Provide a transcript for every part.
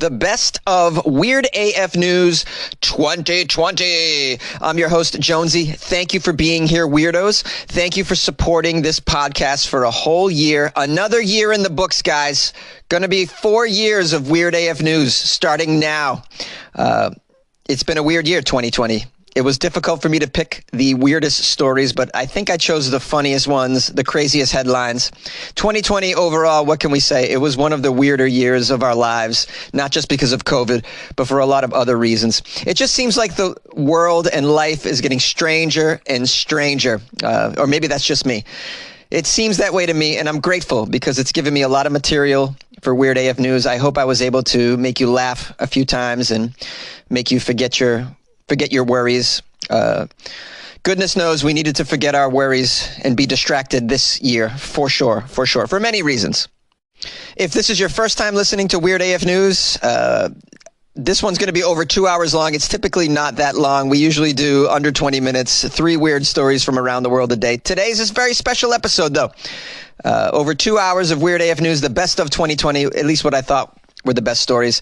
The best of Weird AF News 2020. I'm your host, Jonesy. Thank you for being here, weirdos. Thank you for supporting this podcast for a whole year. Another year in the books, guys. Going to be 4 years of Weird AF News starting now. It's been a weird year, 2020. It was difficult for me to pick the weirdest stories, but I think I chose the funniest ones, the craziest headlines. 2020 overall, what can we say? It was one of the weirder years of our lives, not just because of COVID, but for a lot of other reasons. It just seems like the world and life is getting stranger and stranger, or maybe that's just me. It seems that way to me, and I'm grateful because it's given me a lot of material for Weird AF News. I hope I was able to make you laugh a few times and make you forget your worries. Goodness knows we needed to forget our worries and be distracted this year, for sure, for many reasons. If this is your first time listening to Weird AF News, this one's going to be over 2 hours long. It's typically not that long. We usually do under 20 minutes, 3 weird stories from around the world a day. Today's is a very special episode, though. Over 2 hours of Weird AF News, the best of 2020, at least what I thought were the best stories.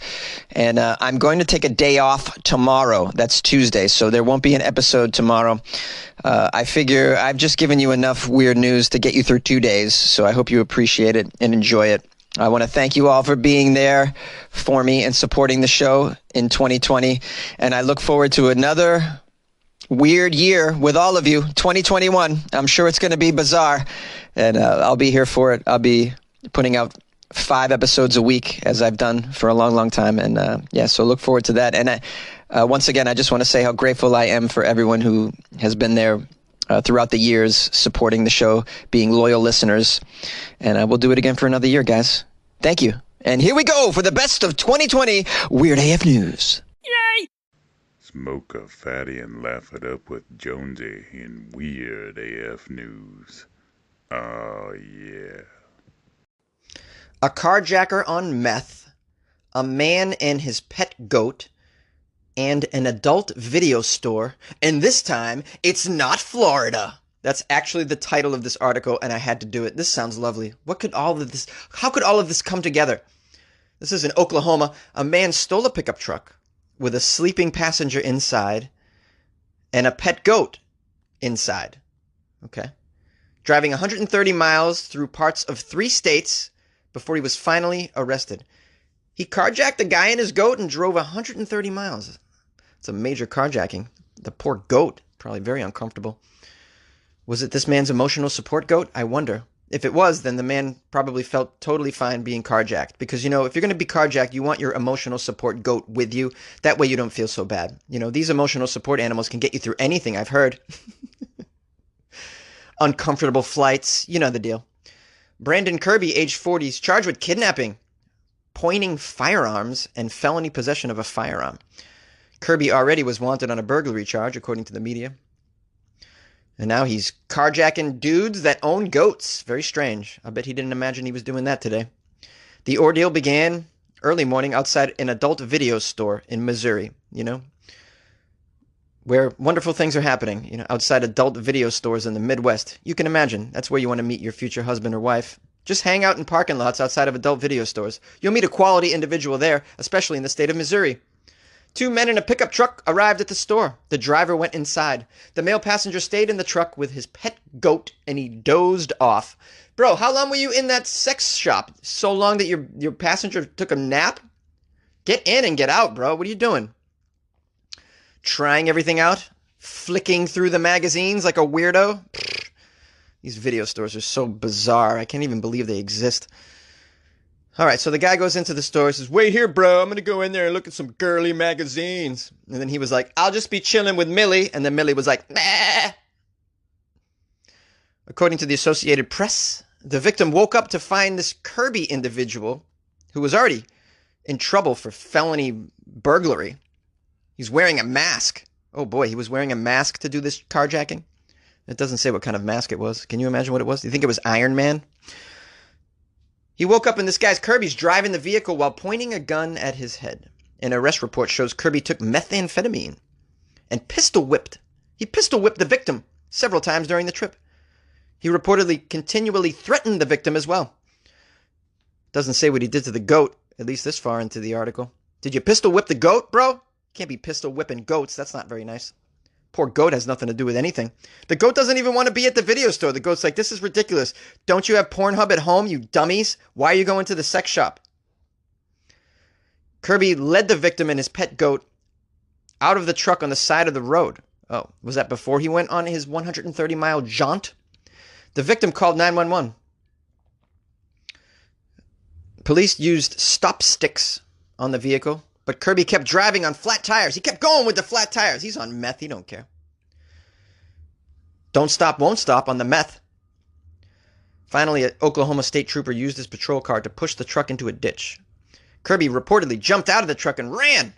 And I'm going to take a day off tomorrow. That's Tuesday, so there won't be an episode tomorrow. I figure I've just given you enough weird news to get you through 2 days, so I hope you appreciate it and enjoy it. I want to thank you all for being there for me and supporting the show in 2020. And I look forward to another weird year with all of you, 2021. I'm sure it's going to be bizarre, and I'll be here for it. I'll be putting out 5 episodes a week, as I've done for a long, long time. And so look forward to that. And once again, I just want to say how grateful I am for everyone who has been there throughout the years, supporting the show, being loyal listeners. And we'll do it again for another year, guys. Thank you. And here we go for the best of 2020 Weird AF News. Yay! Smoke a fatty and laugh it up with Jonesy in Weird AF News. Oh, yeah. A carjacker on meth, a man and his pet goat, and an adult video store. And this time, it's not Florida. That's actually the title of this article, and I had to do it. This sounds lovely. How could all of this come together? This is in Oklahoma. A man stole a pickup truck with a sleeping passenger inside and a pet goat inside. Okay. Driving 130 miles through parts of 3 states before he was finally arrested. He carjacked a guy and his goat and drove 130 miles. It's a major carjacking. The poor goat, probably very uncomfortable. Was it this man's emotional support goat? I wonder. If it was, then the man probably felt totally fine being carjacked. Because, if you're going to be carjacked, you want your emotional support goat with you. That way you don't feel so bad. These emotional support animals can get you through anything, I've heard. Uncomfortable flights, you know the deal. Brandon Kirby, age 40, is charged with kidnapping, pointing firearms, and felony possession of a firearm. Kirby already was wanted on a burglary charge, according to the media. And now he's carjacking dudes that own goats. Very strange. I bet he didn't imagine he was doing that today. The ordeal began early morning outside an adult video store in Missouri, where wonderful things are happening, outside adult video stores in the Midwest. You can imagine. That's where you want to meet your future husband or wife. Just hang out in parking lots outside of adult video stores. You'll meet a quality individual there, especially in the state of Missouri. 2 men in a pickup truck arrived at the store. The driver went inside. The male passenger stayed in the truck with his pet goat, and he dozed off. Bro, how long were you in that sex shop? So long that your passenger took a nap? Get in and get out, bro. What are you doing? Trying everything out? Flicking through the magazines like a weirdo? These video stores are so bizarre. I can't even believe they exist. All right, so the guy goes into the store and says, "Wait here, bro. I'm going to go in there and look at some girly magazines." And then he was like, "I'll just be chilling with Millie." And then Millie was like, "Nah." According to the Associated Press, the victim woke up to find this Kirby individual who was already in trouble for felony burglary. He's wearing a mask. Oh boy, he was wearing a mask to do this carjacking? It doesn't say what kind of mask it was. Can you imagine what it was? Do you think it was Iron Man? He woke up and this guy's Kirby's driving the vehicle while pointing a gun at his head. An arrest report shows Kirby took methamphetamine and pistol whipped. He pistol whipped the victim several times during the trip. He reportedly continually threatened the victim as well. Doesn't say what he did to the goat, at least this far into the article. Did you pistol whip the goat, bro? Can't be pistol whipping goats. That's not very nice. Poor goat has nothing to do with anything. The goat doesn't even want to be at the video store. The goat's like, this is ridiculous. Don't you have Pornhub at home, you dummies? Why are you going to the sex shop? Kirby led the victim and his pet goat out of the truck on the side of the road. Oh, was that before he went on his 130-mile jaunt? The victim called 911. Police used stop sticks on the vehicle, but Kirby kept driving on flat tires. He kept going with the flat tires. He's on meth. He don't care. Don't stop, won't stop on the meth. Finally, an Oklahoma state trooper used his patrol car to push the truck into a ditch. Kirby reportedly jumped out of the truck and ran.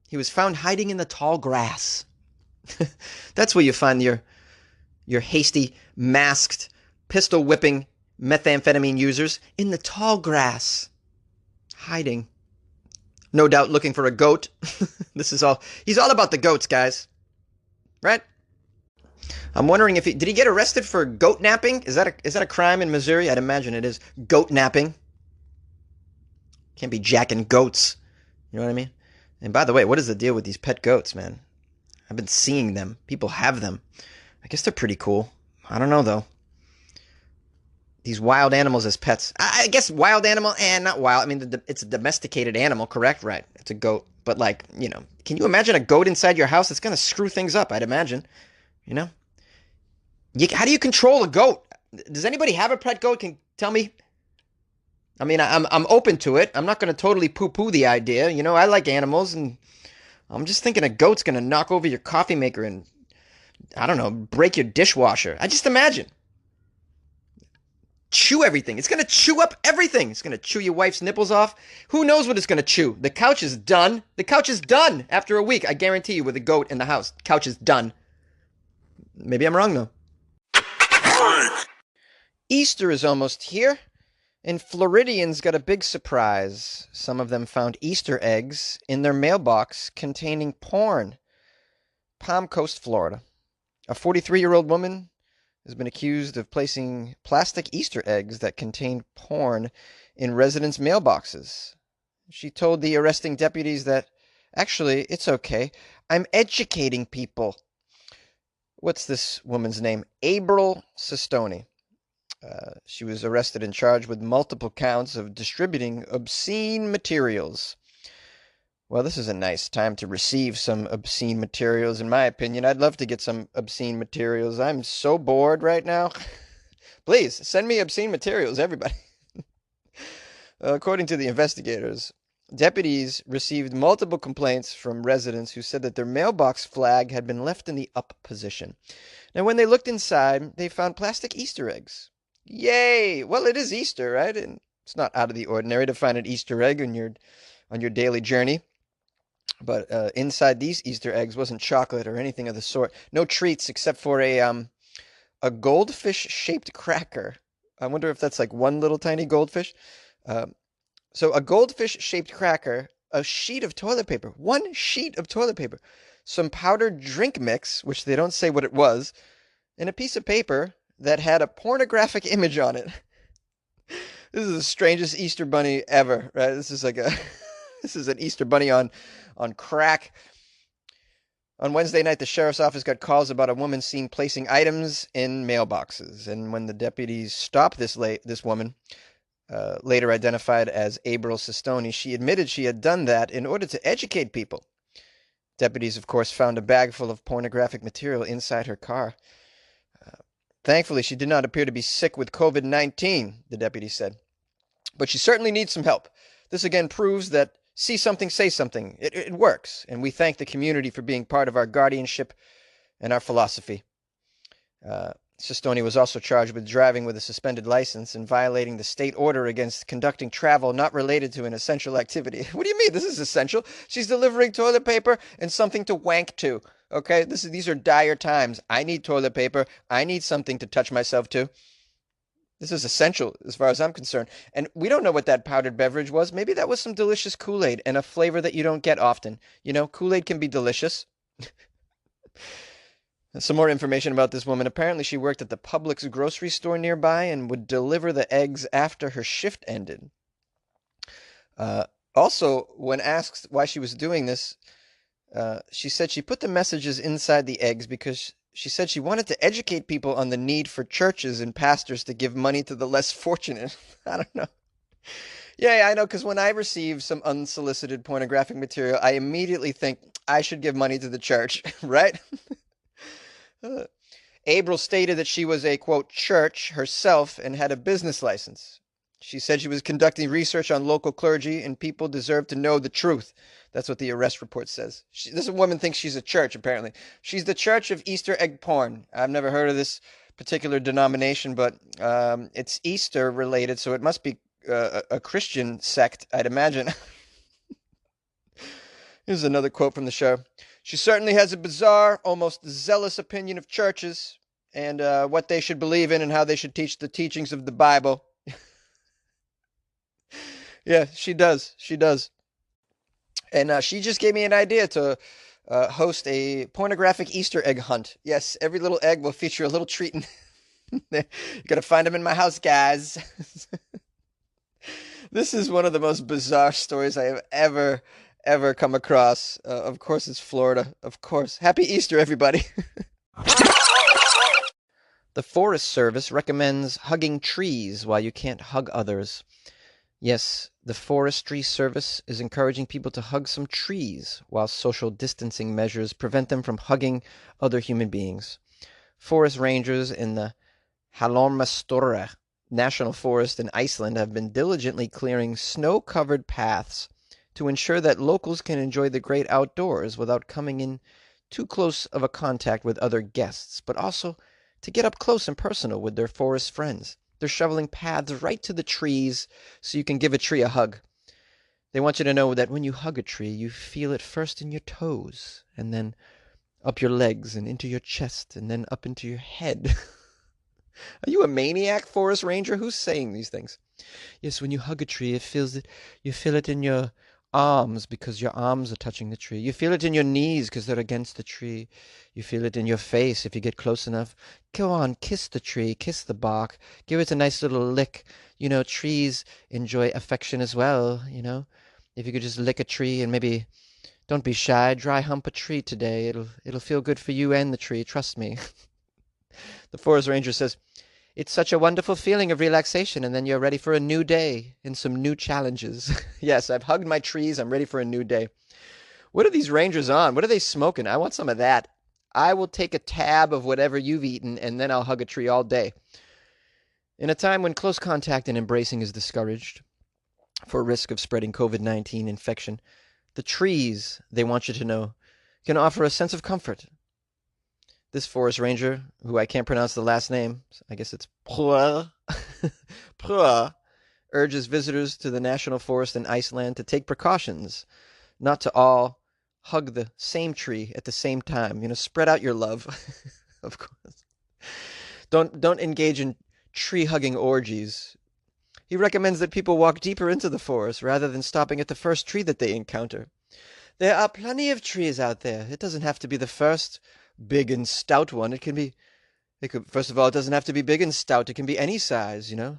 He was found hiding in the tall grass. That's where you find your hasty, masked, pistol-whipping methamphetamine users, in the tall grass. Hiding. No doubt looking for a goat. He's all about the goats, guys. Right? I'm wondering if did he get arrested for goat napping? Is that a crime in Missouri? I'd imagine it is. Goat napping. Can't be jacking goats. You know what I mean? And by the way, what is the deal with these pet goats, man? I've been seeing them. People have them. I guess they're pretty cool. I don't know, though. These wild animals as pets. I guess wild animal, not wild. I mean, it's a domesticated animal, correct? Right. It's a goat. But, like, you know, can you imagine a goat inside your house? It's going to screw things up, I'd imagine. You know? How do you control a goat? Does anybody have a pet goat? Can tell me? I mean, I'm open to it. I'm not going to totally poo-poo the idea. You know, I like animals, and I'm just thinking a goat's going to knock over your coffee maker and, I don't know, break your dishwasher. I just imagine. Chew everything. It's going to chew up everything. It's going to chew your wife's nipples off. Who knows what it's going to chew? The couch is done. The couch is done after a week. I guarantee you, with a goat in the house. Couch is done. Maybe I'm wrong, though. Easter is almost here. And Floridians got a big surprise. Some of them found Easter eggs in their mailbox containing porn. Palm Coast, Florida. A 43-year-old woman has been accused of placing plastic Easter eggs that contained porn in residents' mailboxes. She told the arresting deputies that, actually, it's okay. I'm educating people. What's this woman's name? April Sistoni. She was arrested and charged with multiple counts of distributing obscene materials. Well, this is a nice time to receive some obscene materials, in my opinion. I'd love to get some obscene materials. I'm so bored right now. Please, send me obscene materials, everybody. According to the investigators, deputies received multiple complaints from residents who said that their mailbox flag had been left in the up position. Now, when they looked inside, they found plastic Easter eggs. Yay! Well, it is Easter, right? And it's not out of the ordinary to find an Easter egg on your daily journey. But inside these Easter eggs wasn't chocolate or anything of the sort. No treats except for a goldfish-shaped cracker. I wonder if that's like one little tiny goldfish. So a goldfish-shaped cracker, a sheet of toilet paper, one sheet of toilet paper, some powdered drink mix, which they don't say what it was, and a piece of paper that had a pornographic image on it. This is the strangest Easter bunny ever, right? This is an Easter bunny on crack. On Wednesday night, the sheriff's office got calls about a woman seen placing items in mailboxes. And when the deputies stopped this woman, later identified as April Sistoni, she admitted she had done that in order to educate people. Deputies, of course, found a bag full of pornographic material inside her car. Thankfully, she did not appear to be sick with COVID-19, the deputy said. But she certainly needs some help. This again proves that see something, say something. It works, and we thank the community for being part of our guardianship and our philosophy. Sistoni was also charged with driving with a suspended license and violating the state order against conducting travel not related to an essential activity. What do you mean this is essential? She's delivering toilet paper and something to wank to. Okay, these are dire times. I need toilet paper. I need something to touch myself to. This is essential as far as I'm concerned. And we don't know what that powdered beverage was. Maybe that was some delicious Kool-Aid and a flavor that you don't get often. You know, Kool-Aid can be delicious. Some more information about this woman. Apparently she worked at the Publix grocery store nearby and would deliver the eggs after her shift ended. Also, when asked why she was doing this, she said she put the messages inside the eggs because she said she wanted to educate people on the need for churches and pastors to give money to the less fortunate. I don't know. Yeah, I know, because when I receive some unsolicited pornographic material, I immediately think I should give money to the church, right? Uh, April stated that she was a, quote, church herself and had a business license. She said she was conducting research on local clergy and people deserve to know the truth. That's what the arrest report says. This woman thinks she's a church, apparently. She's the Church of Easter Egg Porn. I've never heard of this particular denomination, but it's Easter related, so it must be a Christian sect, I'd imagine. Here's another quote from the show. She certainly has a bizarre, almost zealous opinion of churches and what they should believe in and how they should teach the teachings of the Bible. Yeah, she does. She does. And she just gave me an idea to host a pornographic Easter egg hunt. Yes, every little egg will feature a little treat in there. You gotta find them in my house, guys. This is one of the most bizarre stories I have ever come across. Of course, it's Florida. Of course. Happy Easter, everybody. The Forest Service recommends hugging trees while you can't hug others. Yes, the Forestry Service is encouraging people to hug some trees while social distancing measures prevent them from hugging other human beings. Forest rangers in the Hallormastora National Forest in Iceland have been diligently clearing snow-covered paths to ensure that locals can enjoy the great outdoors without coming in too close of a contact with other guests, but also to get up close and personal with their forest friends. They're shoveling paths right to the trees so you can give a tree a hug. They want you to know that when you hug a tree, you feel it first in your toes, and then up your legs and into your chest, and then up into your head. Are you a maniac, forest ranger? Who's saying these things? Yes, when you hug a tree, you feel it in your arms because your arms are touching the tree. You feel it in your knees because they're against the tree. You feel it in your face if you get close enough. Go on, kiss the tree, kiss the bark, give it a nice little lick. You know, trees enjoy affection as well, you know. If you could just lick a tree and maybe don't be shy, dry hump a tree today. It'll feel good for you and the tree, trust me. The forest ranger says, it's such a wonderful feeling of relaxation, and then you're ready for a new day and some new challenges. Yes, I've hugged my trees. I'm ready for a new day. What are these rangers on? What are they smoking? I want some of that. I will take a tab of whatever you've eaten, and then I'll hug a tree all day. In a time when close contact and embracing is discouraged for risk of spreading COVID-19 infection, the trees, they want you to know, can offer a sense of comfort. This forest ranger, who I can't pronounce the last name, I guess it's Prua, urges visitors to the national forest in Iceland to take precautions, not to all hug the same tree at the same time. You know, spread out your love, of course. Don't engage in tree-hugging orgies. He recommends that people walk deeper into the forest rather than stopping at the first tree that they encounter. There are plenty of trees out there. It doesn't have to be the first big and stout one. First of all, it doesn't have to be big and stout. It can be any size, you know.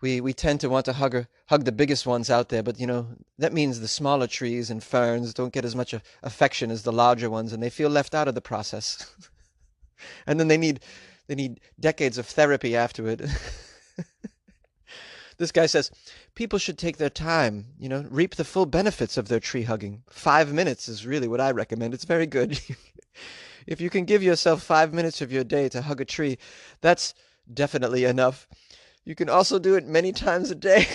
We tend to want to hug the biggest ones out there, but you know, that means the smaller trees and ferns don't get as much affection as the larger ones, and they feel left out of the process. And then they need decades of therapy after it. This guy says, people should take their time, you know, reap the full benefits of their tree hugging. 5 minutes is really what I recommend. It's very good. If you can give yourself 5 minutes of your day to hug a tree, that's definitely enough. You can also do it many times a day.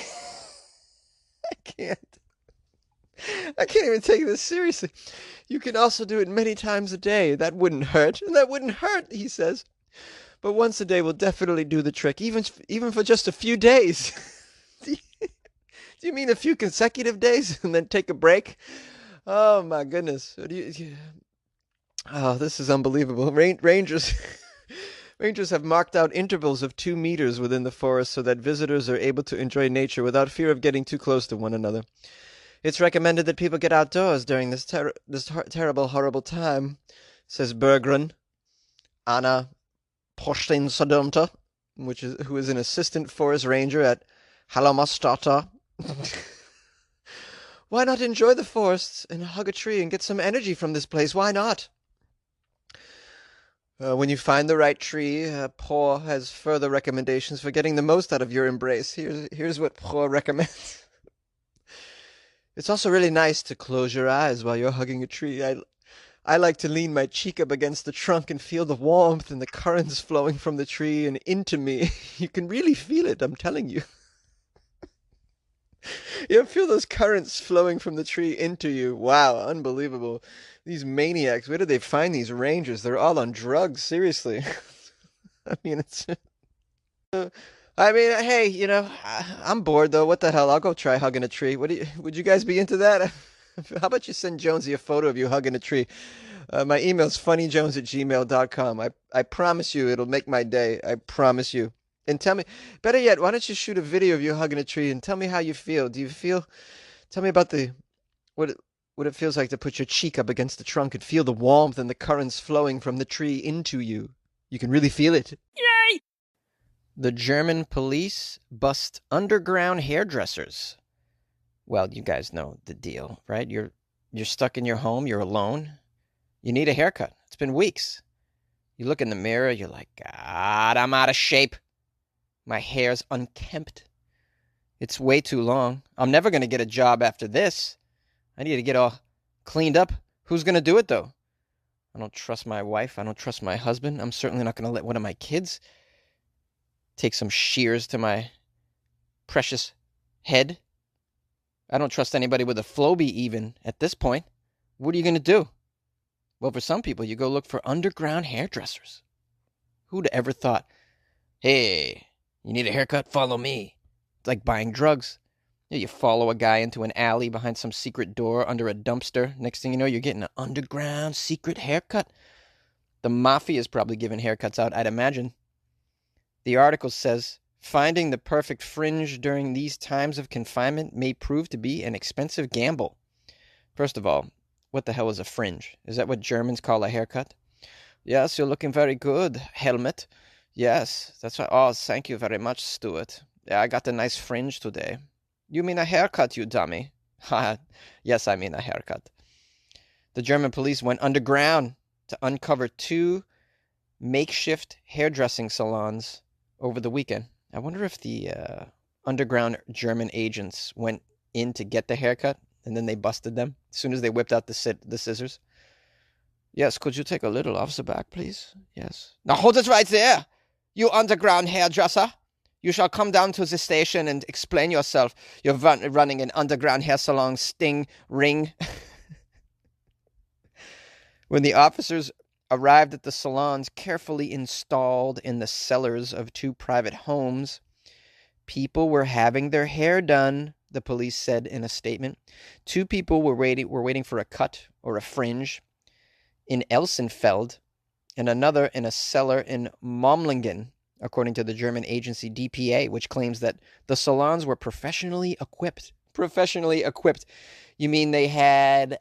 I can't even take this seriously. You can also do it many times a day. That wouldn't hurt. That wouldn't hurt, he says. But once a day will definitely do the trick, even for just a few days. Do you mean a few consecutive days and then take a break? Oh my goodness. Oh, this is unbelievable. Rangers have marked out intervals of 2 meters within the forest so that visitors are able to enjoy nature without fear of getting too close to one another. It's recommended that people get outdoors during this terrible, horrible time, says Bergrun Anna Porsteinsodonta, who is an assistant forest ranger at Hallamastata. Why not enjoy the forests and hug a tree and get some energy from this place? Why not? When you find the right tree, Paul has further recommendations for getting the most out of your embrace. Here's what Paul recommends. It's also really nice to close your eyes while you're hugging a tree. I like to lean my cheek up against the trunk and feel the warmth and the currents flowing from the tree and into me. You can really feel it, I'm telling you. You feel those currents flowing from the tree into you. Wow, unbelievable. These maniacs, where do they find these rangers? They're all on drugs, seriously. I mean, hey, I'm bored though. What the hell? I'll go try hugging a tree. Would you guys be into that? How about you send Jonesy a photo of you hugging a tree? My email's funnyjones@gmail.com. I promise you it'll make my day. I promise you. And tell me, better yet, why don't you shoot a video of you hugging a tree and tell me how you feel? Tell me about what it feels like to put your cheek up against the trunk and feel the warmth and the currents flowing from the tree into you. You can really feel it. Yay! The German police bust underground hairdressers. Well, you guys know the deal, right? You're stuck in your home, you're alone. You need a haircut. It's been weeks. You look in the mirror, you're like, God, I'm out of shape. My hair's unkempt. It's way too long. I'm never going to get a job after this. I need to get all cleaned up. Who's going to do it, though? I don't trust my wife. I don't trust my husband. I'm certainly not going to let one of my kids take some shears to my precious head. I don't trust anybody with a Flowbee even at this point. What are you going to do? Well, for some people, you go look for underground hairdressers. Who'd ever thought, hey, you need a haircut? Follow me. It's like buying drugs. You follow a guy into an alley behind some secret door under a dumpster. Next thing you know, you're getting an underground secret haircut. The mafia is probably giving haircuts out, I'd imagine. The article says, finding the perfect fringe during these times of confinement may prove to be an expensive gamble. First of all, what the hell is a fringe? Is that what Germans call a haircut? Yes, you're looking very good, helmet. Yes, that's right. Oh, thank you very much, Stuart. Yeah, I got a nice fringe today. You mean a haircut, you dummy? Yes, I mean a haircut. The German police went underground to uncover 2 makeshift hairdressing salons over the weekend. I wonder if the underground German agents went in to get the haircut and then they busted them as soon as they whipped out the scissors. Yes, could you take a little off the back, please? Yes. Now hold it right there, you underground hairdresser. You shall come down to the station and explain yourself. You're running an underground hair salon sting ring. When the officers arrived at the salons carefully installed in the cellars of 2 private homes, people were having their hair done, the police said in a statement. 2 people were waiting for a cut or a fringe in Elsenfeld, and another in a cellar in Momlingen, according to the German agency DPA, which claims that the salons were professionally equipped. Professionally equipped. You mean they had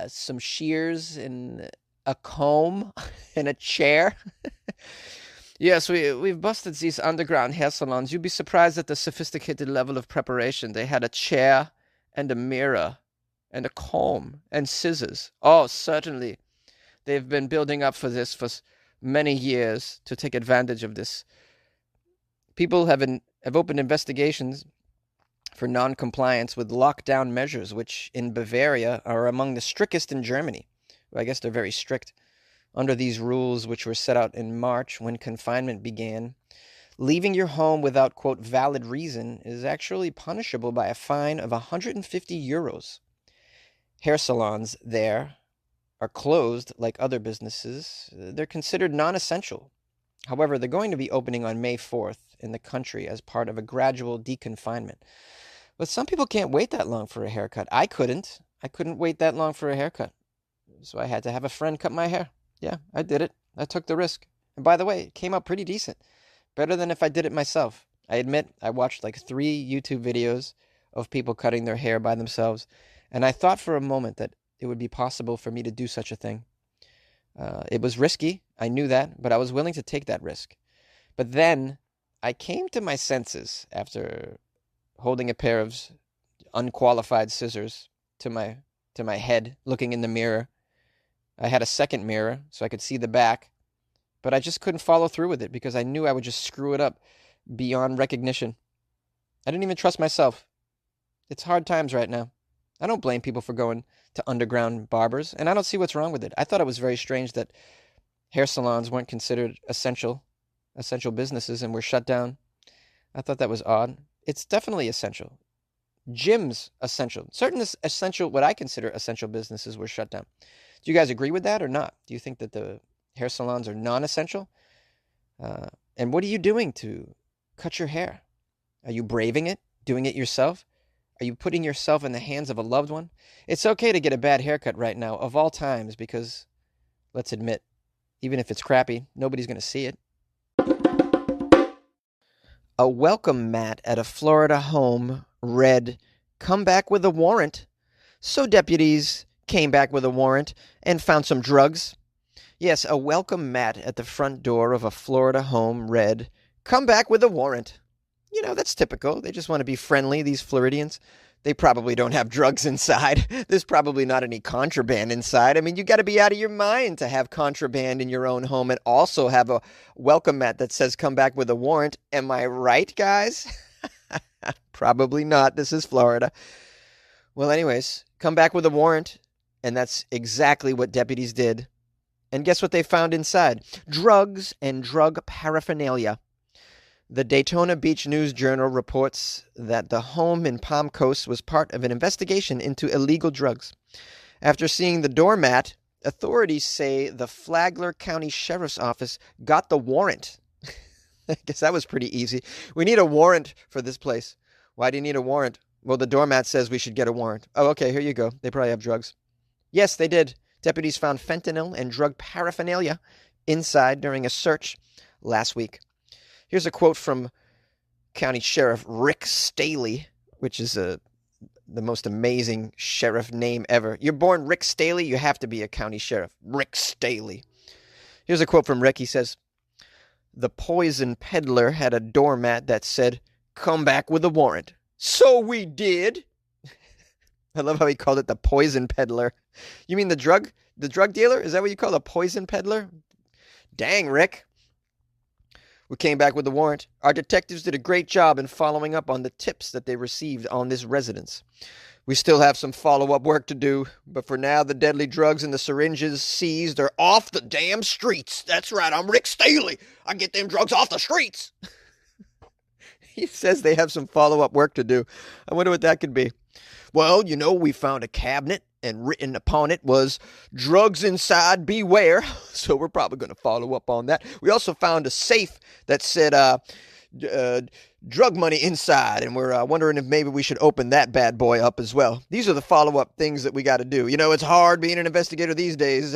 some shears and a comb and a chair? Yes, we've busted these underground hair salons. You'd be surprised at the sophisticated level of preparation. They had a chair and a mirror and a comb and scissors. Oh, certainly. They've been building up for this for many years to take advantage of this. People have opened investigations for non-compliance with lockdown measures, which in Bavaria are among the strictest in Germany. Well, I guess they're very strict. Under these rules, which were set out in March when confinement began, leaving your home without, quote, valid reason is actually punishable by a fine of 150 euros. Hair salons there are closed like other businesses. They're considered non-essential. However, they're going to be opening on May 4th in the country as part of a gradual deconfinement. But some people can't wait that long for a haircut. I couldn't wait that long for a haircut. So I had to have a friend cut my hair. Yeah, I did it. I took the risk. And by the way, it came out pretty decent. Better than if I did it myself. I admit, I watched like 3 YouTube videos of people cutting their hair by themselves. And I thought for a moment that it would be possible for me to do such a thing. It was risky. I knew that, but I was willing to take that risk. But then I came to my senses after holding a pair of unqualified scissors to my head looking in the mirror. I had a second mirror so I could see the back, but I just couldn't follow through with it because I knew I would just screw it up beyond recognition. I didn't even trust myself. It's hard times right now. I don't blame people for going to underground barbers, and I don't see what's wrong with it. I thought it was very strange that hair salons weren't considered essential businesses and were shut down. I thought that was odd. It's definitely essential. Gyms, essential. Certain essential, what I consider essential businesses were shut down. Do you guys agree with that or not? Do you think that the hair salons are non-essential? And what are you doing to cut your hair? Are you braving it? Doing it yourself? Are you putting yourself in the hands of a loved one? It's okay to get a bad haircut right now, of all times, because, let's admit, even if it's crappy, nobody's going to see it. A welcome mat at a Florida home read, "Come back with a warrant." So deputies came back with a warrant and found some drugs. Yes, a welcome mat at the front door of a Florida home read, "Come back with a warrant." You know, that's typical. They just want to be friendly, these Floridians. They probably don't have drugs inside. There's probably not any contraband inside. I mean, you got to be out of your mind to have contraband in your own home and also have a welcome mat that says "come back with a warrant." Am I right, guys? Probably not. This is Florida. Well, anyways, come back with a warrant. And that's exactly what deputies did. And guess what they found inside? Drugs and drug paraphernalia. The Daytona Beach News Journal reports that the home in Palm Coast was part of an investigation into illegal drugs. After seeing the doormat, authorities say the Flagler County Sheriff's Office got the warrant. I guess that was pretty easy. We need a warrant for this place. Why do you need a warrant? Well, the doormat says we should get a warrant. Oh, okay, here you go. They probably have drugs. Yes, they did. Deputies found fentanyl and drug paraphernalia inside during a search last week. Here's a quote from County Sheriff Rick Staley, which is the most amazing sheriff name ever. You're born Rick Staley, you have to be a county sheriff. Rick Staley. Here's a quote from Rick. He says, "The poison peddler had a doormat that said, 'Come back with a warrant.' So we did." I love how he called it the poison peddler. You mean the drug dealer? Is that what you call a poison peddler? Dang, Rick. We came back with the warrant. Our detectives did a great job in following up on the tips that they received on this residence. We still have some follow-up work to do, but for now, the deadly drugs and the syringes seized are off the damn streets. That's right, I'm Rick Staley. I get them drugs off the streets. He says they have some follow-up work to do. I wonder what that could be. Well, you know, we found a cabinet, and written upon it was, "Drugs inside, beware." So we're probably going to follow up on that. We also found a safe that said drug money inside, and we're wondering if maybe we should open that bad boy up as well. These are the follow-up things that we got to do. You know, it's hard being an investigator these days.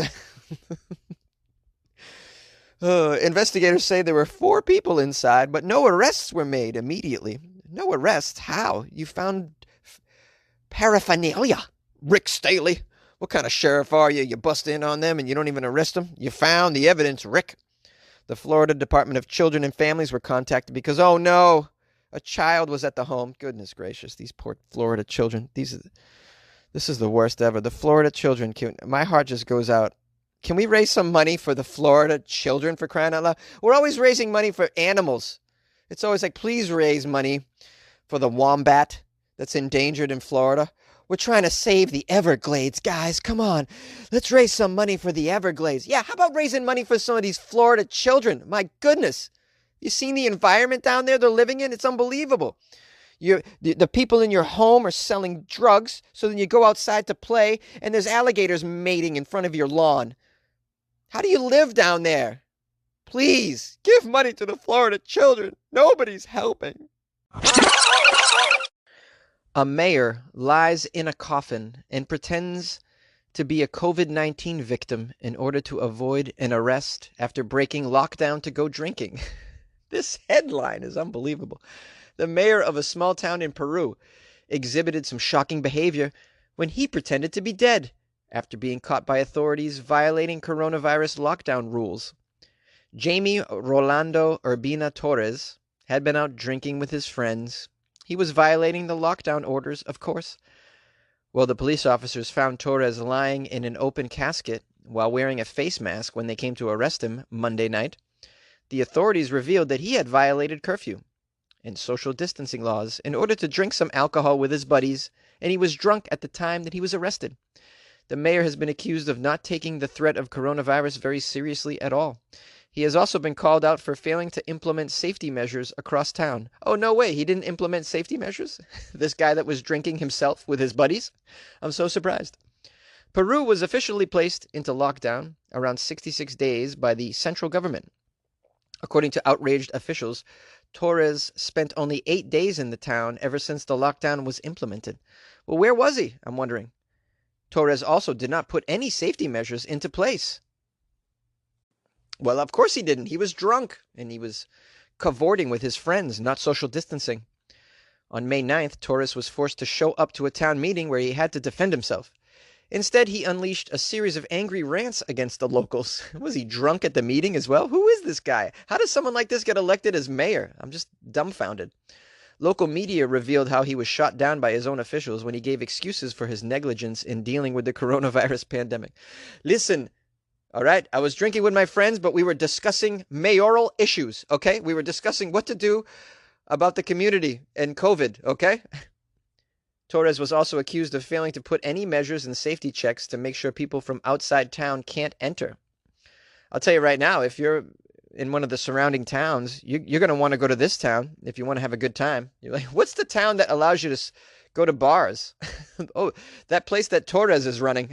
Investigators say there were 4 people inside, but no arrests were made immediately. No arrests? How? You found paraphernalia. Rick Staley. What kind of sheriff are you? You bust in on them and you don't even arrest them? You found the evidence, Rick. The Florida Department of Children and Families were contacted because, oh no, a child was at the home. Goodness gracious, these poor Florida children. This is the worst ever. The Florida children, my heart just goes out. Can we raise some money for the Florida children, for crying out loud? We're always raising money for animals. It's always like, please raise money for the wombat that's endangered in Florida. We're trying to save the Everglades, guys. Come on. Let's raise some money for the Everglades. Yeah, how about raising money for some of these Florida children? My goodness. You seen the environment down there they're living in? It's unbelievable. The people in your home are selling drugs, so then you go outside to play, and there's alligators mating in front of your lawn. How do you live down there? Please, give money to the Florida children. Nobody's helping. A mayor lies in a coffin and pretends to be a COVID-19 victim in order to avoid an arrest after breaking lockdown to go drinking. This headline is unbelievable. The mayor of a small town in Peru exhibited some shocking behavior when he pretended to be dead after being caught by authorities violating coronavirus lockdown rules. Jamie Rolando Urbina Torres had been out drinking with his friends. He was violating the lockdown orders, of course. Well, the police officers found Torres lying in an open casket while wearing a face mask when they came to arrest him Monday night. The authorities revealed that he had violated curfew and social distancing laws in order to drink some alcohol with his buddies, and he was drunk at the time that he was arrested. The mayor has been accused of not taking the threat of coronavirus very seriously at all. He has also been called out for failing to implement safety measures across town. Oh, no way, he didn't implement safety measures? This guy that was drinking himself with his buddies? I'm so surprised. Peru was officially placed into lockdown around 66 days by the central government. According to outraged officials, Torres spent only 8 days in the town ever since the lockdown was implemented. Well, where was he? I'm wondering. Torres also did not put any safety measures into place. Well, of course he didn't. He was drunk, and he was cavorting with his friends, not social distancing. On May 9th, Torres was forced to show up to a town meeting where he had to defend himself. Instead, he unleashed a series of angry rants against the locals. Was he drunk at the meeting as well? Who is this guy? How does someone like this get elected as mayor? I'm just dumbfounded. Local media revealed how he was shot down by his own officials when he gave excuses for his negligence in dealing with the coronavirus pandemic. Listen, all right, I was drinking with my friends, but we were discussing mayoral issues, okay? We were discussing what to do about the community and COVID, okay? Torres was also accused of failing to put any measures and safety checks to make sure people from outside town can't enter. I'll tell you right now, if you're in one of the surrounding towns, you're going to want to go to this town if you want to have a good time. You're like, what's the town that allows you to go to bars? Oh, that place that Torres is running.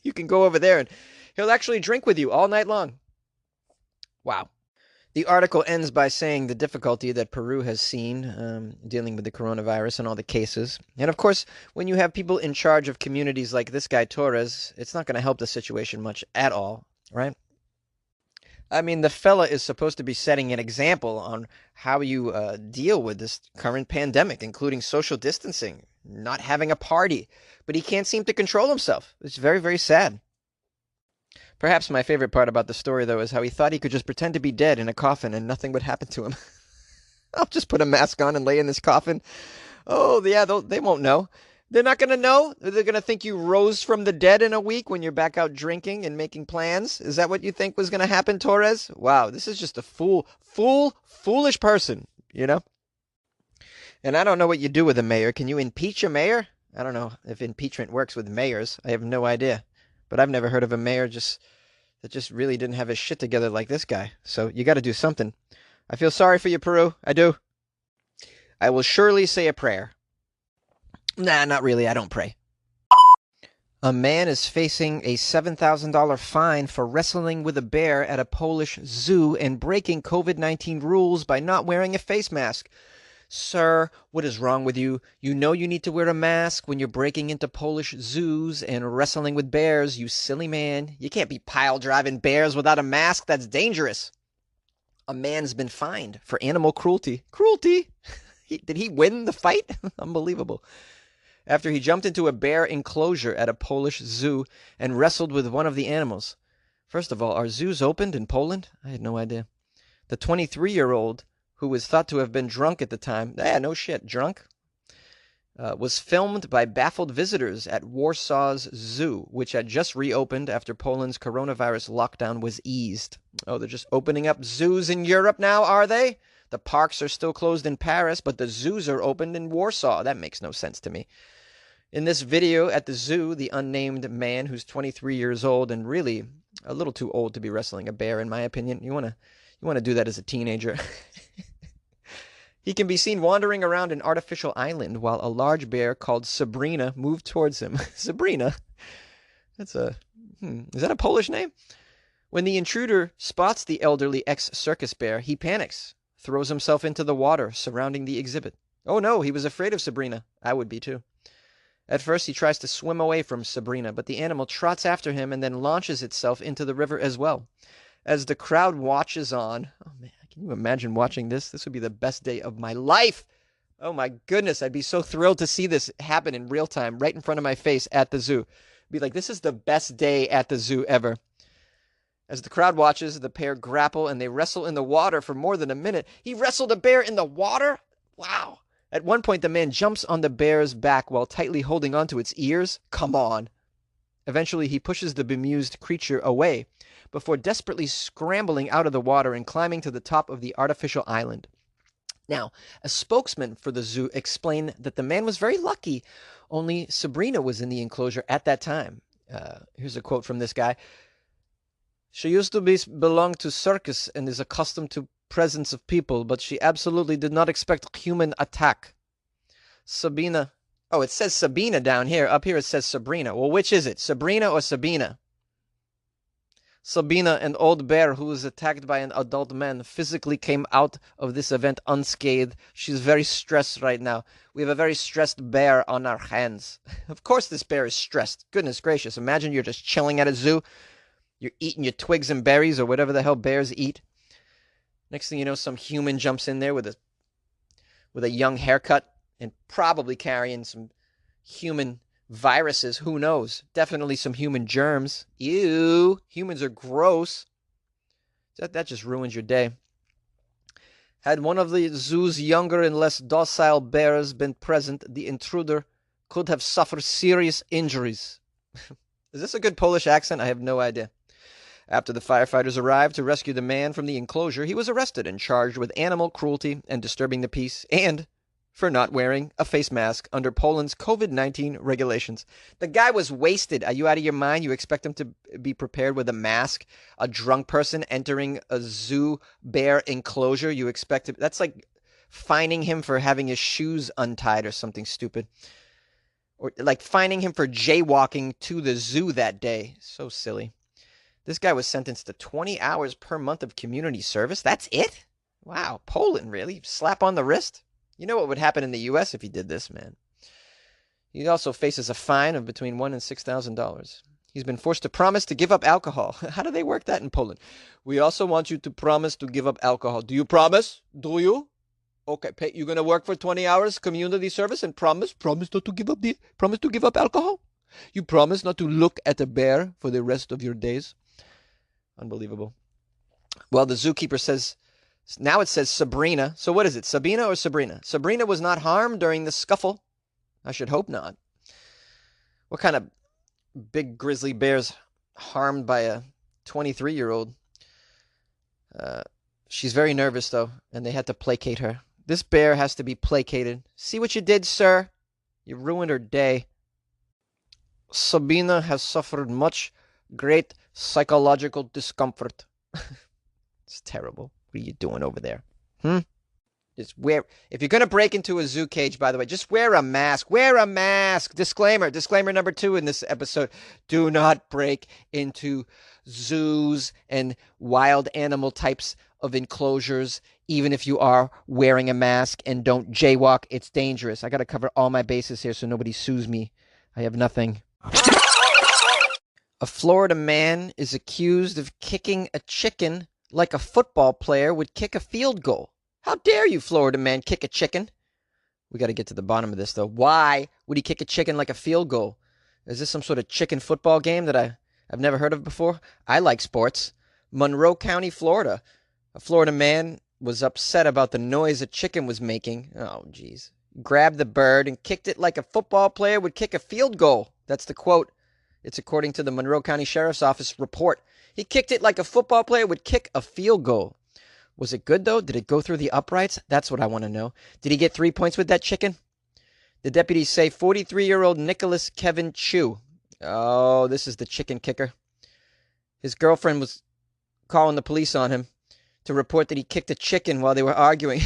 You can go over there and he'll actually drink with you all night long. Wow. The article ends by saying the difficulty that Peru has seen dealing with the coronavirus and all the cases. And of course, when you have people in charge of communities like this guy Torres, it's not going to help the situation much at all, right? I mean, the fella is supposed to be setting an example on how you deal with this current pandemic, including social distancing, not having a party. But he can't seem to control himself. It's very, very sad. Perhaps my favorite part about the story, though, is how he thought he could just pretend to be dead in a coffin and nothing would happen to him. I'll just put a mask on and lay in this coffin. Oh, yeah, they won't know. They're not going to know? They're going to think you rose from the dead in a week when you're back out drinking and making plans? Is that what you think was going to happen, Torres? Wow, this is just a foolish person, you know? And I don't know what you do with a mayor. Can you impeach a mayor? I don't know if impeachment works with mayors. I have no idea. But I've never heard of a mayor that just really didn't have his shit together like this guy. So you got to do something. I feel sorry for you, Peru. I do. I will surely say a prayer. Nah, not really. I don't pray. A man is facing a $7,000 fine for wrestling with a bear at a Polish zoo and breaking COVID-19 rules by not wearing a face mask. Sir, what is wrong with you? You know you need to wear a mask when you're breaking into Polish zoos and wrestling with bears, you silly man. You can't be pile driving bears without a mask. That's dangerous. A man's been fined for animal cruelty. Cruelty? Did he win the fight? Unbelievable. After he jumped into a bear enclosure at a Polish zoo and wrestled with one of the animals. First of all, are zoos opened in Poland? I had no idea. The 23-year-old, who was thought to have been drunk at the time, no shit, drunk, was filmed by baffled visitors at Warsaw's zoo, which had just reopened after Poland's coronavirus lockdown was eased. Oh, they're just opening up zoos in Europe now, are they? The parks are still closed in Paris, but the zoos are opened in Warsaw. That makes no sense to me. In this video at the zoo, the unnamed man, who's 23 years old and really a little too old to be wrestling a bear, in my opinion. You want to do that as a teenager. He can be seen wandering around an artificial island while a large bear called Sabrina moved towards him. Sabrina? That's is that a Polish name? When the intruder spots the elderly ex-circus bear, he panics, throws himself into the water surrounding the exhibit. Oh no, he was afraid of Sabrina. I would be too. At first, he tries to swim away from Sabrina, but the animal trots after him and then launches itself into the river as well. As the crowd watches on, oh man, can you imagine watching this? This would be the best day of my life. Oh my goodness, I'd be so thrilled to see this happen in real time, right in front of my face at the zoo. Be like, this is the best day at the zoo ever. As the crowd watches, the pair grapple and they wrestle in the water for more than a minute. He wrestled a bear in the water? Wow. At one point, the man jumps on the bear's back while tightly holding onto its ears. Come on. Eventually, he pushes the bemused creature away before desperately scrambling out of the water and climbing to the top of the artificial island. Now, a spokesman for the zoo explained that the man was very lucky. Only Sabrina was in the enclosure at that time. Here's a quote from this guy. She used to belong to circus and is accustomed to presence of people, but she absolutely did not expect human attack. Sabina. Oh, it says Sabina down here. Up here it says Sabrina. Well, which is it? Sabrina or Sabina? Sabina, an old bear who was attacked by an adult man, physically came out of this event unscathed. She's very stressed right now. We have a very stressed bear on our hands. Of course this bear is stressed. Goodness gracious. Imagine you're just chilling at a zoo. You're eating your twigs and berries or whatever the hell bears eat. Next thing you know, some human jumps in there with a young haircut and probably carrying some human viruses. Who knows? Definitely some human germs. Ew. Humans are gross. That just ruins your day. Had one of the zoo's younger and less docile bears been present, the intruder could have suffered serious injuries. Is this a good Polish accent? I have no idea. After the firefighters arrived to rescue the man from the enclosure, he was arrested and charged with animal cruelty and disturbing the peace, and for not wearing a face mask under Poland's COVID-19 regulations. The guy was wasted. Are you out of your mind? You expect him to be prepared with a mask? A drunk person entering a zoo bear enclosure? You expect him? That's like fining him for having his shoes untied or something stupid. Or like fining him for jaywalking to the zoo that day. So silly. This guy was sentenced to 20 hours per month of community service. That's it? Wow, Poland, really? Slap on the wrist? You know what would happen in the U.S. if he did this, man. He also faces a fine of between $1,000 and $6,000. He's been forced to promise to give up alcohol. How do they work that in Poland? We also want you to promise to give up alcohol. Do you promise? Do you? Okay, you're going to work for 20 hours community service and promise not to give up alcohol? You promise not to look at a bear for the rest of your days? Unbelievable. Well, the zookeeper says, now it says Sabrina. So what is it, Sabina or Sabrina? Sabrina was not harmed during the scuffle. I should hope not. What kind of big grizzly bear's harmed by a 23-year-old? She's very nervous, though, and they had to placate her. This bear has to be placated. See what you did, sir? You ruined her day. Sabina has suffered much great psychological discomfort. It's terrible. What are you doing over there? Just wear, if you're going to break into a zoo cage, by the way, just wear a mask. Wear a mask. Disclaimer number 2 in this episode. Do not break into zoos and wild animal types of enclosures, even if you are wearing a mask, and don't jaywalk. It's dangerous. I got to cover all my bases here so nobody sues me. I have nothing. A Florida man is accused of kicking a chicken like a football player would kick a field goal. How dare you, Florida man, kick a chicken? We got to get to the bottom of this, though. Why would he kick a chicken like a field goal? Is this some sort of chicken football game that I've never heard of before? I like sports. Monroe County, Florida. A Florida man was upset about the noise a chicken was making. Oh, geez. Grabbed the bird and kicked it like a football player would kick a field goal. That's the quote. It's according to the Monroe County Sheriff's Office report. He kicked it like a football player would kick a field goal. Was it good, though? Did it go through the uprights? That's what I want to know. Did he get 3 points with that chicken? The deputies say 43-year-old Nicholas Kevin Chu. Oh, this is the chicken kicker. His girlfriend was calling the police on him to report that he kicked a chicken while they were arguing.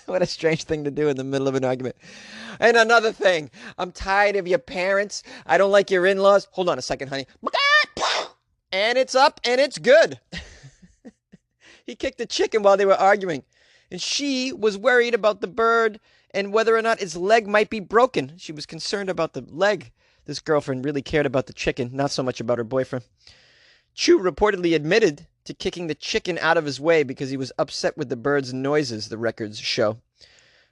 What a strange thing to do in the middle of an argument. And another thing, I'm tired of your parents. I don't like your in-laws. Hold on a second, honey. And it's up and it's good. He kicked the chicken while they were arguing. And she was worried about the bird and whether or not its leg might be broken. She was concerned about the leg. This girlfriend really cared about the chicken, not so much about her boyfriend. Chu reportedly admitted to kicking the chicken out of his way because he was upset with the bird's noises, the records show.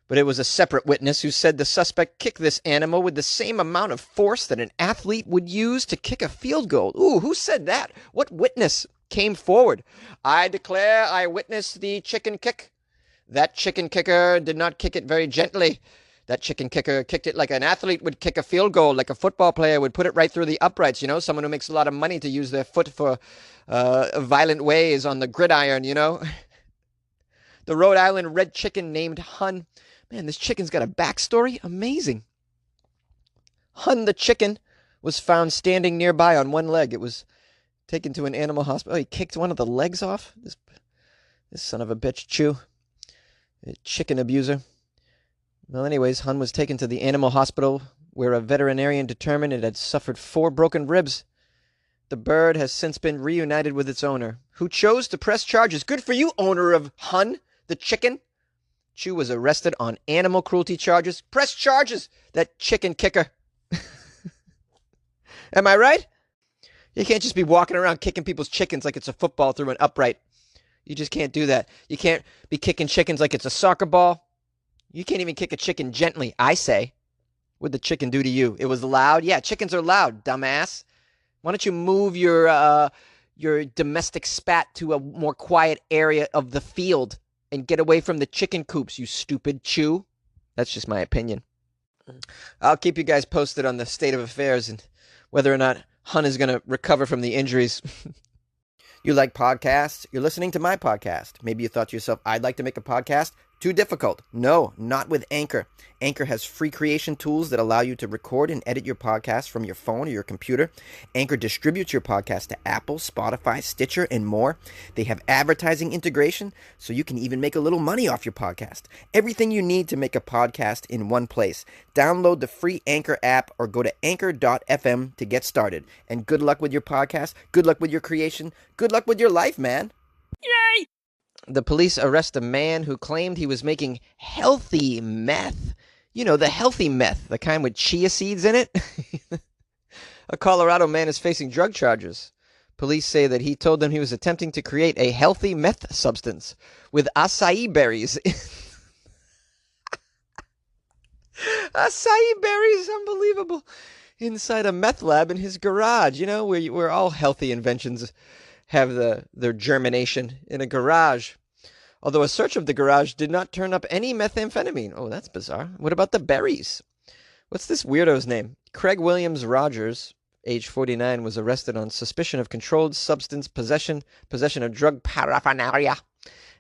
But it was a separate witness who said the suspect kicked this animal with the same amount of force that an athlete would use to kick a field goal. Ooh, who said that? What witness came forward? I declare I witnessed the chicken kick. That chicken kicker did not kick it very gently. That chicken kicker kicked it like an athlete would kick a field goal, like a football player would put it right through the uprights, someone who makes a lot of money to use their foot for violent ways on the gridiron, The Rhode Island red chicken named Hun. Man, this chicken's got a backstory. Amazing. Hun the chicken was found standing nearby on one leg. It was taken to an animal hospital. Oh, he kicked one of the legs off? This son of a bitch, Chew. A chicken abuser. Well, anyways, Hun was taken to the animal hospital where a veterinarian determined it had suffered 4 broken ribs. The bird has since been reunited with its owner, who chose to press charges. Good for you, owner of Hun, the chicken. Chew was arrested on animal cruelty charges. Press charges, that chicken kicker. Am I right? You can't just be walking around kicking people's chickens like it's a football through an upright. You just can't do that. You can't be kicking chickens like it's a soccer ball. You can't even kick a chicken gently, I say. What'd the chicken do to you? It was loud? Yeah, chickens are loud, dumbass. Why don't you move your domestic spat to a more quiet area of the field and get away from the chicken coops, you stupid Chew? That's just my opinion. I'll keep you guys posted on the state of affairs and whether or not Hun is going to recover from the injuries. You like podcasts? You're listening to my podcast. Maybe you thought to yourself, I'd like to make a podcast. Too difficult. No, not with Anchor. Anchor has free creation tools that allow you to record and edit your podcast from your phone or your computer. Anchor distributes your podcast to Apple, Spotify, Stitcher, and more. They have advertising integration, so you can even make a little money off your podcast. Everything you need to make a podcast in one place. Download the free Anchor app or go to anchor.fm to get started. And good luck with your podcast. Good luck with your creation. Good luck with your life, man. Yay! The police arrest a man who claimed he was making healthy meth. You know, the healthy meth, the kind with chia seeds in it. A Colorado man is facing drug charges. Police say that he told them he was attempting to create a healthy meth substance with acai berries. Acai berries, unbelievable. Inside a meth lab in his garage, where all healthy inventions have their germination in a garage. Although a search of the garage did not turn up any methamphetamine. Oh, that's bizarre. What about the berries? What's this weirdo's name? Craig Williams Rogers, age 49, was arrested on suspicion of controlled substance possession of drug paraphernalia,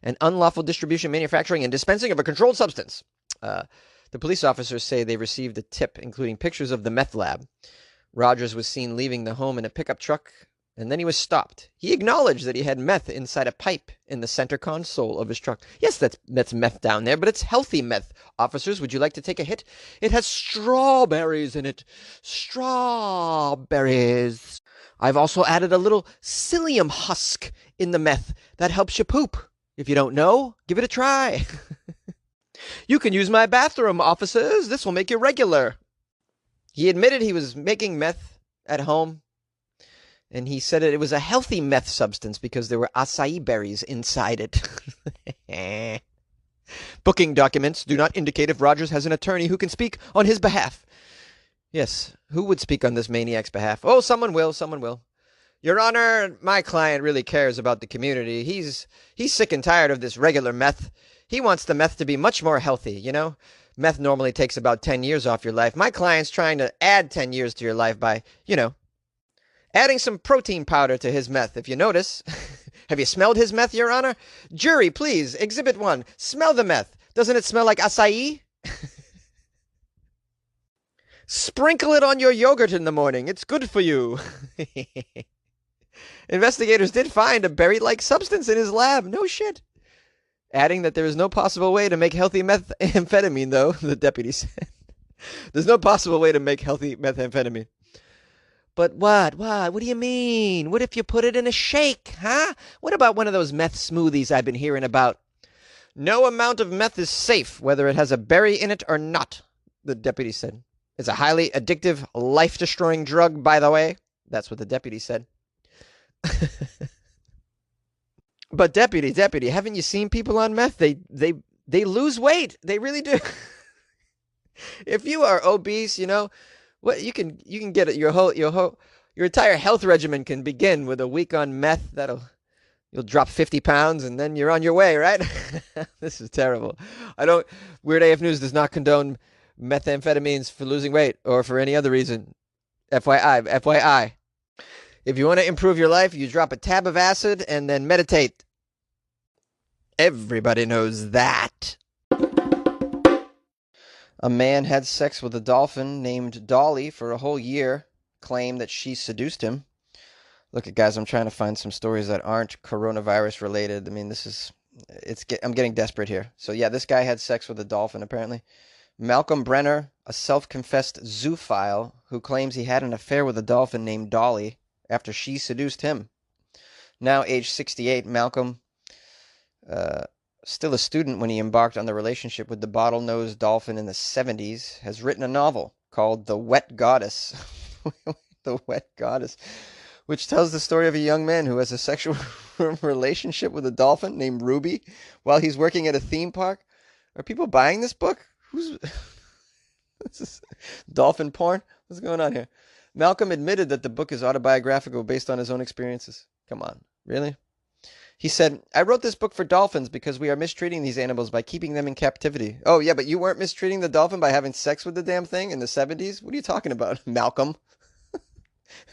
and unlawful distribution, manufacturing, and dispensing of a controlled substance. The police officers say they received a tip, including pictures of the meth lab. Rogers was seen leaving the home in a pickup truck, and then he was stopped. He acknowledged that he had meth inside a pipe in the center console of his truck. Yes, that's meth down there, but it's healthy meth. Officers, would you like to take a hit? It has strawberries in it. Strawberries. I've also added a little psyllium husk in the meth. That helps you poop. If you don't know, give it a try. You can use my bathroom, officers. This will make you regular. He admitted he was making meth at home. And he said it was a healthy meth substance because there were acai berries inside it. Booking documents do not indicate if Rogers has an attorney who can speak on his behalf. Yes, who would speak on this maniac's behalf? Oh, someone will. Your Honor, my client really cares about the community. He's sick and tired of this regular meth. He wants the meth to be much more healthy, Meth normally takes about 10 years off your life. My client's trying to add 10 years to your life by, adding some protein powder to his meth, if you notice. Have you smelled his meth, Your Honor? Jury, please, Exhibit 1. Smell the meth. Doesn't it smell like acai? Sprinkle it on your yogurt in the morning. It's good for you. Investigators did find a berry-like substance in his lab. No shit. Adding that there is no possible way to make healthy methamphetamine, though, the deputy said. There's no possible way to make healthy methamphetamine. But what? What do you mean? What if you put it in a shake, huh? What about one of those meth smoothies I've been hearing about? No amount of meth is safe, whether it has a berry in it or not, the deputy said. It's a highly addictive, life-destroying drug, by the way. That's what the deputy said. But deputy, haven't you seen people on meth? They lose weight. They really do. If you are obese, what you can get it. Your entire health regimen can begin with a week on meth. You'll drop 50 pounds and then you're on your way, right? This is terrible. Weird AF News does not condone methamphetamines for losing weight or for any other reason. FYI, FYI. If you want to improve your life, you drop a tab of acid and then meditate. Everybody knows that. A man had sex with a dolphin named Dolly for a whole year, claimed that she seduced him. Look at guys, I'm trying to find some stories that aren't coronavirus related. I mean, I'm getting desperate here. So yeah, this guy had sex with a dolphin apparently. Malcolm Brenner, a self-confessed zoophile who claims he had an affair with a dolphin named Dolly after she seduced him. Now age 68, Malcolm, still a student when he embarked on the relationship with the bottlenose dolphin in the 70s, has written a novel called The Wet Goddess. The Wet Goddess, which tells the story of a young man who has a sexual relationship with a dolphin named Ruby while he's working at a theme park. Are people buying this book? This is dolphin porn? What's going on here? Malcolm admitted that the book is autobiographical based on his own experiences. Come on, really? He said, I wrote this book for dolphins because we are mistreating these animals by keeping them in captivity. Oh, yeah, but you weren't mistreating the dolphin by having sex with the damn thing in the 70s? What are you talking about, Malcolm?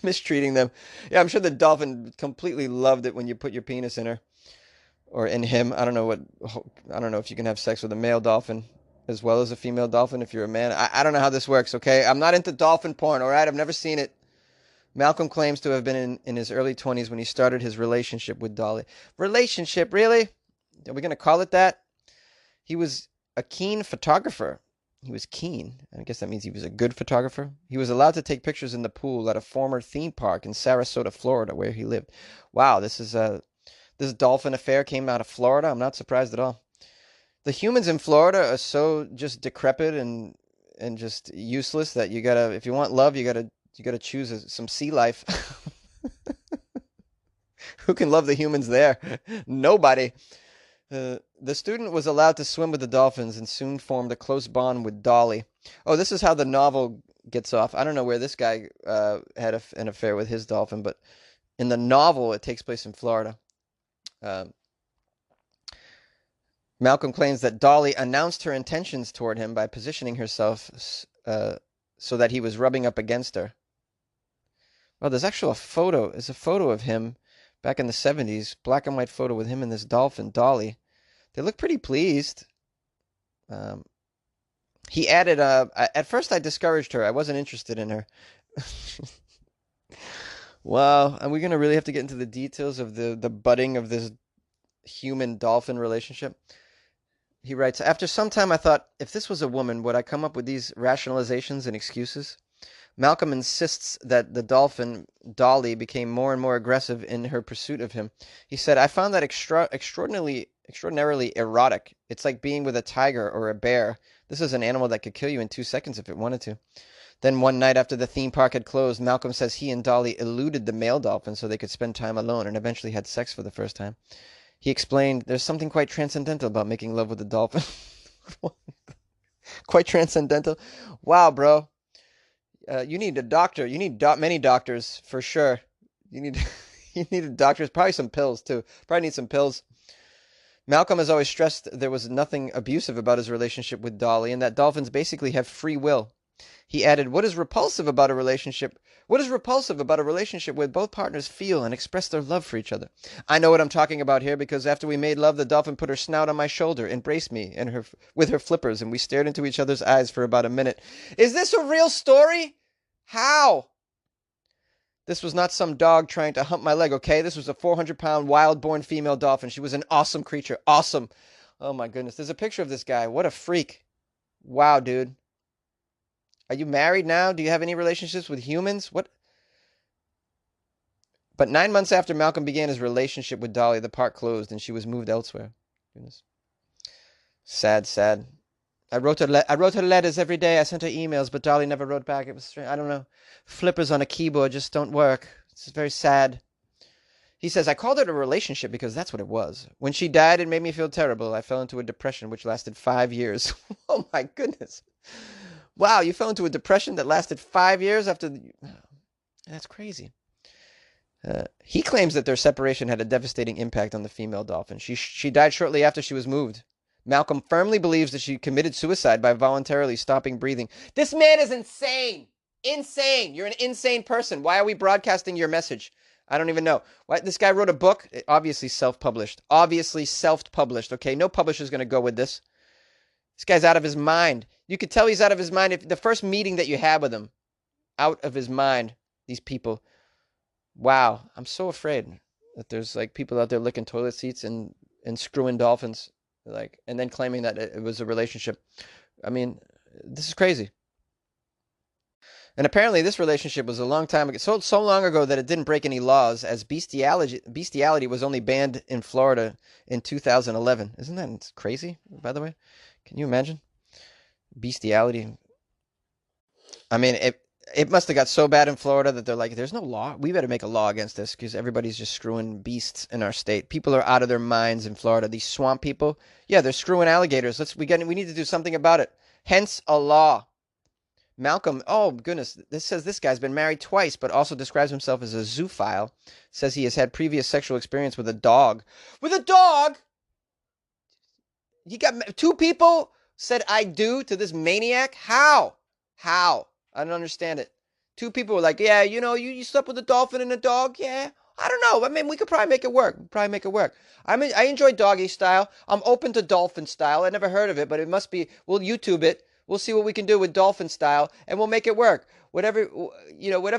Mistreating them. Yeah, I'm sure the dolphin completely loved it when you put your penis in her. Or in him. I don't know if you can have sex with a male dolphin as well as a female dolphin if you're a man. I don't know how this works, okay? I'm not into dolphin porn, all right? I've never seen it. Malcolm claims to have been in his early 20s when he started his relationship with Dolly. Relationship, really? Are we going to call it that? He was a keen photographer. He was keen. I guess that means he was a good photographer. He was allowed to take pictures in the pool at a former theme park in Sarasota, Florida, where he lived. Wow, this dolphin affair came out of Florida. I'm not surprised at all. The humans in Florida are so just decrepit and just useless that you gotta, if you want love, you gotta choose some sea life. Who can love the humans there? Nobody. The student was allowed to swim with the dolphins and soon formed a close bond with Dolly. Oh, this is how the novel gets off. I don't know where this guy had an affair with his dolphin, but in the novel, it takes place in Florida. Malcolm claims that Dolly announced her intentions toward him by positioning herself so that he was rubbing up against her. Well, there's actually a photo. It's a photo of him back in the 70s, black and white photo with him and this dolphin, Dolly. They look pretty pleased. He added, at first I discouraged her. I wasn't interested in her. Wow, and we're going to really have to get into the details of the budding of this human-dolphin relationship. He writes, after some time I thought, if this was a woman, would I come up with these rationalizations and excuses? Malcolm insists that the dolphin, Dolly, became more and more aggressive in her pursuit of him. He said, I found that extraordinarily erotic. It's like being with a tiger or a bear. This is an animal that could kill you in 2 seconds if it wanted to. Then one night after the theme park had closed, Malcolm says he and Dolly eluded the male dolphin so they could spend time alone and eventually had sex for the first time. He explained, there's something quite transcendental about making love with a dolphin. Quite transcendental? Wow, bro. You need a doctor. You need many doctors, for sure. You need doctors. Probably some pills, too. Probably need some pills. Malcolm has always stressed there was nothing abusive about his relationship with Dolly and that dolphins basically have free will. He added, what is repulsive about a relationship where both partners feel and express their love for each other? I know what I'm talking about here because after we made love, the dolphin put her snout on my shoulder, embraced me with her flippers, and we stared into each other's eyes for about a minute. Is this a real story? How? This was not some dog trying to hump my leg, okay? This was a 400-pound wild-born female dolphin. She was an awesome creature. Awesome. Oh, my goodness. There's a picture of this guy. What a freak. Wow, dude. Are you married now? Do you have any relationships with humans? What? But 9 months after Malcolm began his relationship with Dolly, the park closed and she was moved elsewhere. Goodness. Sad, sad. I wrote her letters every day. I sent her emails, but Dolly never wrote back. It was strange. I don't know. Flippers on a keyboard just don't work. It's very sad. He says, I called it a relationship because that's what it was. When she died, it made me feel terrible. I fell into a depression which lasted 5 years. Oh, my goodness. Wow, you fell into a depression that lasted 5 years after That's crazy. He claims that their separation had a devastating impact on the female dolphin. She died shortly after she was moved. Malcolm firmly believes that she committed suicide by voluntarily stopping breathing. This man is insane. Insane. You're an insane person. Why are we broadcasting your message? I don't even know. Why, this guy wrote a book, obviously self-published. Obviously self-published, okay? No publisher's going to go with this. This guy's out of his mind. You could tell he's out of his mind if the first meeting that you had with him. Out of his mind, these people. Wow, I'm so afraid that there's like people out there licking toilet seats and screwing dolphins, like, and then claiming that it was a relationship. I mean, this is crazy. And apparently this relationship was a long time ago, so long ago that it didn't break any laws, as bestiality was only banned in Florida in 2011. Isn't that crazy, by the way? Can you imagine? Bestiality. I mean, it must have got so bad in Florida that they're like, there's no law. We better make a law against this because everybody's just screwing beasts in our state. People are out of their minds in Florida. These swamp people, yeah, they're screwing alligators. We need to do something about it. Hence a law. Malcolm, oh goodness, this says this guy's been married twice, but also describes himself as a zoophile. Says he has had previous sexual experience with a dog. With a dog? You got 2 people said I do to this maniac? How? I don't understand it. 2 people were like, yeah, you slept with a dolphin and a dog? Yeah. I don't know. I mean, we could probably make it work. I enjoy doggy style. I'm open to dolphin style. I never heard of it, but it must be. We'll YouTube it. We'll see what we can do with dolphin style, and we'll make it work. Whatever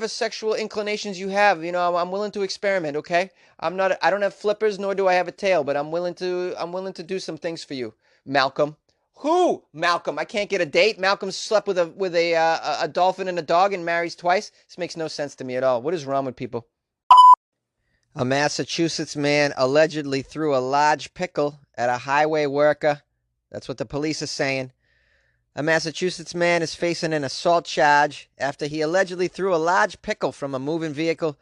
sexual inclinations you have, I'm willing to experiment. Okay, I don't have flippers, nor do I have a tail, but I'm willing to do some things for you, Malcolm. Who? Malcolm. I can't get a date. Malcolm slept with a dolphin and a dog and marries twice. This makes no sense to me at all. What is wrong with people? A Massachusetts man allegedly threw a large pickle at a highway worker. That's what the police are saying. A Massachusetts man is facing an assault charge after he allegedly threw a large pickle from a moving vehicle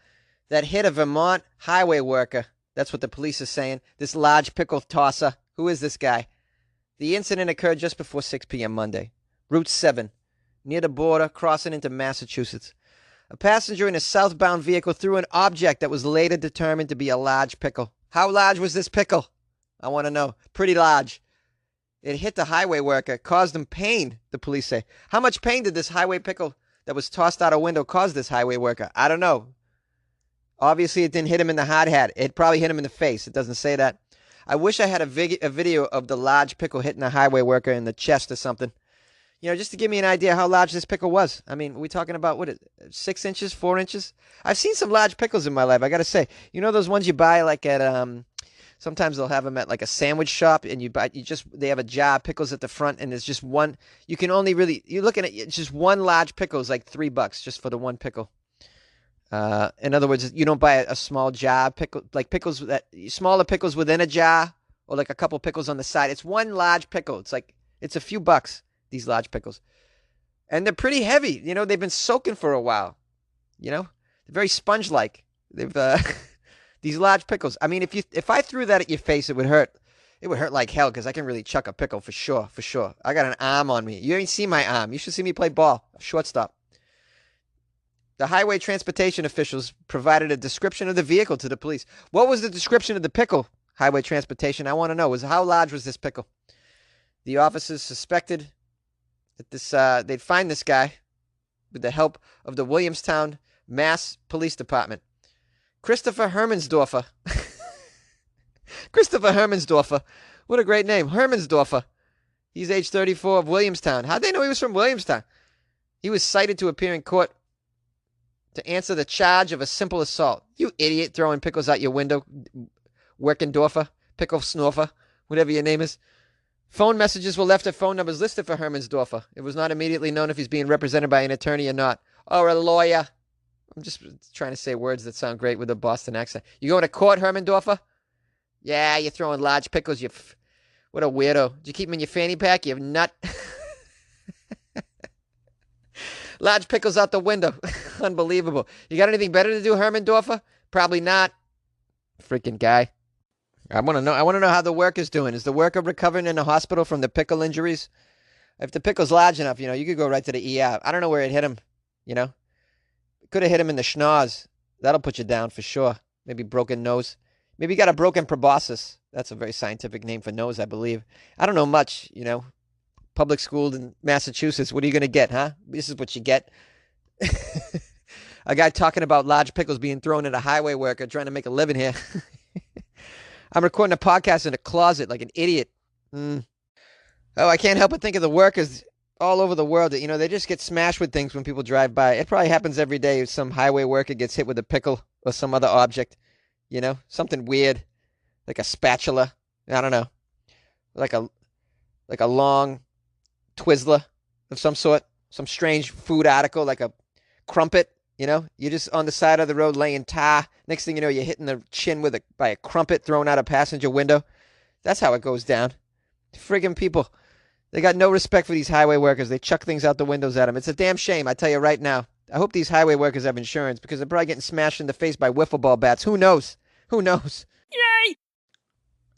that hit a Vermont highway worker. That's what the police are saying. This large pickle tosser. Who is this guy? The incident occurred just before 6 p.m. Monday. Route 7, near the border, crossing into Massachusetts. A passenger in a southbound vehicle threw an object that was later determined to be a large pickle. How large was this pickle? I want to know. Pretty large. It hit the highway worker, caused him pain, the police say. How much pain did this highway pickle that was tossed out a window cause this highway worker? I don't know. Obviously, it didn't hit him in the hard hat. It probably hit him in the face. It doesn't say that. I wish I had a video of the large pickle hitting a highway worker in the chest or something. Just to give me an idea how large this pickle was. I mean, are we talking about, 6 inches, 4 inches? I've seen some large pickles in my life, I got to say. Those ones you buy like at... Sometimes they'll have them at like a sandwich shop, and they have a jar of pickles at the front, and there's just one. You can only really, you're looking at just one large pickle is like $3 just for the one pickle. In other words, you don't buy a small jar pickle, like smaller pickles within a jar, or like a couple pickles on the side. It's one large pickle. It's a few bucks, these large pickles. And they're pretty heavy. They've been soaking for a while. They're very sponge-like. They've, these large pickles. I mean, if I threw that at your face, it would hurt. It would hurt like hell because I can really chuck a pickle for sure. I got an arm on me. You ain't seen my arm. You should see me play ball. Shortstop. The highway transportation officials provided a description of the vehicle to the police. What was the description of the pickle? Highway transportation. I want to know. How large was this pickle? The officers suspected that they'd find this guy with the help of the Williamstown, Mass Police Department. Christopher Hermansdorfer. Christopher Hermansdorfer. What a great name. Hermansdorfer. He's age 34 of Williamstown. How'd they know he was from Williamstown? He was cited to appear in court to answer the charge of a simple assault. You idiot throwing pickles out your window. Werkendorfer. Pickle Snorfer. Whatever your name is. Phone messages were left at phone numbers listed for Hermansdorfer. It was not immediately known if he's being represented by an attorney or not. Or a lawyer. I'm just trying to say words that sound great with a Boston accent. You going to court, Hermandorfer? Yeah, you're throwing large pickles. What a weirdo. Did you keep them in your fanny pack? You nut. Large pickles out the window. Unbelievable. You got anything better to do, Hermandorfer? Probably not. Freaking guy. I want to know how the worker's doing. Is the worker recovering in the hospital from the pickle injuries? If the pickle's large enough, you could go right to the ER. I don't know where it hit him, Could have hit him in the schnoz. That'll put you down for sure. Maybe broken nose. Maybe you got a broken proboscis. That's a very scientific name for nose, I believe. I don't know much, Public school in Massachusetts. What are you going to get, huh? This is what you get. A guy talking about large pickles being thrown at a highway worker trying to make a living here. I'm recording a podcast in a closet like an idiot. Oh, I can't help but think of the workers all over the world that, they just get smashed with things when people drive by. It probably happens every day. Some highway worker gets hit with a pickle or some other object, something weird, like a spatula. I don't know, like a long Twizzler of some sort, some strange food article like a crumpet. You're just on the side of the road laying tar. Next thing you know, you're hitting the chin by a crumpet thrown out a passenger window. That's how it goes down. Friggin' people. They got no respect for these highway workers. They chuck things out the windows at them. It's a damn shame, I tell you right now. I hope these highway workers have insurance because they're probably getting smashed in the face by wiffle ball bats. Who knows? Who knows? Yay!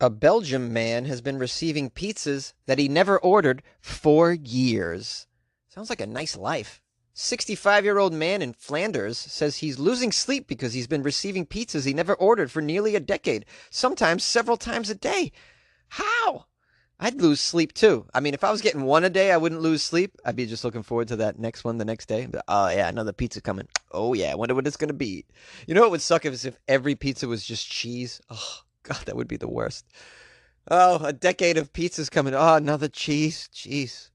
A Belgian man has been receiving pizzas that he never ordered for years. Sounds like a nice life. 65-year-old man in Flanders says he's losing sleep because he's been receiving pizzas he never ordered for nearly a decade, sometimes several times a day. How? I'd lose sleep too. I mean, if I was getting one a day, I wouldn't lose sleep. I'd be just looking forward to that next one the next day. Oh, yeah, another pizza coming. Oh, yeah, I wonder what it's going to be. You know what would suck if every pizza was just cheese? Oh, God, that would be the worst. Oh, a decade of pizzas coming. Oh, another cheese.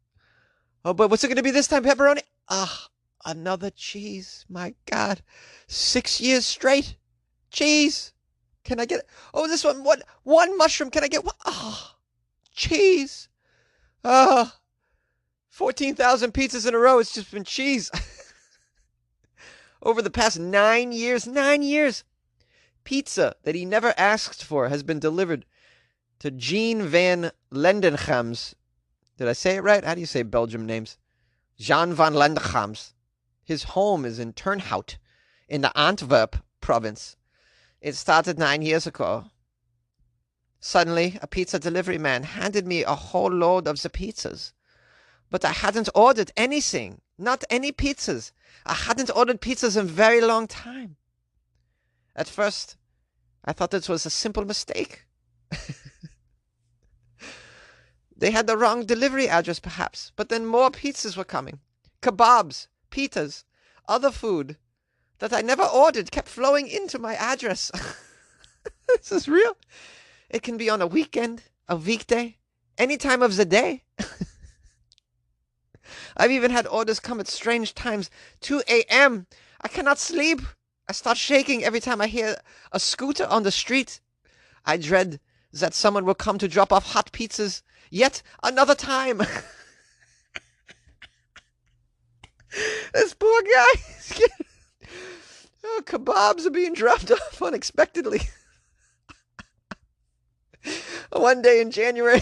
Oh, but what's it going to be this time, pepperoni? Ah, another cheese. My God. 6 years straight. Cheese. Can I get it? Oh, this one. One mushroom. Can I get one? Oh, cheese. 14,000 pizzas in a row. It's just been cheese. Over the past 9 years, pizza that he never asked for has been delivered to Jean van Lendenham's. Did I say it right? How do you say Belgium names? Jean van Lendenham's. His home is in Turnhout, in the Antwerp province. It started 9 years ago. Suddenly, a pizza delivery man handed me a whole load of the pizzas. But I hadn't ordered anything. Not any pizzas. I hadn't ordered pizzas in a very long time. At first, I thought this was a simple mistake. They had the wrong delivery address, perhaps. But then more pizzas were coming. Kebabs, pitas, other food that I never ordered kept flowing into my address. This is real. It can be on a weekend, a weekday, any time of the day. I've even had orders come at strange times. 2 a.m. I cannot sleep. I start shaking every time I hear a scooter on the street. I dread that someone will come to drop off hot pizzas yet another time. This poor guy. Oh, kebabs are being dropped off unexpectedly. One day in January,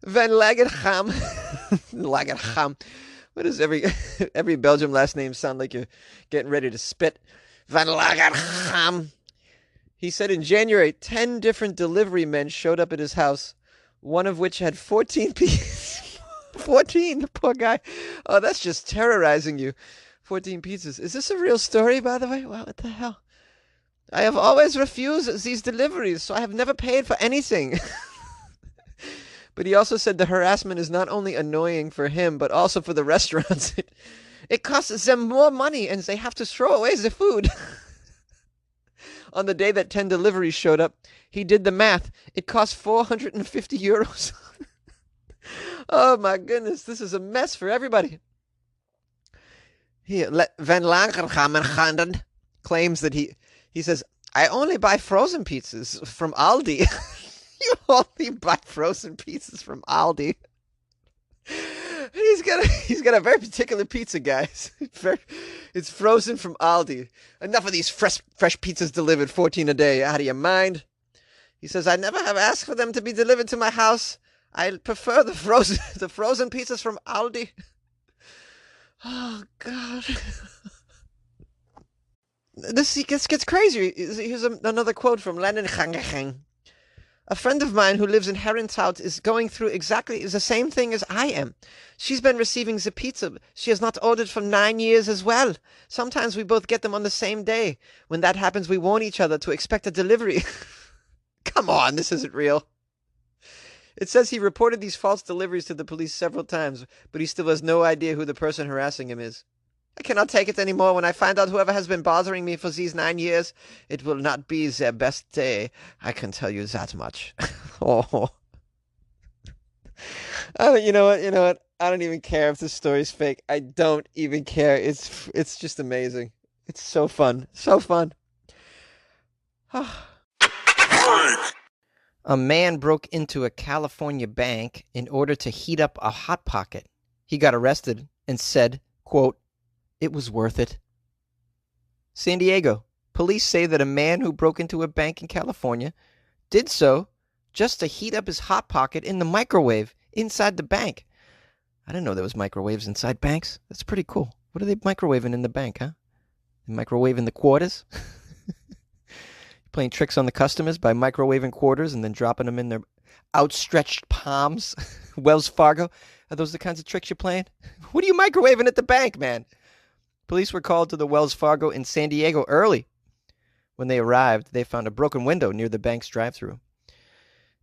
Van Lagerham. Lagerham. What does every Belgian last name sound like you're getting ready to spit? Van Lagerham. He said in January, 10 different delivery men showed up at his house, one of which had 14 pizzas. 14, poor guy. Oh, that's just terrorizing you. 14 pizzas. Is this a real story, by the way? Wow, what the hell? I have always refused these deliveries, so I have never paid for anything. But he also said the harassment is not only annoying for him, but also for the restaurants. It costs them more money, and they have to throw away the food. On the day that 10 deliveries showed up, he did the math. It cost 450 euros. Oh my goodness, this is a mess for everybody. Van Langerham claims that he says, I only buy frozen pizzas from Aldi. You only buy frozen pizzas from Aldi. He's got a very particular pizza, guys. It's frozen from Aldi. Enough of these fresh pizzas delivered, 14 a day. Out of your mind. He says, I never have asked for them to be delivered to my house. I prefer the frozen pizzas from Aldi. Oh, God. This gets crazy. Here's another quote from Lennon. A friend of mine who lives in Herenthout is going through exactly the same thing as I am. She's been receiving the pizza she has not ordered for 9 years as well. Sometimes we both get them on the same day. When that happens, we warn each other to expect a delivery. Come on, this isn't real. It says he reported these false deliveries to the police several times, but he still has no idea who the person harassing him is. I cannot take it anymore. When I find out whoever has been bothering me for these 9 years, it will not be their best day. I can tell you that much. Oh. You know what? I don't even care if this story's fake. I don't even care. It's just amazing. It's so fun. So fun. A man broke into a California bank in order to heat up a Hot Pocket. He got arrested and said, quote, "It was worth it." San Diego. Police say that a man who broke into a bank in California did so just to heat up his Hot Pocket in the microwave inside the bank. I didn't know there was microwaves inside banks. That's pretty cool. What are they microwaving in the bank, huh? They microwaving the quarters? Playing tricks on the customers by microwaving quarters and then dropping them in their outstretched palms. Wells Fargo. Are those the kinds of tricks you're playing? What are you microwaving at the bank, man? Police were called to the Wells Fargo in San Diego early. When they arrived, they found a broken window near the bank's drive-thru.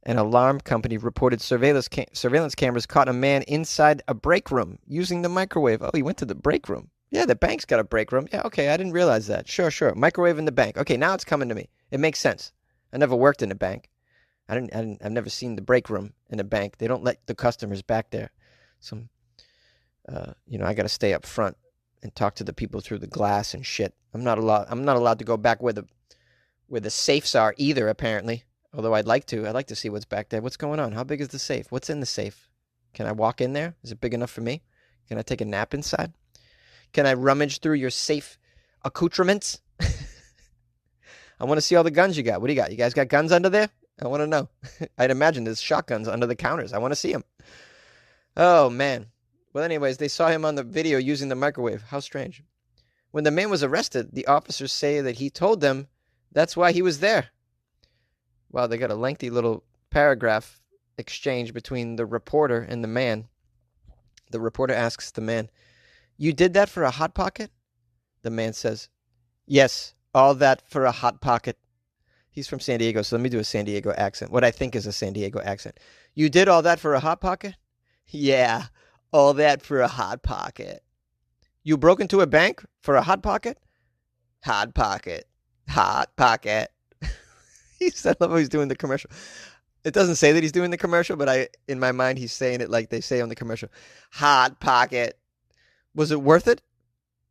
An alarm company reported surveillance cameras caught a man inside a break room using the microwave. Oh, he went to the break room. Yeah, the bank's got a break room. Yeah, okay, I didn't realize that. Sure. Microwave in the bank. Okay, now it's coming to me. It makes sense. I never worked in a bank. I've never seen the break room in a bank. They don't let the customers back there. I got to stay up front and talk to the people through the glass and shit. I'm not allowed to go back where the safes are either, apparently. Although I'd like to see what's back there. What's going on? How big is the safe? What's in the safe? Can I walk in there? Is it big enough for me? Can I take a nap inside? Can I rummage through your safe accoutrements? I want to see all the guns you got. What do you got? You guys got guns under there? I want to know. I'd imagine there's shotguns under the counters. I want to see them. Oh, man. Well, anyways, they saw him on the video using the microwave. How strange. When the man was arrested, the officers say that he told them that's why he was there. Wow, they got a lengthy little paragraph exchange between the reporter and the man. The reporter asks the man, "You did that for a Hot Pocket?" The man says, "Yes, all that for a Hot Pocket." He's from San Diego, so let me do a San Diego accent. What I think is a San Diego accent. "You did all that for a Hot Pocket?" "Yeah, all that for a Hot Pocket." "You broke into a bank for a Hot Pocket?" "Hot Pocket. Hot Pocket." I love how he's doing the commercial. It doesn't say that he's doing the commercial, but in my mind, he's saying it like they say on the commercial. Hot Pocket. "Was it worth it?"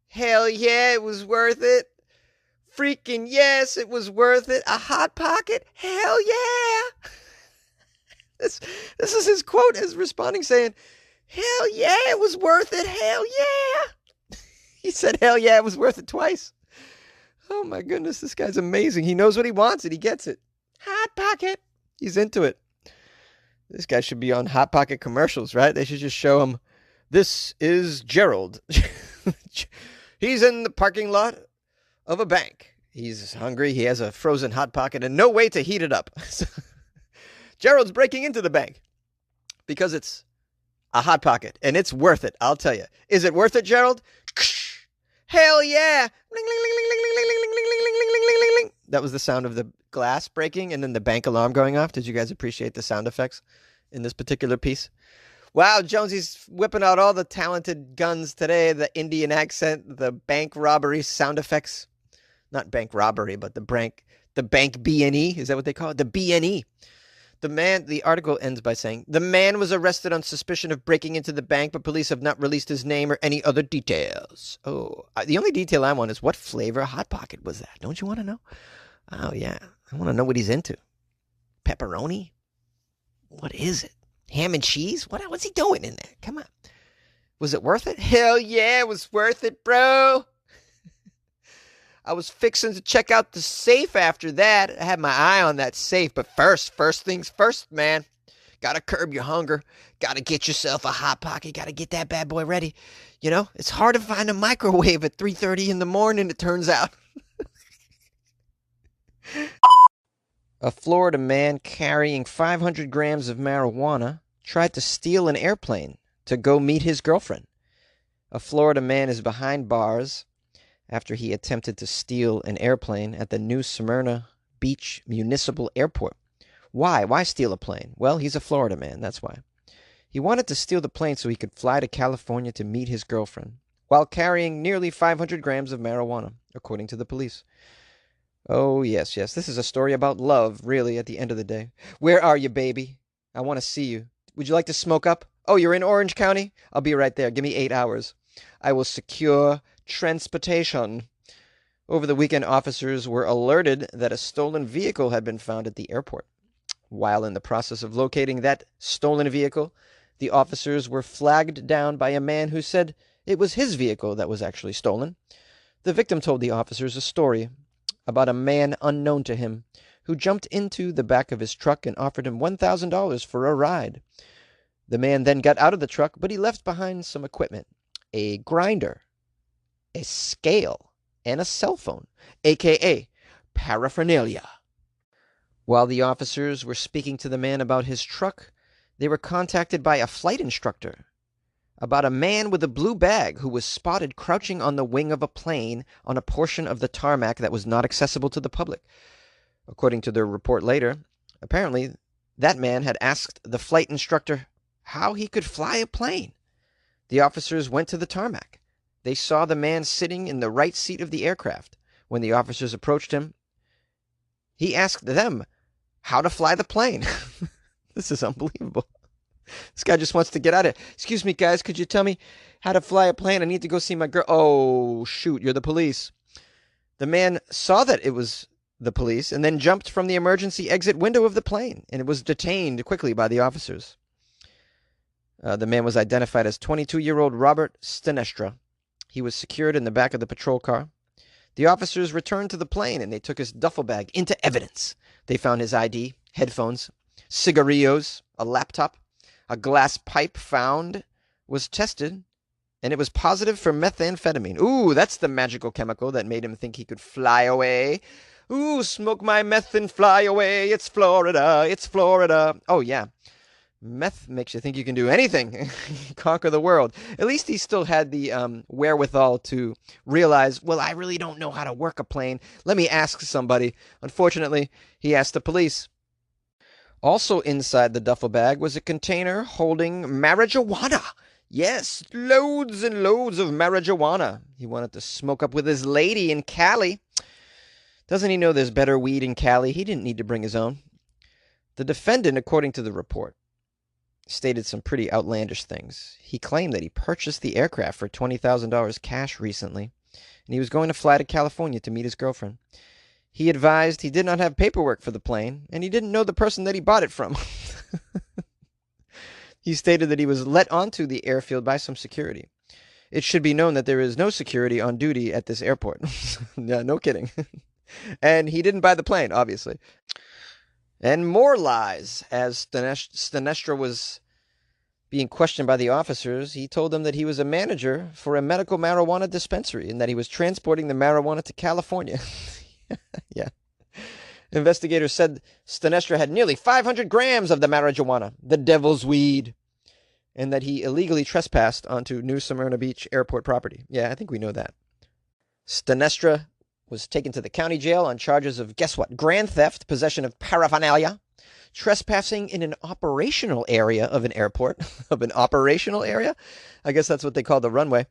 "Hell yeah, it was worth it. Freaking yes, it was worth it. A Hot Pocket? Hell yeah." This is his quote as responding saying, "Hell yeah, it was worth it. Hell yeah." He said, "Hell yeah, it was worth it" twice. Oh my goodness, this guy's amazing. He knows what he wants and he gets it. Hot Pocket. He's into it. This guy should be on Hot Pocket commercials, right? They should just show him, "This is Gerald. He's in the parking lot of a bank. He's hungry. He has a frozen Hot Pocket and no way to heat it up. Gerald's breaking into the bank because it's a Hot Pocket and it's worth it. I'll tell you. Is it worth it, Gerald? Hell yeah. That was the sound of the glass breaking and then the bank alarm going off. Did you guys appreciate the sound effects in this particular piece? Wow, Jonesy's whipping out all the talented guns today. The Indian accent, the bank robbery sound effects. Not bank robbery, but the bank B&E. Is that what they call it? The B&E. The article ends by saying, "The man was arrested on suspicion of breaking into the bank, but police have not released his name or any other details." Oh, the only detail I want is what flavor Hot Pocket was that? Don't you want to know? Oh, yeah. I want to know what he's into. Pepperoni? What is it? Ham and cheese? What's he doing in there? Come on. Was it worth it? Hell yeah, it was worth it, bro. I was fixing to check out the safe after that. I had my eye on that safe. But first things first, man. Gotta curb your hunger. Gotta get yourself a Hot Pocket. Gotta get that bad boy ready. You know, it's hard to find a microwave at 3:30 in the morning, it turns out. A Florida man carrying 500 grams of marijuana tried to steal an airplane to go meet his girlfriend. A Florida man is behind bars after he attempted to steal an airplane at the New Smyrna Beach Municipal Airport. Why? Why steal a plane? Well, he's a Florida man, that's why. He wanted to steal the plane so he could fly to California to meet his girlfriend, while carrying nearly 500 grams of marijuana, according to the police. Oh, yes, this is a story about love, really, at the end of the day. Where are you, baby? I want to see you. Would you like to smoke up? Oh, you're in Orange County? I'll be right there. Give me 8 hours. I will secure transportation. Over the weekend, officers were alerted that a stolen vehicle had been found at the airport. While in the process of locating that stolen vehicle, the officers were flagged down by a man who said it was his vehicle that was actually stolen. The victim told the officers a story about a man unknown to him who jumped into the back of his truck and offered him $1,000 for a ride. The man then got out of the truck, but he left behind some equipment: a grinder, a scale, and a cell phone, aka paraphernalia. While the officers were speaking to the man about his truck, they were contacted by a flight instructor about a man with a blue bag who was spotted crouching on the wing of a plane on a portion of the tarmac that was not accessible to the public. According to their report later, apparently that man had asked the flight instructor how he could fly a plane. The officers went to the tarmac. They saw the man sitting in the right seat of the aircraft. When the officers approached him, he asked them how to fly the plane. This is unbelievable. This guy just wants to get out of it. Excuse me, guys, could you tell me how to fly a plane? I need to go see my girl. Oh, shoot, you're the police. The man saw that it was the police and then jumped from the emergency exit window of the plane, and it was detained quickly by the officers. The man was identified as 22-year-old Robert Stinestra. He was secured in the back of the patrol car. The officers returned to the plane, and they took his duffel bag into evidence. They found his ID, headphones, cigarillos, a laptop. A glass pipe found was tested, and it was positive for methamphetamine. Ooh, that's the magical chemical that made him think he could fly away. Ooh, smoke my meth and fly away. It's Florida. It's Florida. Oh, yeah. Meth makes you think you can do anything. Conquer the world. At least he still had the wherewithal to realize, well, I really don't know how to work a plane. Let me ask somebody. Unfortunately, he asked the police. Also inside the duffel bag was a container holding marijuana. Yes, loads and loads of marijuana. He wanted to smoke up with his lady in Cali. Doesn't he know there's better weed in Cali? He didn't need to bring his own. The defendant, according to the report, stated some pretty outlandish things. He claimed that he purchased the aircraft for $20,000 cash recently, and he was going to fly to California to meet his girlfriend. He advised he did not have paperwork for the plane, and he didn't know the person that he bought it from. He stated that he was let onto the airfield by some security. It should be known that there is no security on duty at this airport. Yeah, no kidding. And he didn't buy the plane, obviously. And more lies. As Stinestra was being questioned by the officers, he told them that he was a manager for a medical marijuana dispensary and that he was transporting the marijuana to California. Yeah. Investigators said Stinestra had nearly 500 grams of the marijuana, the devil's weed, and that he illegally trespassed onto New Smyrna Beach airport property. Yeah, I think we know that. Stinestra was taken to the county jail on charges of, guess what, grand theft, possession of paraphernalia, trespassing in an operational area of an airport, of an operational area? I guess that's what they call the runway.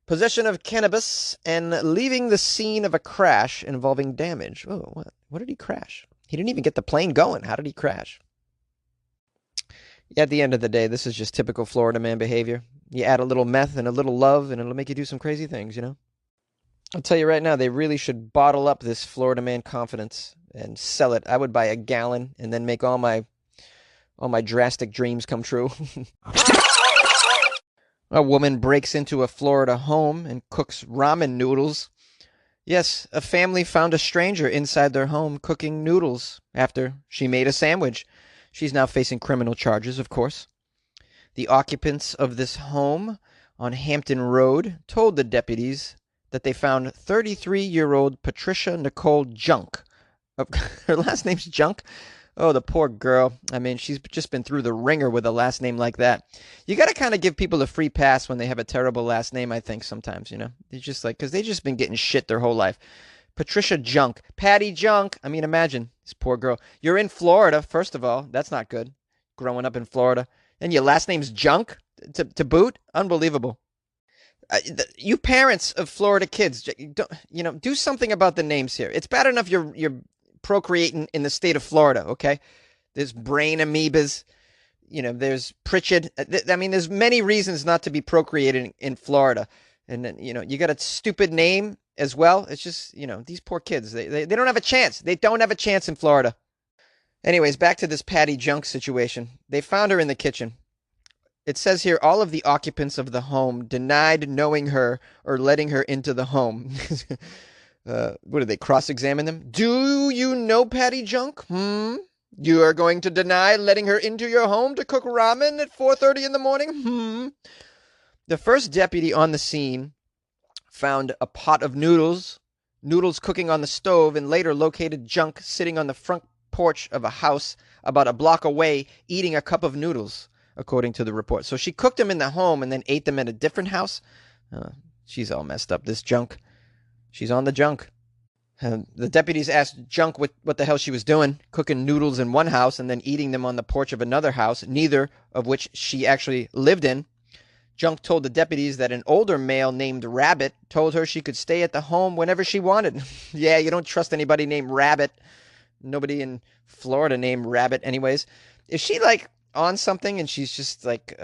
Possession of cannabis, and leaving the scene of a crash involving damage. Oh, what? What did he crash? He didn't even get the plane going. How did he crash? At the end of the day, this is just typical Florida man behavior. You add a little meth and a little love, and it'll make you do some crazy things, you know? I'll tell you right now, they really should bottle up this Florida man confidence and sell it. I would buy a gallon and then make all my drastic dreams come true. A woman breaks into a Florida home and cooks ramen noodles. Yes, a family found a stranger inside their home cooking noodles after she made a sandwich. She's now facing criminal charges, of course. The occupants of this home on Hampton Road told the deputies that they found 33-year-old Patricia Nicole Junk Her last name's Junk. Oh, the poor girl. I mean, she's just been through the ringer with a last name like that. You got to kind of give people a free pass when they have a terrible last name, I think, sometimes, you know. It's just like, because they've just been getting shit their whole life. Patricia Junk. Patty Junk. I mean, imagine this poor girl. You're in Florida, first of all. That's not good. Growing up in Florida. And your last name's Junk to boot? Unbelievable. You parents of Florida kids, do something about the names here. It's bad enough you're procreating in the state of Florida, okay? There's brain amoebas, there's Pritchard. I mean, there's many reasons not to be procreating in Florida. And then, you got a stupid name as well. It's just, these poor kids, they don't have a chance. They don't have a chance in Florida. Anyways, back to this Patty Junk situation. They found her in the kitchen. It says here, all of the occupants of the home denied knowing her or letting her into the home. What did they cross-examine them? Do you know Patty Junk? You are going to deny letting her into your home to cook ramen at 4:30 in the morning? The first deputy on the scene found a pot of noodles cooking on the stove, and later located Junk sitting on the front porch of a house about a block away eating a cup of noodles, according to the report. So she cooked them in the home and then ate them at a different house? She's all messed up, this Junk. She's on the junk. The deputies asked Junk what the hell she was doing, cooking noodles in one house and then eating them on the porch of another house, neither of which she actually lived in. Junk told the deputies that an older male named Rabbit told her she could stay at the home whenever she wanted. Yeah, you don't trust anybody named Rabbit. Nobody in Florida named Rabbit anyways. Is she like on something and she's just like,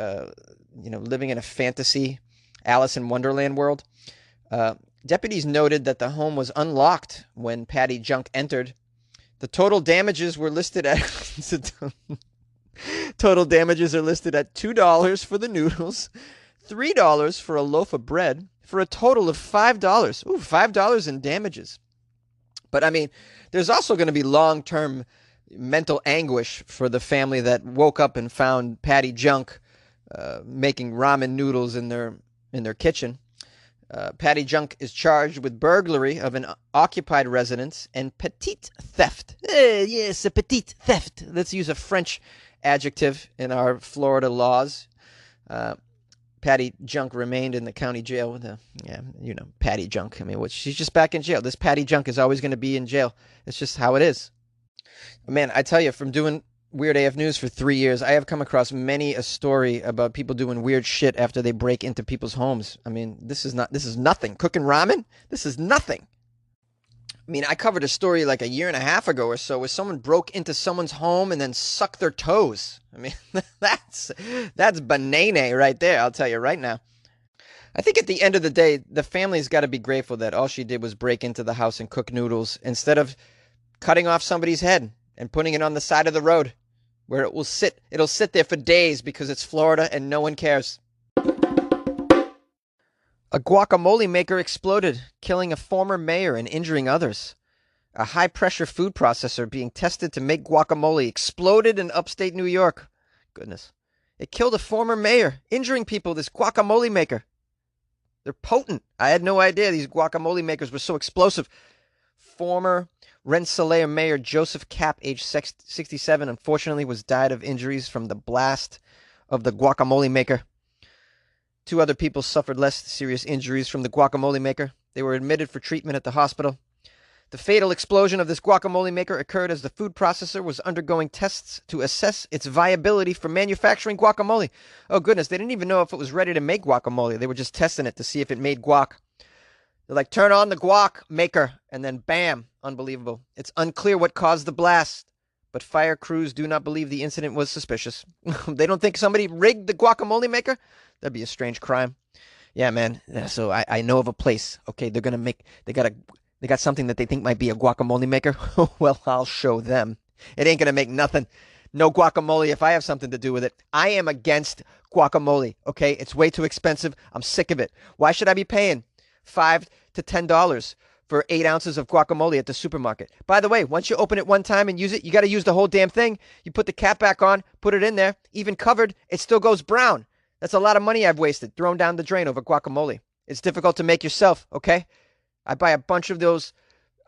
living in a fantasy Alice in Wonderland world? Deputies noted that the home was unlocked when Patty Junk entered. The total damages were listed at total damages are listed at $2 for the noodles, $3 for a loaf of bread, for a total of $5. Ooh, $5 in damages. But I mean, there's also going to be long-term mental anguish for the family that woke up and found Patty Junk making ramen noodles in their kitchen. Patty Junk is charged with burglary of an occupied residence and petite theft. Yes, a petite theft. Let's use a French adjective in our Florida laws. Patty Junk remained in the county jail with Patty Junk. I mean, she's just back in jail. This Patty Junk is always going to be in jail. It's just how it is. Man, I tell you, from doing Weird AF News for 3 years, I have come across many a story about people doing weird shit after they break into people's homes. I mean, this is nothing. Cooking ramen? This is nothing. I mean, I covered a story like a year and a half ago or so where someone broke into someone's home and then sucked their toes. I mean, that's banana right there, I'll tell you right now. I think at the end of the day, the family's got to be grateful that all she did was break into the house and cook noodles instead of cutting off somebody's head and putting it on the side of the road, where it'll sit there for days because it's Florida and no one cares. A guacamole maker exploded, killing a former mayor and injuring others. A high-pressure food processor being tested to make guacamole exploded in upstate New York. Goodness. It killed a former mayor, injuring people, this guacamole maker. They're potent. I had no idea these guacamole makers were so explosive. Former Rensselaer Mayor Joseph Cap, age 67, unfortunately died of injuries from the blast of the guacamole maker. 2 other people suffered less serious injuries from the guacamole maker. They were admitted for treatment at the hospital. The fatal explosion of this guacamole maker occurred as the food processor was undergoing tests to assess its viability for manufacturing guacamole. Oh goodness, they didn't even know if it was ready to make guacamole. They were just testing it to see if it made guac. They're like, turn on the guac maker, and then bam, unbelievable. It's unclear what caused the blast, but fire crews do not believe the incident was suspicious. They don't think somebody rigged the guacamole maker? That'd be a strange crime. Yeah, man. So I know of a place. Okay, they got something that they think might be a guacamole maker. Well, I'll show them. It ain't gonna make nothing. No guacamole if I have something to do with it. I am against guacamole. Okay, it's way too expensive. I'm sick of it. Why should I be paying $5 to $10 for 8 ounces of guacamole at the supermarket? By the way, once you open it one time and use it, you got to use the whole damn thing. You put the cap back on, put it in there, even covered, it still goes brown. That's a lot of money I've wasted, thrown down the drain over guacamole. It's difficult to make yourself, okay? I buy a bunch of those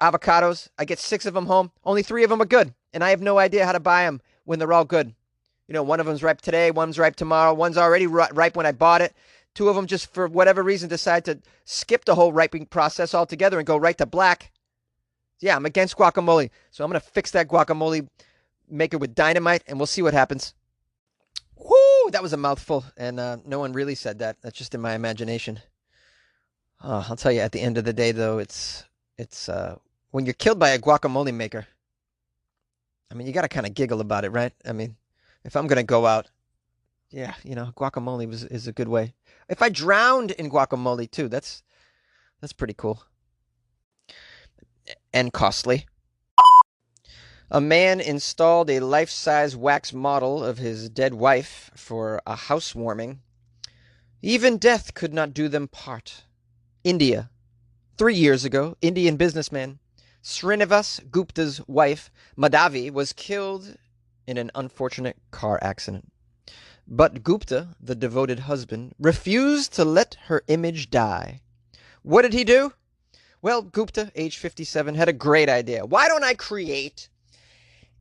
avocados. I get 6 of them home. Only 3 of them are good. And I have no idea how to buy them when they're all good. You know, one of them's ripe today, one's ripe tomorrow, one's already ripe when I bought it. 2 of them just for whatever reason decide to skip the whole ripening process altogether and go right to black. Yeah, I'm against guacamole. So I'm going to fix that guacamole maker with dynamite and we'll see what happens. Whoo, that was a mouthful. And no one really said that. That's just in my imagination. I'll tell you, at the end of the day, though, it's when you're killed by a guacamole maker, I mean, you got to kind of giggle about it, right? I mean, if I'm going to go out, yeah, you know, guacamole is a good way. If I drowned in guacamole, too, that's pretty cool. And costly. A man installed a life-size wax model of his dead wife for a housewarming. Even death could not do them part. India. 3 years ago, Indian businessman Srinivas Gupta's wife, Madhavi, was killed in an unfortunate car accident. But Gupta, the devoted husband, refused to let her image die. What did he do? Well, Gupta, age 57, had a great idea. Why don't I create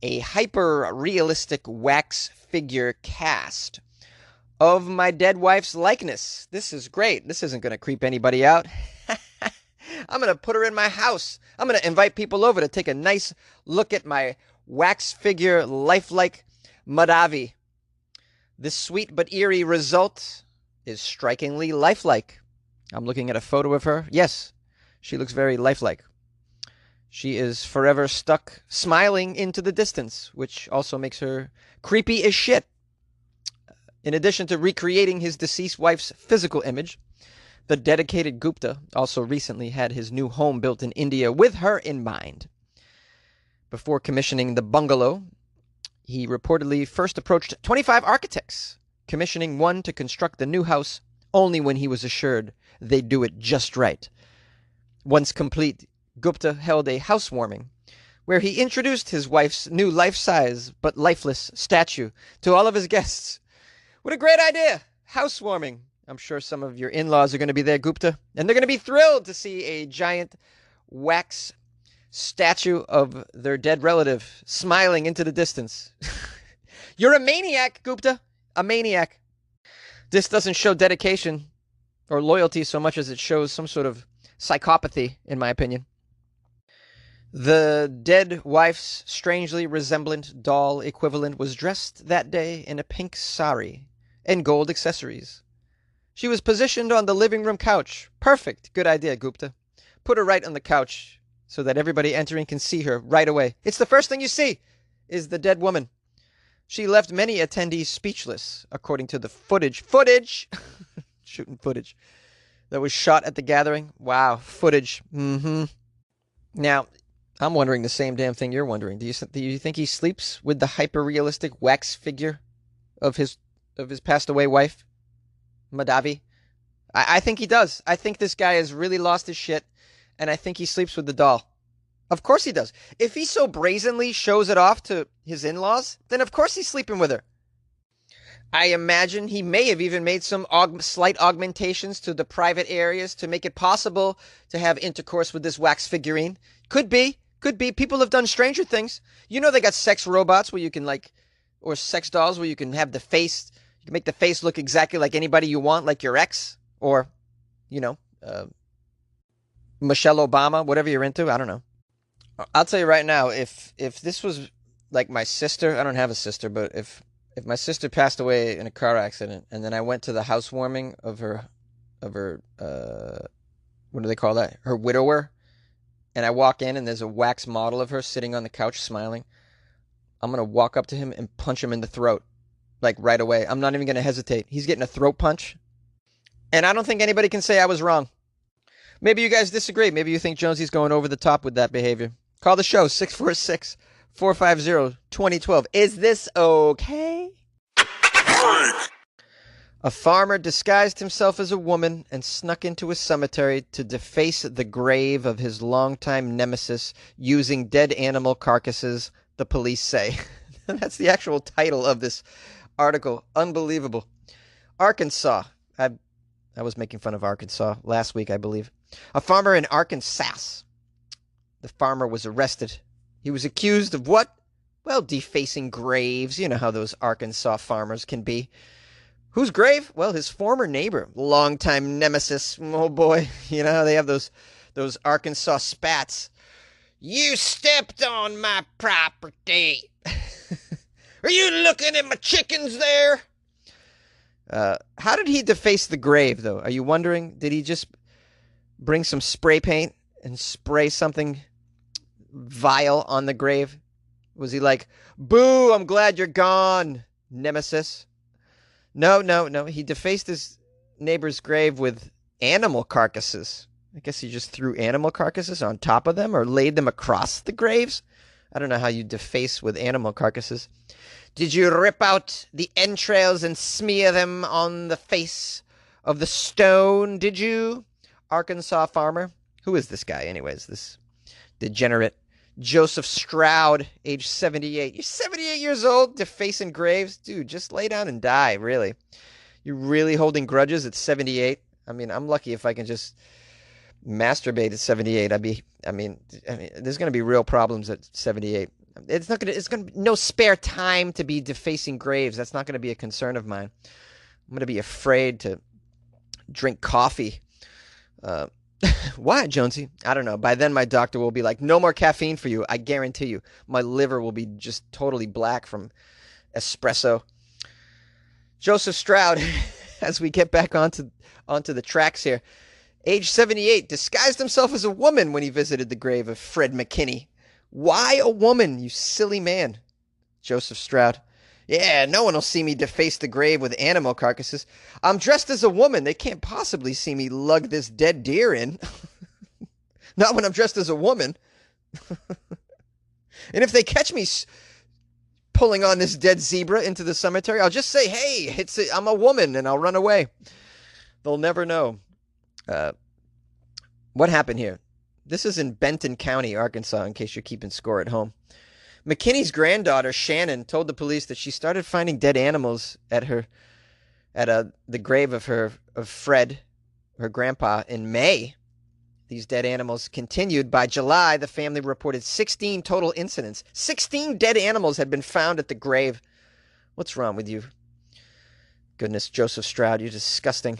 a hyper-realistic wax figure cast of my dead wife's likeness? This is great. This isn't going to creep anybody out. I'm going to put her in my house. I'm going to invite people over to take a nice look at my wax figure, lifelike Madhavi. This sweet but eerie result is strikingly lifelike. I'm looking at a photo of her. Yes, she looks very lifelike. She is forever stuck smiling into the distance, which also makes her creepy as shit. In addition to recreating his deceased wife's physical image, the dedicated Gupta also recently had his new home built in India with her in mind. Before commissioning the bungalow, he reportedly first approached 25 architects, commissioning one to construct the new house only when he was assured they'd do it just right. Once complete, Gupta held a housewarming where he introduced his wife's new life-size but lifeless statue to all of his guests. What a great idea! Housewarming. I'm sure some of your in-laws are going to be there, Gupta, and they're going to be thrilled to see a giant wax statue of their dead relative smiling into the distance. You're a maniac, Gupta. A maniac. This doesn't show dedication or loyalty so much as it shows some sort of psychopathy, in my opinion. The dead wife's strangely resemblant doll equivalent was dressed that day in a pink sari and gold accessories. She was positioned on the living room couch. Perfect. Good idea, Gupta. Put her right on the couch so that everybody entering can see her right away. It's the first thing you see is the dead woman. She left many attendees speechless, according to the footage. Shooting footage that was shot at the gathering. Wow, footage. Now, I'm wondering the same damn thing you're wondering. Do you think he sleeps with the hyper-realistic wax figure of his passed away wife, Madhavi? I think he does. I think this guy has really lost his shit, and I think he sleeps with the doll. Of course he does. If he so brazenly shows it off to his in-laws, then of course he's sleeping with her. I imagine he may have even made some slight augmentations to the private areas to make it possible to have intercourse with this wax figurine. Could be. People have done stranger things. You know they got sex robots where you can or sex dolls where you can have the face, you can make the face look exactly like anybody you want, like your ex, or, Michelle Obama, whatever you're into. I don't know. I'll tell you right now, if this was like my sister, I don't have a sister, but if my sister passed away in a car accident and then I went to the housewarming of her, what do they call that? Her widower. And I walk in and there's a wax model of her sitting on the couch smiling. I'm going to walk up to him and punch him in the throat. Like right away. I'm not even going to hesitate. He's getting a throat punch. And I don't think anybody can say I was wrong. Maybe you guys disagree. Maybe you think Jonesy's going over the top with that behavior. Call the show, 646-450-2012. Is this okay? A farmer disguised himself as a woman and snuck into a cemetery to deface the grave of his longtime nemesis using dead animal carcasses, the police say. That's the actual title of this article. Unbelievable. Arkansas. I was making fun of Arkansas last week, I believe. A farmer in Arkansas the farmer was arrested. He was accused of what? Well, defacing graves. You know how those Arkansas farmers can be. Whose grave? Well, his former neighbor, longtime nemesis. Oh boy, you know how they have those Arkansas spats. You stepped on my property. Are you looking at my chickens there? How did he deface the grave, though? Are you wondering? Did he just bring some spray paint and spray something vile on the grave? Was he like, boo, I'm glad you're gone, nemesis? No. He defaced his neighbor's grave with animal carcasses. I guess he just threw animal carcasses on top of them or laid them across the graves. I don't know how you deface with animal carcasses. Did you rip out the entrails and smear them on the face of the stone, did you, Arkansas farmer? Who is this guy, anyways, this degenerate? Joseph Stroud, age 78. You're 78 years old, defacing graves? Dude, just lay down and die, really. You're really holding grudges at 78? I mean, I'm lucky if I can just masturbate at 78. I mean, there's going to be real problems at 78. It's going to be no spare time to be defacing graves. That's not going to be a concern of mine. I'm going to be afraid to drink coffee. Why, Jonesy? I don't know. By then, my doctor will be like, no more caffeine for you. I guarantee you. My liver will be just totally black from espresso. Joseph Stroud, as we get back onto the tracks here, age 78, disguised himself as a woman when he visited the grave of Fred McKinney. Why a woman, you silly man? Joseph Stroud. Yeah, no one will see me deface the grave with animal carcasses. I'm dressed as a woman. They can't possibly see me lug this dead deer in. Not when I'm dressed as a woman. And if they catch me pulling on this dead zebra into the cemetery, I'll just say, hey, I'm a woman, and I'll run away. They'll never know. What happened here? This is in Benton County, Arkansas, in case you're keeping score at home. McKinney's granddaughter, Shannon, told the police that she started finding dead animals at the grave of Fred, her grandpa, in May. These dead animals continued. By July, the family reported 16 total incidents. 16 dead animals had been found at the grave. What's wrong with you? Goodness, Joseph Stroud, you're disgusting.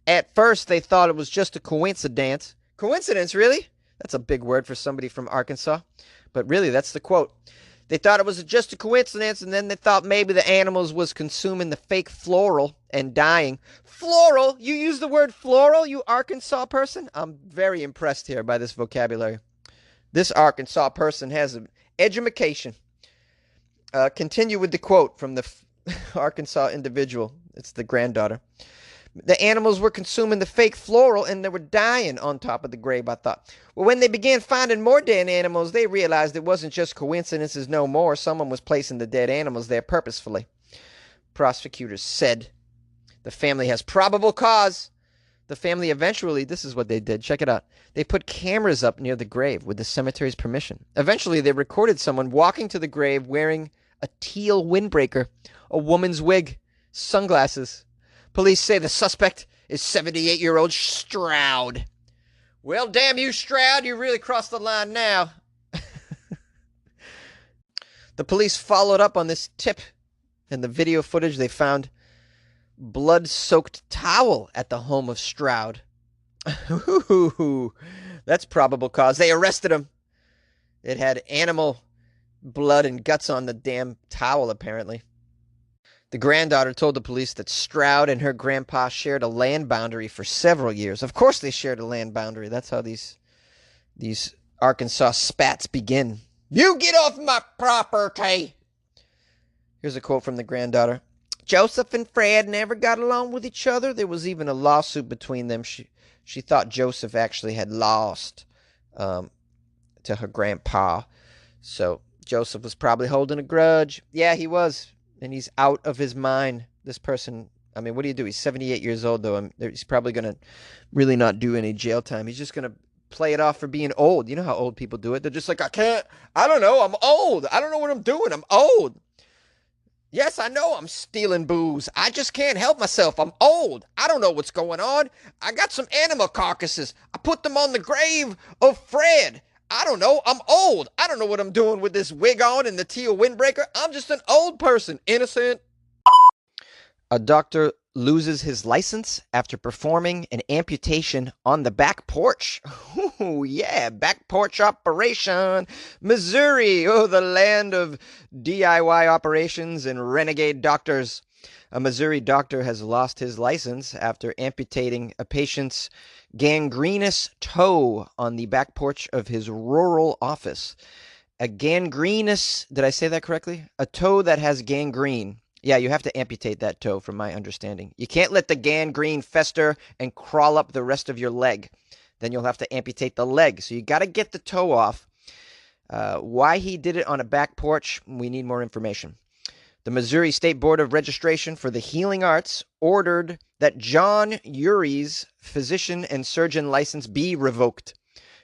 At first, they thought it was just a coincidence. Coincidence, really? That's a big word for somebody from Arkansas. But really, that's the quote. They thought it was just a coincidence, and then they thought maybe the animals was consuming the fake floral and dying. Floral? You use the word floral, you Arkansas person? I'm very impressed here by this vocabulary. This Arkansas person has an education. Continue with the quote from the Arkansas individual. It's the granddaughter. The animals were consuming the fake floral and they were dying on top of the grave, I thought. Well, when they began finding more dead animals, they realized it wasn't just coincidences no more. Someone was placing the dead animals there purposefully. Prosecutors said the family has probable cause. The family eventually, this is what they did. Check it out. They put cameras up near the grave with the cemetery's permission. Eventually, they recorded someone walking to the grave wearing a teal windbreaker, a woman's wig, sunglasses. Police say the suspect is 78-year-old Stroud. Well, damn you, Stroud. You really crossed the line now. The police followed up on this tip. In the video footage, they found blood-soaked towel at the home of Stroud. That's probable cause. They arrested him. It had animal blood and guts on the damn towel, apparently. The granddaughter told the police that Stroud and her grandpa shared a land boundary for several years. Of course they shared a land boundary. That's how these Arkansas spats begin. You get off my property! Here's a quote from the granddaughter. Joseph and Fred never got along with each other. There was even a lawsuit between them. She thought Joseph actually had lost to her grandpa. So Joseph was probably holding a grudge. Yeah, he was. And he's out of his mind. This person, I mean, what do you do? He's 78 years old, though. He's probably going to really not do any jail time. He's just going to play it off for being old. You know how old people do it? They're just like, I don't know. I'm old. I don't know what I'm doing. I'm old. Yes, I know I'm stealing booze. I just can't help myself. I'm old. I don't know what's going on. I got some animal carcasses. I put them on the grave of Fred. I don't know. I'm old. I don't know what I'm doing with this wig on and the teal windbreaker. I'm just an old person. Innocent. A doctor loses his license after performing an amputation on the back porch. Ooh, yeah, back porch operation. Missouri, oh, the land of DIY operations and renegade doctors. A Missouri doctor has lost his license after amputating a patient's gangrenous toe on the back porch of his rural office. A gangrenous, did I say that correctly? A toe that has gangrene. Yeah, you have to amputate that toe, from my understanding. You can't let the gangrene fester and crawl up the rest of your leg. Then you'll have to amputate the leg. So you got to get the toe off. Why he did it on a back porch, we need more information. The Missouri State Board of Registration for the Healing Arts ordered that John Urey's physician and surgeon license be revoked.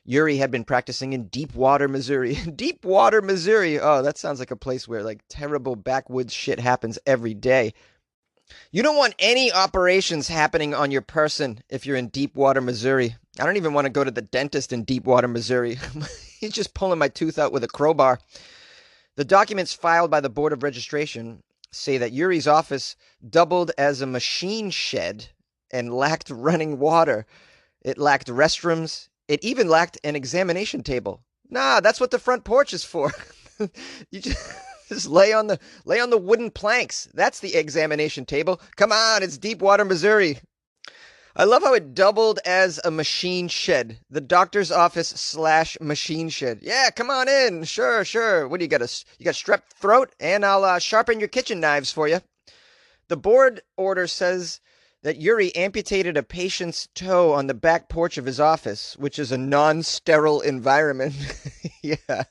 Urey had been practicing in Deepwater, Missouri. Deepwater, Missouri. Oh, that sounds like a place where like terrible backwoods shit happens every day. You don't want any operations happening on your person if you're in Deepwater, Missouri. I don't even want to go to the dentist in Deepwater, Missouri. He's just pulling my tooth out with a crowbar. The documents filed by the Board of Registration say that Urey's office doubled as a machine shed and lacked running water. It lacked restrooms. It even lacked an examination table. Nah, that's what the front porch is for. You just lay on the wooden planks. That's the examination table. Come on, it's Deepwater, Missouri. I love how it doubled as a machine shed. The doctor's office / machine shed. Yeah, come on in. Sure. What do you got? You got strep throat? And I'll sharpen your kitchen knives for you. The board order says that Urey amputated a patient's toe on the back porch of his office, which is a non-sterile environment. Yeah,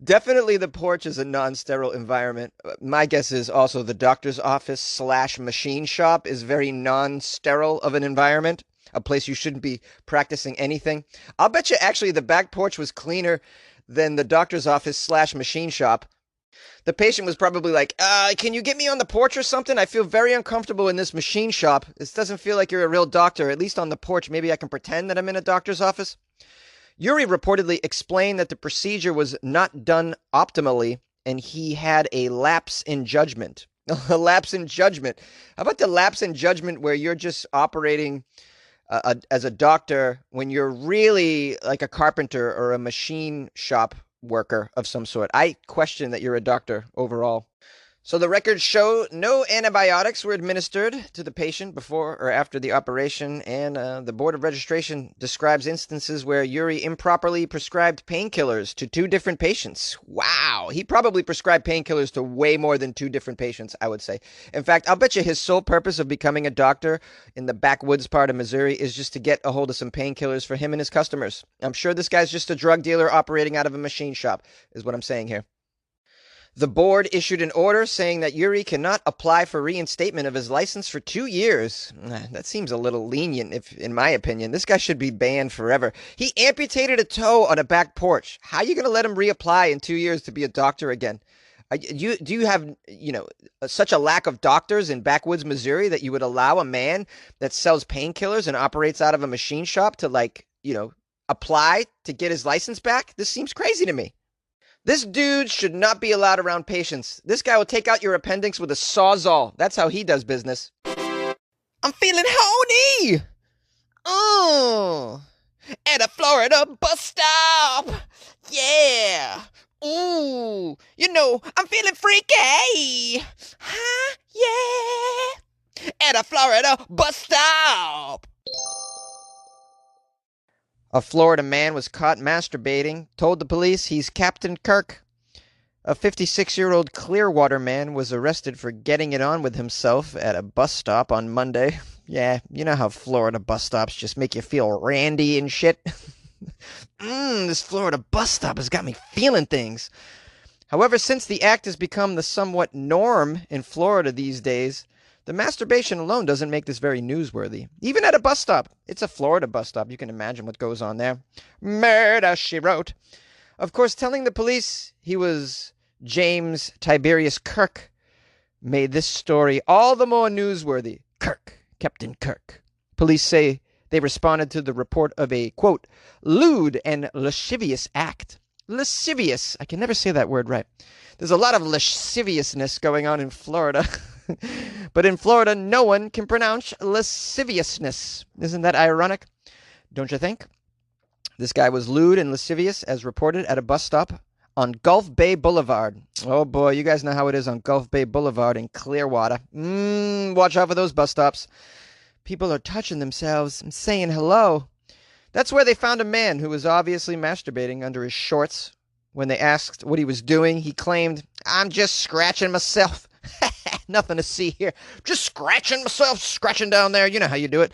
definitely the porch is a non-sterile environment. My guess is also the doctor's office / machine shop is very non-sterile of an environment, a place you shouldn't be practicing anything. I'll bet you actually the back porch was cleaner than the doctor's office / machine shop. The patient was probably like, can you get me on the porch or something? I feel very uncomfortable in this machine shop. This doesn't feel like you're a real doctor, at least on the porch. Maybe I can pretend that I'm in a doctor's office. Urey reportedly explained that the procedure was not done optimally, and he had a lapse in judgment. A lapse in judgment. How about the lapse in judgment where you're just operating as a doctor when you're really like a carpenter or a machine shop worker of some sort? I question that you're a doctor overall. So the records show no antibiotics were administered to the patient before or after the operation, and the Board of Registration describes instances where Urey improperly prescribed painkillers to 2 different patients. Wow, he probably prescribed painkillers to way more than 2 different patients, I would say. In fact, I'll bet you his sole purpose of becoming a doctor in the backwoods part of Missouri is just to get a hold of some painkillers for him and his customers. I'm sure this guy's just a drug dealer operating out of a machine shop, is what I'm saying here. The board issued an order saying that Urey cannot apply for reinstatement of his license for 2 years. That seems a little lenient, in my opinion. This guy should be banned forever. He amputated a toe on a back porch. How are you going to let him reapply in 2 years to be a doctor again? Do you have, such a lack of doctors in backwoods Missouri that you would allow a man that sells painkillers and operates out of a machine shop to, apply to get his license back? This seems crazy to me. This dude should not be allowed around patients. This guy will take out your appendix with a sawzall. That's how he does business. I'm feeling horny! At a Florida bus stop! Yeah! Ooh! I'm feeling freaky! Huh? Yeah! At a Florida bus stop! A Florida man was caught masturbating, told the police he's Captain Kirk. A 56-year-old Clearwater man was arrested for getting it on with himself at a bus stop on Monday. Yeah, you know how Florida bus stops just make you feel randy and shit? This Florida bus stop has got me feeling things. However, since the act has become the somewhat norm in Florida these days, the masturbation alone doesn't make this very newsworthy. Even at a bus stop. It's a Florida bus stop. You can imagine what goes on there. Murder, she wrote. Of course, telling the police he was James Tiberius Kirk made this story all the more newsworthy. Kirk, Captain Kirk. Police say They responded to the report of a, quote, lewd and lascivious act. Lascivious. I can never say that word right. There's a lot of lasciviousness going on in Florida. But in Florida, no one can pronounce lasciviousness. Isn't that ironic? Don't you think? This guy was lewd and lascivious, as reported at a bus stop on Gulf Bay Boulevard. Oh boy, you guys know how it is on Gulf Bay Boulevard in Clearwater. Watch out for those bus stops. People are touching themselves and saying hello. That's where they found a man who was obviously masturbating under his shorts. When they asked what he was doing, he claimed, I'm just scratching myself. Nothing to see here. Just scratching myself, scratching down there. You know how you do it.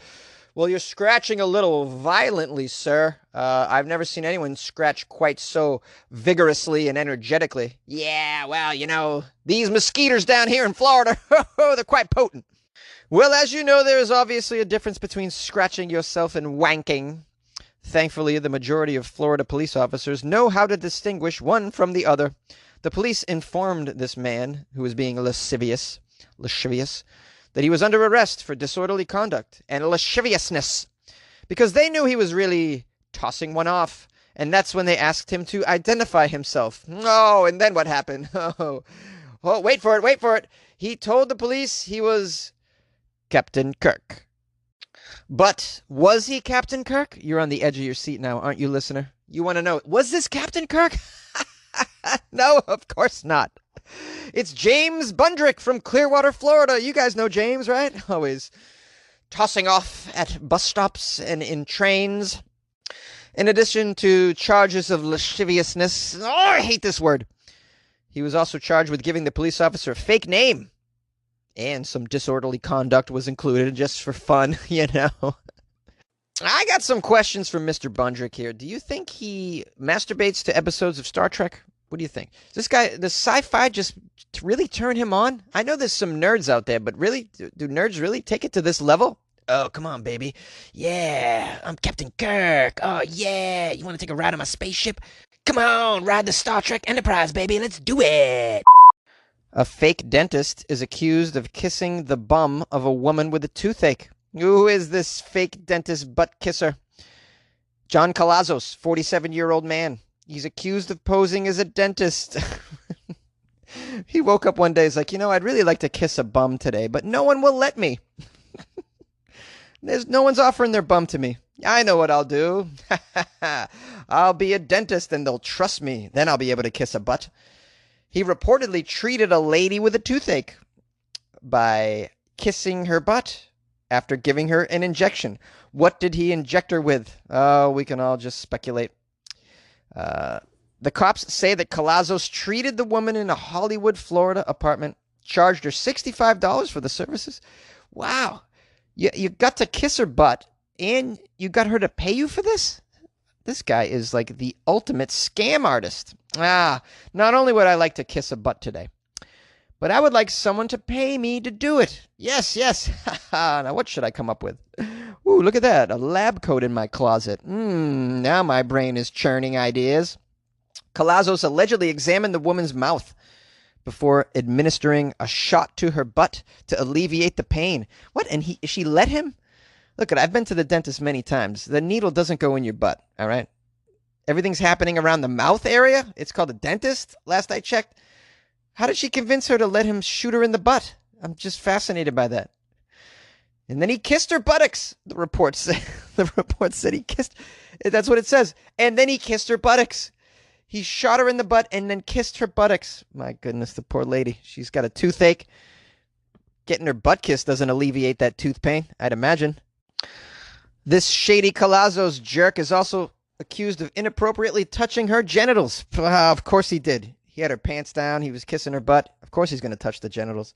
Well, you're scratching a little violently, sir. I've never seen anyone scratch quite so vigorously and energetically. Yeah, well, you know, these mosquitoes down here in Florida, they're quite potent. Well, as you know, there is obviously a difference between scratching yourself and wanking. Thankfully, the majority of Florida police officers know how to distinguish one from the other. The police informed this man, who was being lascivious, that he was under arrest for disorderly conduct and lasciviousness, because they knew he was really tossing one off, and that's when they asked him to identify himself. Oh, and then what happened? Oh, wait for it. He told the police he was Captain Kirk. But was he Captain Kirk? You're on the edge of your seat now, aren't you, listener? You want to know, was this Captain Kirk? No, of course not. It's James Bundrick from Clearwater, Florida. You guys know James, right? Always tossing off at bus stops and in trains. In addition to charges of lasciviousness, I hate this word. He was also charged with giving the police officer a fake name. And some disorderly conduct was included just for fun, you know. I got some questions from Mr. Bundrick here. Do you think he masturbates to episodes of Star Trek? What do you think? This guy, does sci-fi just really turn him on? I know there's some nerds out there, but really, do nerds really take it to this level? Oh, come on, baby. Yeah, I'm Captain Kirk. Oh, yeah, you want to take a ride on my spaceship? Come on, ride the Star Trek Enterprise, baby. Let's do it. A fake dentist is accused of kissing the bum of a woman with a toothache. Who is this fake dentist butt kisser? John Calazos, 47-year-old man. He's accused of posing as a dentist. He woke up one day, he's like, you know, I'd really like to kiss a bum today, but no one will let me. No one's offering their bum to me. I know what I'll do. I'll be a dentist and they'll trust me. Then I'll be able to kiss a butt. He reportedly treated a lady with a toothache by kissing her butt after giving her an injection. What did he inject her with? Oh, we can all just speculate. The cops say that Calazos treated the woman in a Hollywood, Florida apartment, charged her $65 for the services. Wow. You got to kiss her butt, and you got her to pay you for this? This guy is like the ultimate scam artist. Not only would I like to kiss a butt today, but I would like someone to pay me to do it. Yes. Now what should I come up with? Ooh, look at that. A lab coat in my closet. Now my brain is churning ideas. Calazos allegedly examined the woman's mouth before administering a shot to her butt to alleviate the pain. What? And she let him? Look, I've been to the dentist many times. The needle doesn't go in your butt, all right? Everything's happening around the mouth area. It's called a dentist, last I checked. How did she convince her to let him shoot her in the butt? I'm just fascinated by that. And then he kissed her buttocks, the report said. The report said he kissed. That's what it says. And then he kissed her buttocks. He shot her in the butt and then kissed her buttocks. My goodness, the poor lady. She's got a toothache. Getting her butt kissed doesn't alleviate that tooth pain, I'd imagine. This shady Calazos jerk is also accused of inappropriately touching her genitals. Of course he did. He had her pants down. He was kissing her butt. Of course he's going to touch the genitals.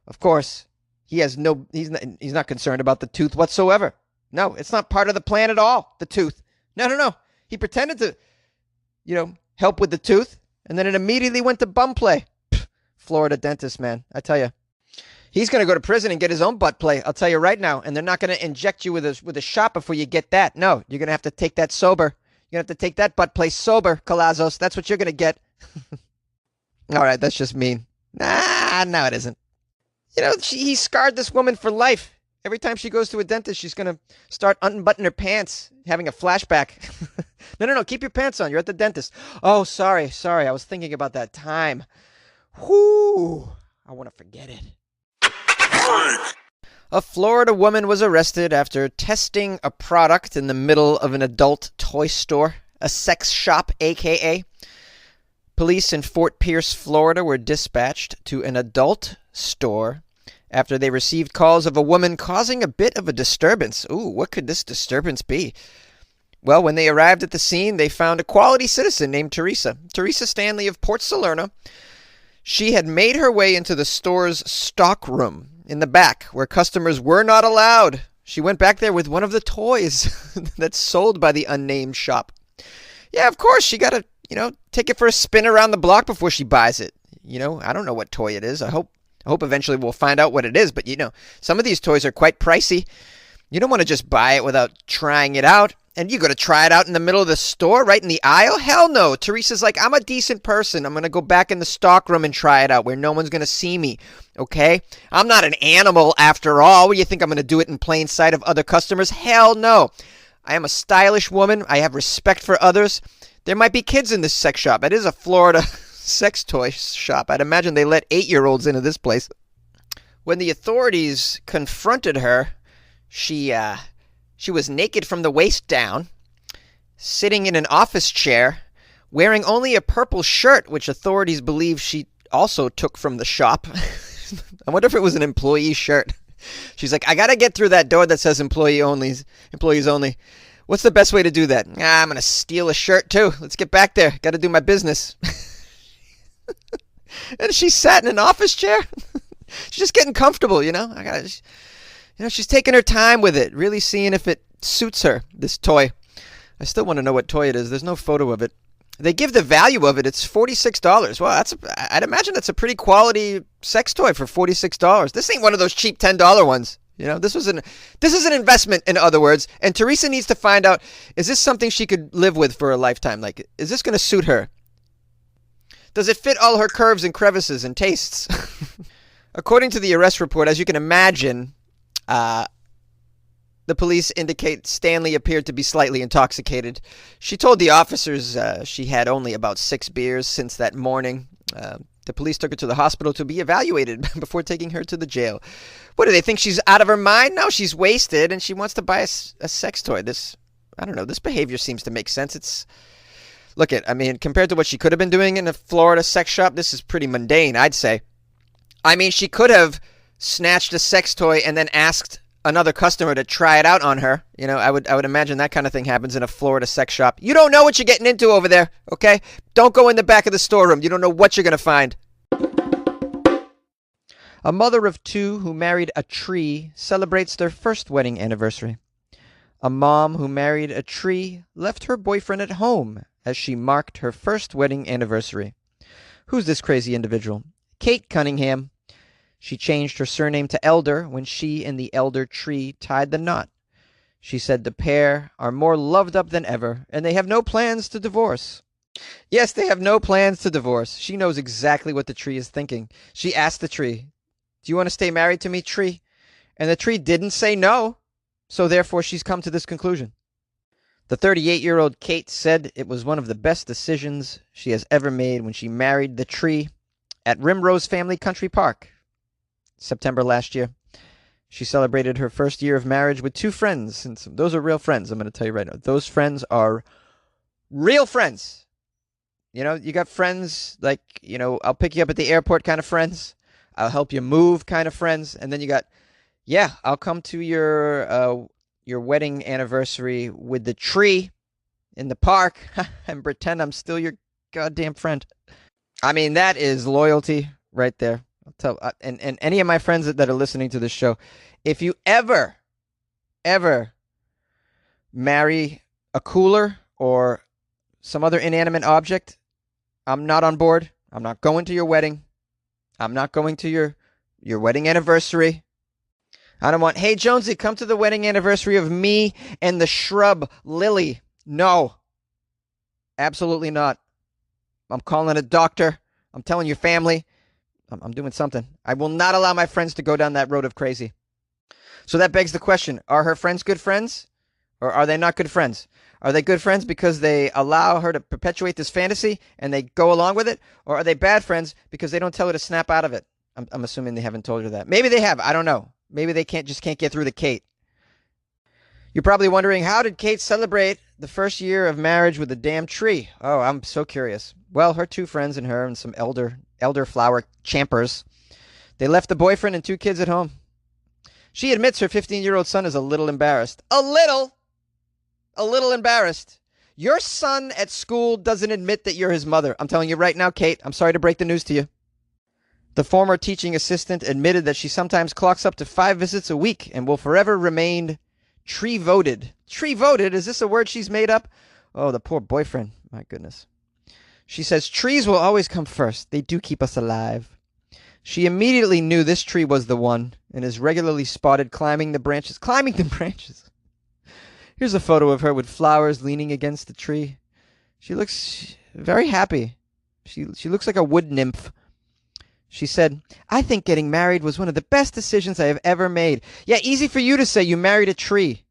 Of course. He's not concerned about the tooth whatsoever. No, it's not part of the plan at all, the tooth. No. He pretended to, help with the tooth, and then it immediately went to bum play. Florida dentist, man, I tell you. He's going to go to prison and get his own butt play, I'll tell you right now, and they're not going to inject you with a shot before you get that. No, you're going to have to take that sober. You're going to have to take that butt play sober, Calazos. That's what you're going to get. All right, that's just mean. No, it isn't. He scarred this woman for life. Every time she goes to a dentist, she's going to start unbuttoning her pants, having a flashback. No, keep your pants on. You're at the dentist. Oh, sorry. I was thinking about that time. Whoo, I want to forget it. A Florida woman was arrested after testing a product in the middle of an adult toy store, a sex shop, aka. Police in Fort Pierce, Florida were dispatched to an adult store after they received calls of a woman causing a bit of a disturbance. Ooh, what could this disturbance be? Well, when they arrived at the scene, they found a quality citizen named Teresa Stanley of Port Salerno. She had made her way into the store's stock room in the back, where customers were not allowed. She went back there with one of the toys that's sold by the unnamed shop. Yeah, of course, she got to, take it for a spin around the block before she buys it. I don't know what toy it is. I hope eventually we'll find out what it is. But, some of these toys are quite pricey. You don't want to just buy it without trying it out. And you got to try it out in the middle of the store, right in the aisle? Hell no. Teresa's like, I'm a decent person. I'm going to go back in the stock room and try it out where no one's going to see me, okay? I'm not an animal after all. What do you think, I'm going to do it in plain sight of other customers? Hell no. I am a stylish woman. I have respect for others. There might be kids in this sex shop. It is a Florida sex toy shop. I'd imagine they let 8-year-olds into this place. When the authorities confronted her, she was naked from the waist down, sitting in an office chair, wearing only a purple shirt, which authorities believe she also took from the shop. I wonder if it was an employee shirt. She's like, I got to get through that door that says employees only. What's the best way to do that? I'm going to steal a shirt too. Let's get back there. Got to do my business. And she sat in an office chair. She's just getting comfortable, she's taking her time with it, really seeing if it suits her, this toy. I still want to know what toy it is. There's no photo of it. They give the value of it. It's $46. Well, I'd imagine that's a pretty quality sex toy for $46. This ain't one of those cheap $10 ones. This is an investment, in other words. And Teresa needs to find out, is this something she could live with for a lifetime? Like, is this going to suit her? Does it fit all her curves and crevices and tastes? According to the arrest report, as you can imagine, the police indicate Stanley appeared to be slightly intoxicated. She told the officers she had only about 6 beers since that morning. The police took her to the hospital to be evaluated before taking her to the jail. What, do they think she's out of her mind? No, she's wasted and she wants to buy a sex toy. This behavior seems to make sense. Compared to what she could have been doing in a Florida sex shop, this is pretty mundane, I'd say. She could have snatched a sex toy and then asked another customer to try it out on her. I would imagine that kind of thing happens in a Florida sex shop. You don't know what you're getting into over there, okay? Don't go in the back of the storeroom. You don't know what you're going to find. A mother of 2 who married a tree celebrates their first wedding anniversary. A mom who married a tree left her boyfriend at home as she marked her first wedding anniversary. Who's this crazy individual? Kate Cunningham. She changed her surname to Elder when she and the elder tree tied the knot. She said the pair are more loved up than ever, and they have no plans to divorce. Yes, they have no plans to divorce. She knows exactly what the tree is thinking. She asked the tree, do you want to stay married to me, tree? And the tree didn't say no, so therefore she's come to this conclusion. The 38-year-old Kate said it was one of the best decisions she has ever made when she married the tree at Rimrose Family Country Park, September last year. She celebrated her first year of marriage with 2 friends. And those are real friends, I'm going to tell you right now. Those friends are real friends. You got friends like, I'll pick you up at the airport kind of friends. I'll help you move kind of friends. And then you got, I'll come to your wedding anniversary with the tree in the park and pretend I'm still your goddamn friend. That is loyalty right there. I'll tell, and any of my friends that are listening to this show, if you ever marry a cooler or some other inanimate object, I'm not on board. I'm not going to your wedding. I'm not going to your wedding anniversary. I don't want, hey, Jonesy, come to the wedding anniversary of me and the shrub Lily. No. Absolutely not. I'm calling a doctor. I'm telling your family. I'm doing something. I will not allow my friends to go down that road of crazy. So that begs the question, are her friends good friends? Or are they not good friends? Are they good friends because they allow her to perpetuate this fantasy and they go along with it? Or are they bad friends because they don't tell her to snap out of it? I'm assuming they haven't told her that. Maybe they have. I don't know. Maybe they can't get through to Kate. You're probably wondering, how did Kate celebrate the first year of marriage with a damn tree? Oh, I'm so curious. Well, her two friends and her and some elderflower champers, they left the boyfriend and two kids at home. She admits her 15-year-old son is a little embarrassed. A little embarrassed. Your son at school doesn't admit that you're his mother. I'm telling you right now, Kate, I'm sorry to break the news to you. The former teaching assistant admitted that she sometimes clocks up to 5 visits a week and will forever remain tree-voted. Tree-voted? Is this a word she's made up? Oh, the poor boyfriend. My goodness. She says, trees will always come first. They do keep us alive. She immediately knew this tree was the one and is regularly spotted climbing the branches. Climbing the branches. Here's a photo of her with flowers leaning against the tree. She looks very happy. She looks like a wood nymph. She said, I think getting married was one of the best decisions I have ever made. Yeah, easy for you to say you married a tree.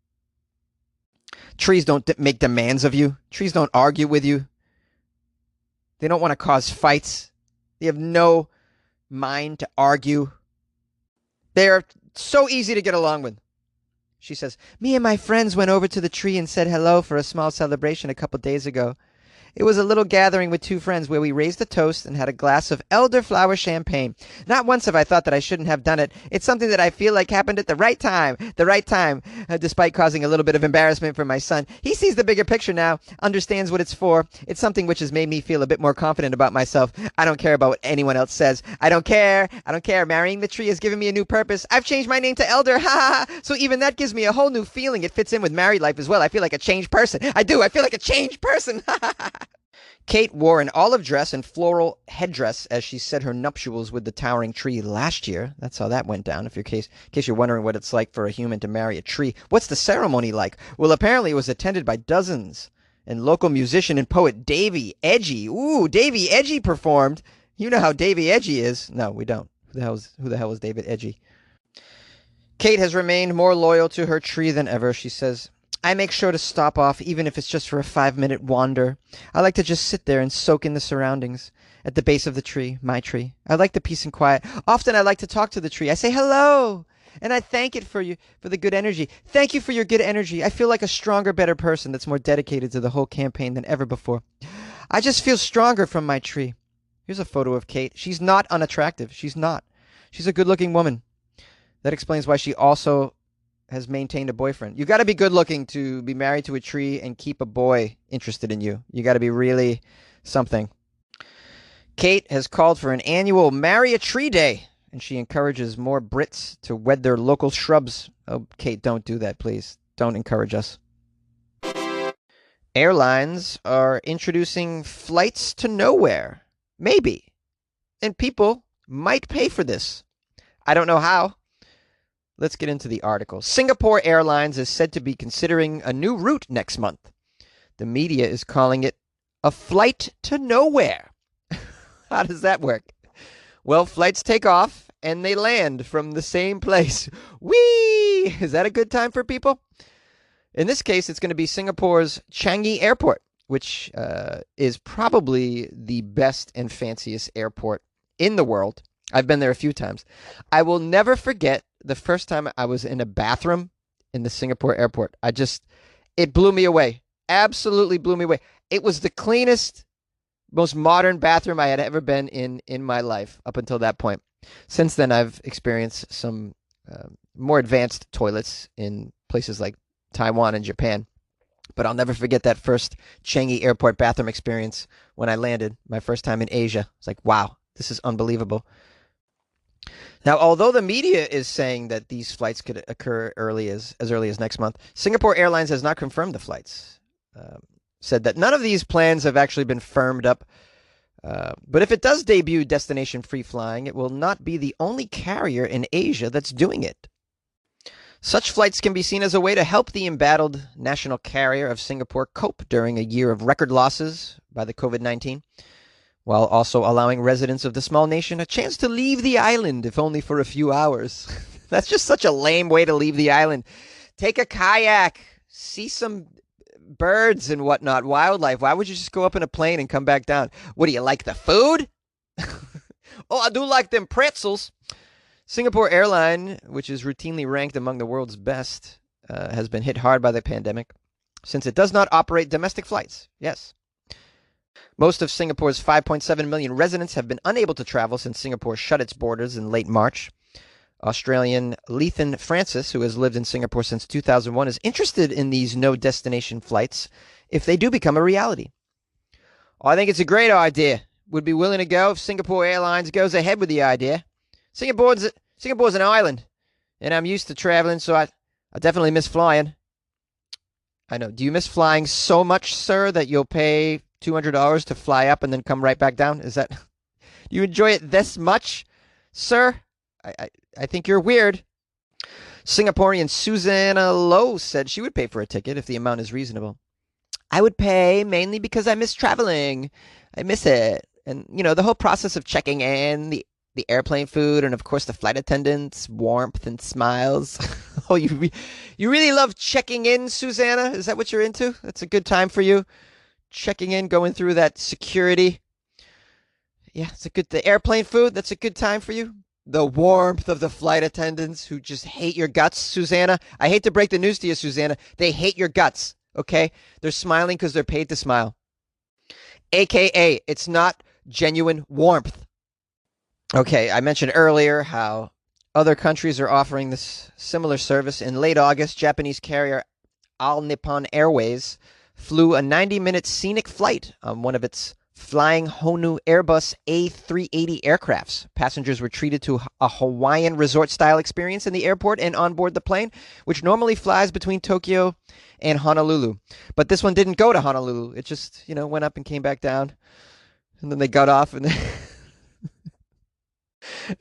Trees don't make demands of you. Trees don't argue with you. They don't want to cause fights. They have no mind to argue. They are so easy to get along with. She says, me and my friends went over to the tree and said hello for a small celebration a couple days ago. It was a little gathering with two friends where we raised a toast and had a glass of elderflower champagne. Not once have I thought that I shouldn't have done it. It's something that I feel like happened at the right time, despite causing a little bit of embarrassment for my son. He sees the bigger picture now, understands what it's for. It's something which has made me feel a bit more confident about myself. I don't care about what anyone else says. I don't care. Marrying the tree has given me a new purpose. I've changed my name to Elder. Ha ha ha. So even that gives me a whole new feeling. It fits in with married life as well. I feel like a changed person. I do. I feel like a changed person. Ha ha ha. Kate wore an olive dress and floral headdress as she said her nuptials with the towering tree last year. That's how that went down, in case you're wondering what it's like for a human to marry a tree. What's the ceremony like? Well, apparently it was attended by dozens, and local musician and poet Davy Edgy. Ooh, Davy Edgy performed. You know how Davy Edgy is. No, we don't. Who the hell is David Edgy? Kate has remained more loyal to her tree than ever. She says, I make sure to stop off, even if it's just for a 5-minute wander. I like to just sit there and soak in the surroundings. At the base of the tree, my tree. I like the peace and quiet. Often I like to talk to the tree. I say hello, and I thank it for the good energy. Thank you for your good energy. I feel like a stronger, better person that's more dedicated to the whole campaign than ever before. I just feel stronger from my tree. Here's a photo of Kate. She's not unattractive. She's not. She's a good-looking woman. That explains why she also has maintained a boyfriend. You got to be good looking to be married to a tree and keep a boy interested in you. You got to be really something. Kate has called for an annual Marry a Tree Day, and she encourages more Brits to wed their local shrubs. Oh, Kate, don't do that, please. Don't encourage us. Airlines are introducing flights to nowhere. Maybe. And people might pay for this. I don't know how. Let's get into the article. Singapore Airlines is said to be considering a new route next month. The media is calling it a flight to nowhere. How does that work? Well, flights take off and they land from the same place. Whee! Is that a good time for people? In this case, it's going to be Singapore's Changi Airport, which is probably the best and fanciest airport in the world. I've been there a few times. I will never forget the first time I was in a bathroom in the Singapore airport. It blew me away. Absolutely blew me away. It was the cleanest, most modern bathroom I had ever been in my life up until that point. Since then, I've experienced some more advanced toilets in places like Taiwan and Japan. But I'll never forget that first Changi Airport bathroom experience when I landed my first time in Asia. It's like, wow, this is unbelievable. Now, although the media is saying that these flights could occur as early as next month, Singapore Airlines has not confirmed the flights. Said that none of these plans have actually been firmed up. But if it does debut destination-free flying, it will not be the only carrier in Asia that's doing it. Such flights can be seen as a way to help the embattled national carrier of Singapore cope during a year of record losses by the COVID-19. While also allowing residents of the small nation a chance to leave the island, if only for a few hours. That's just such a lame way to leave the island. Take a kayak, see some birds and whatnot, wildlife. Why would you just go up in a plane and come back down? What do you like, the food? Oh, I do like them pretzels. Singapore Airline, which is routinely ranked among the world's best, has been hit hard by the pandemic since it does not operate domestic flights. Yes. Most of Singapore's 5.7 million residents have been unable to travel since Singapore shut its borders in late March. Australian Lethan Francis, who has lived in Singapore since 2001, is interested in these no-destination flights if they do become a reality. Oh, I think it's a great idea. Would be willing to go if Singapore Airlines goes ahead with the idea. Singapore's an island, and I'm used to traveling, so I definitely miss flying. I know. Do you miss flying so much, sir, that you'll pay $200 to fly up and then come right back down? Is that... Do you enjoy it this much, sir? I think you're weird. Singaporean Susanna Lowe said she would pay for a ticket if the amount is reasonable. I would pay mainly because I miss traveling. I miss it. And, you know, the whole process of checking in, the airplane food, and, of course, the flight attendants, warmth and smiles. Oh, you really love checking in, Susanna? Is that what you're into? That's a good time for you? Checking in, going through that security. Yeah, the airplane food, that's a good time for you? The warmth of the flight attendants who just hate your guts, Susanna. I hate to break the news to you, Susanna. They hate your guts, okay? They're smiling because they're paid to smile. AKA, it's not genuine warmth. Okay, I mentioned earlier how other countries are offering this similar service. In late August, Japanese carrier All Nippon Airways flew a 90-minute scenic flight on one of its flying Honu Airbus A380 aircrafts. Passengers were treated to a Hawaiian resort-style experience in the airport and on board the plane, which normally flies between Tokyo and Honolulu. But this one didn't go to Honolulu. It just, went up and came back down. And then they got off and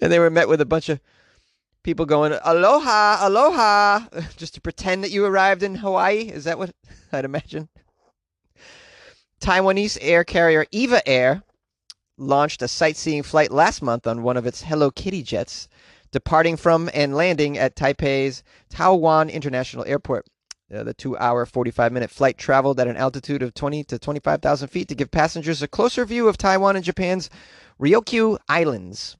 and they were met with a bunch of people going, aloha, aloha, just to pretend that you arrived in Hawaii. Is that what I'd imagine? Taiwanese air carrier Eva Air launched a sightseeing flight last month on one of its Hello Kitty jets, departing from and landing at Taipei's Taoyuan International Airport. The 2-hour, 45-minute flight traveled at an altitude of 20 to 25,000 feet to give passengers a closer view of Taiwan and Japan's Ryukyu Islands.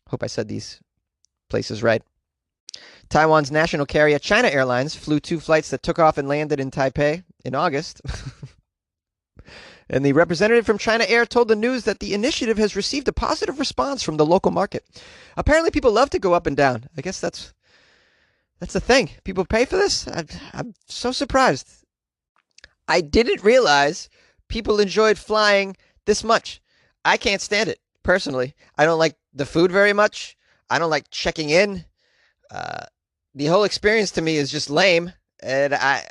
Hope I said these places right. Taiwan's national carrier China Airlines flew 2 flights that took off and landed in Taipei in August. And the representative from China Air told the news that the initiative has received a positive response from the local market. Apparently people love to go up and down. I guess that's the thing. People pay for this? I'm so surprised. I didn't realize people enjoyed flying this much. I can't stand it, personally. I don't like the food very much. I don't like checking in. The whole experience to me is just lame. And I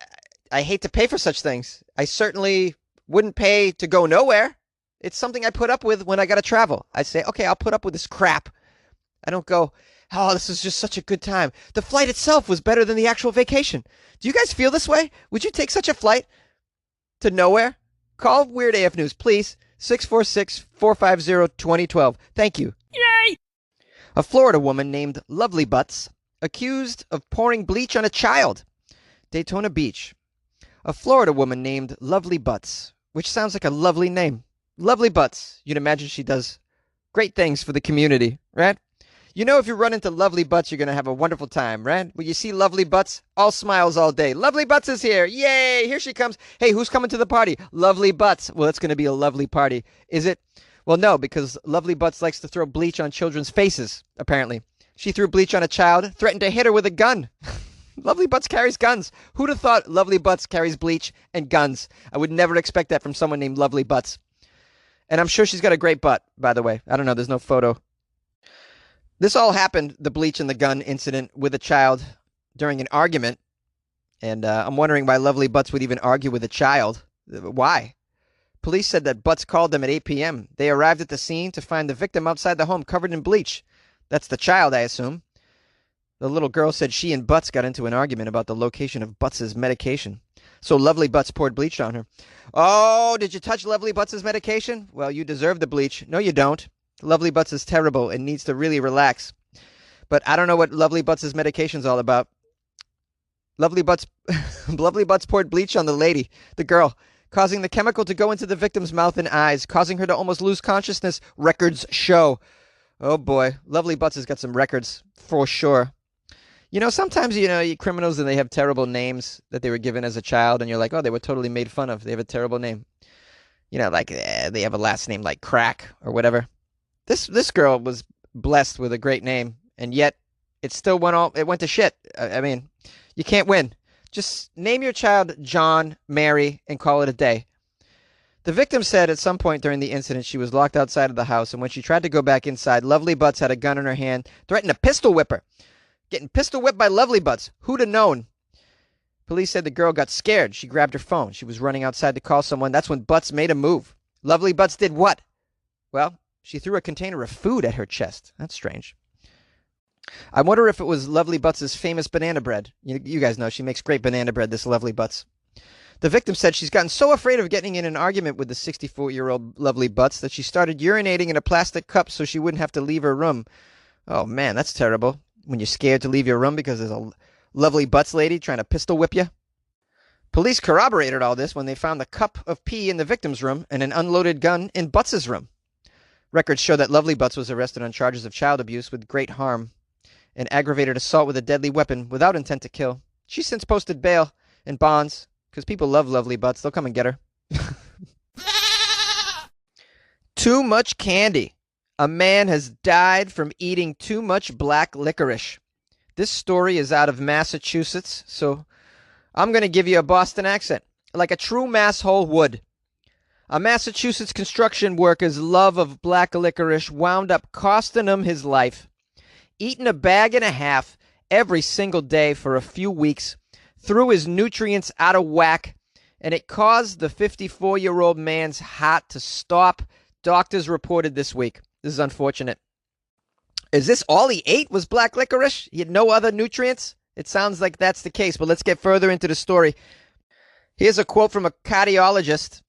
hate to pay for such things. I certainly wouldn't pay to go nowhere. It's something I put up with when I got to travel. I say, okay, I'll put up with this crap. I don't go, oh, this is just such a good time. The flight itself was better than the actual vacation. Do you guys feel this way? Would you take such a flight to nowhere? Call Weird AF News, please. 646-450-2012. Thank you. Yay! A Florida woman named Lovely Butts accused of pouring bleach on a child. Daytona Beach. A Florida woman named Lovely Butts, which sounds like a lovely name. Lovely Butts. You'd imagine she does great things for the community, right? You know, if you run into Lovely Butts, you're going to have a wonderful time, right? When you see Lovely Butts, all smiles all day. Lovely Butts is here. Yay, here she comes. Hey, who's coming to the party? Lovely Butts. Well, it's going to be a lovely party. Is it? Well, no, because Lovely Butts likes to throw bleach on children's faces, apparently. She threw bleach on a child, threatened to hit her with a gun. Lovely Butts carries guns. Who'd have thought Lovely Butts carries bleach and guns? I would never expect that from someone named Lovely Butts. And I'm sure she's got a great butt, by the way. I don't know. There's no photo. This all happened, the bleach and the gun incident, with a child during an argument. And I'm wondering why Lovely Butts would even argue with a child. Why? Police said that Butts called them at 8 p.m. They arrived at the scene to find the victim outside the home covered in bleach. That's the child, I assume. The little girl said she and Butts got into an argument about the location of Butts' medication. So Lovely Butts poured bleach on her. Oh, did you touch Lovely Butts' medication? Well, you deserve the bleach. No, you don't. Lovely Butts is terrible and needs to really relax. But I don't know what Lovely Butts' medication's all about. Lovely Butts poured bleach on the girl, causing the chemical to go into the victim's mouth and eyes, causing her to almost lose consciousness. Records show. Oh boy, Lovely Butts has got some records for sure. You know, sometimes, you criminals, and they have terrible names that they were given as a child, and you're like, oh, they were totally made fun of. They have a terrible name. Like they have a last name like Crack or whatever. This girl was blessed with a great name, and yet it went to shit. I mean, you can't win. Just name your child John, Mary, and call it a day. The victim said at some point during the incident she was locked outside of the house, and when she tried to go back inside, Lovely Butts had a gun in her hand, threatened to pistol whip her. Getting pistol whipped by Lovely Butts. Who'd have known? Police said the girl got scared. She grabbed her phone. She was running outside to call someone. That's when Butts made a move. Lovely Butts did what? Well, she threw a container of food at her chest. That's strange. I wonder if it was Lovely Butts' famous banana bread. You guys know she makes great banana bread, this Lovely Butts. The victim said she's gotten so afraid of getting in an argument with the 64-year-old Lovely Butts that she started urinating in a plastic cup so she wouldn't have to leave her room. Oh, man, that's terrible. When you're scared to leave your room because there's a Lovely Butts lady trying to pistol whip you. Police corroborated all this when they found the cup of pee in the victim's room and an unloaded gun in Butts' room. Records show that Lovely Butts was arrested on charges of child abuse with great harm and aggravated assault with a deadly weapon without intent to kill. She's since posted bail and bonds because people love Lovely Butts. They'll come and get her. Too much candy. A man has died from eating too much black licorice. This story is out of Massachusetts, so I'm going to give you a Boston accent, like a true masshole would. A Massachusetts construction worker's love of black licorice wound up costing him his life. Eating a bag and a half every single day for a few weeks threw his nutrients out of whack, and it caused the 54-year-old man's heart to stop, doctors reported this week. This is unfortunate. Is this all he ate was black licorice? He had no other nutrients? It sounds like that's the case, but let's get further into the story. Here's a quote from a cardiologist,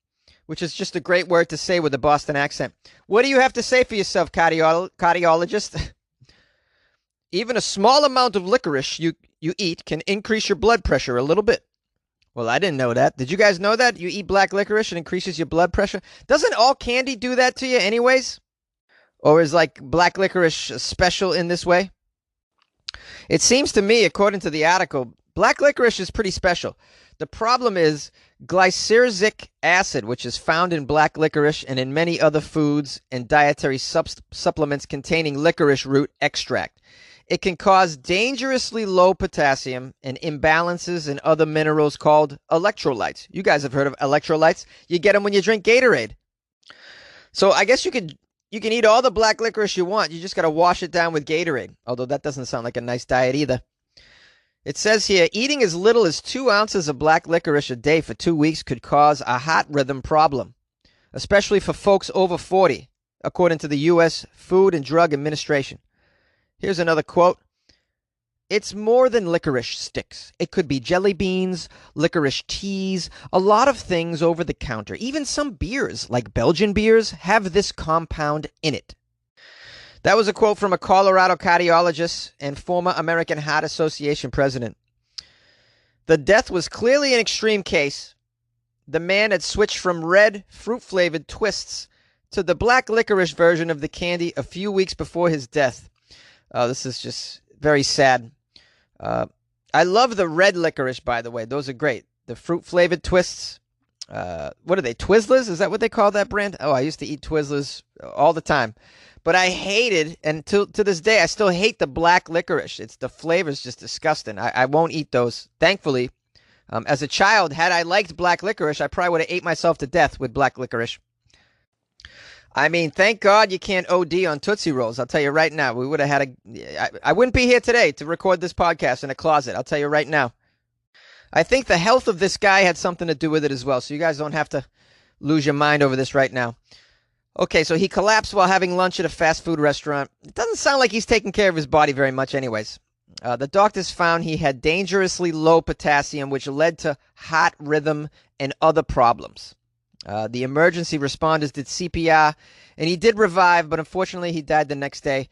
which is just a great word to say with a Boston accent. What do you have to say for yourself, cardiologist? Even a small amount of licorice you eat can increase your blood pressure a little bit. Well, I didn't know that. Did you guys know that? You eat black licorice and increases your blood pressure? Doesn't all candy do that to you anyways? Or is like black licorice special in this way? It seems to me, according to the article, black licorice is pretty special. The problem is glyceric acid, which is found in black licorice and in many other foods and dietary supplements containing licorice root extract. It can cause dangerously low potassium and imbalances in other minerals called electrolytes. You guys have heard of electrolytes. You get them when you drink Gatorade. So I guess you can eat all the black licorice you want. You just got to wash it down with Gatorade. Although that doesn't sound like a nice diet either. It says here, eating as little as 2 ounces of black licorice a day for 2 weeks could cause a heart rhythm problem, especially for folks over 40, according to the U.S. Food and Drug Administration. Here's another quote. It's more than licorice sticks. It could be jelly beans, licorice teas, a lot of things over the counter. Even some beers, like Belgian beers, have this compound in it. That was a quote from a Colorado cardiologist and former American Heart Association president. The death was clearly an extreme case. The man had switched from red, fruit-flavored twists to the black licorice version of the candy a few weeks before his death. Oh, this is just very sad. I love the red licorice, by the way. Those are great. The fruit-flavored twists. What are they, Twizzlers? Is that what they call that brand? Oh, I used to eat Twizzlers all the time. But I hated, and to this day, I still hate the black licorice. The flavor's just disgusting. I won't eat those. Thankfully, as a child, had I liked black licorice, I probably would have ate myself to death with black licorice. I mean, thank God you can't OD on Tootsie Rolls. I'll tell you right now. We would have had I wouldn't be here today to record this podcast in a closet. I'll tell you right now. I think the health of this guy had something to do with it as well. So you guys don't have to lose your mind over this right now. Okay, so he collapsed while having lunch at a fast food restaurant. It doesn't sound like he's taking care of his body very much anyways. The doctors found he had dangerously low potassium, which led to heart rhythm and other problems. The emergency responders did CPR, and he did revive, but unfortunately he died the next day.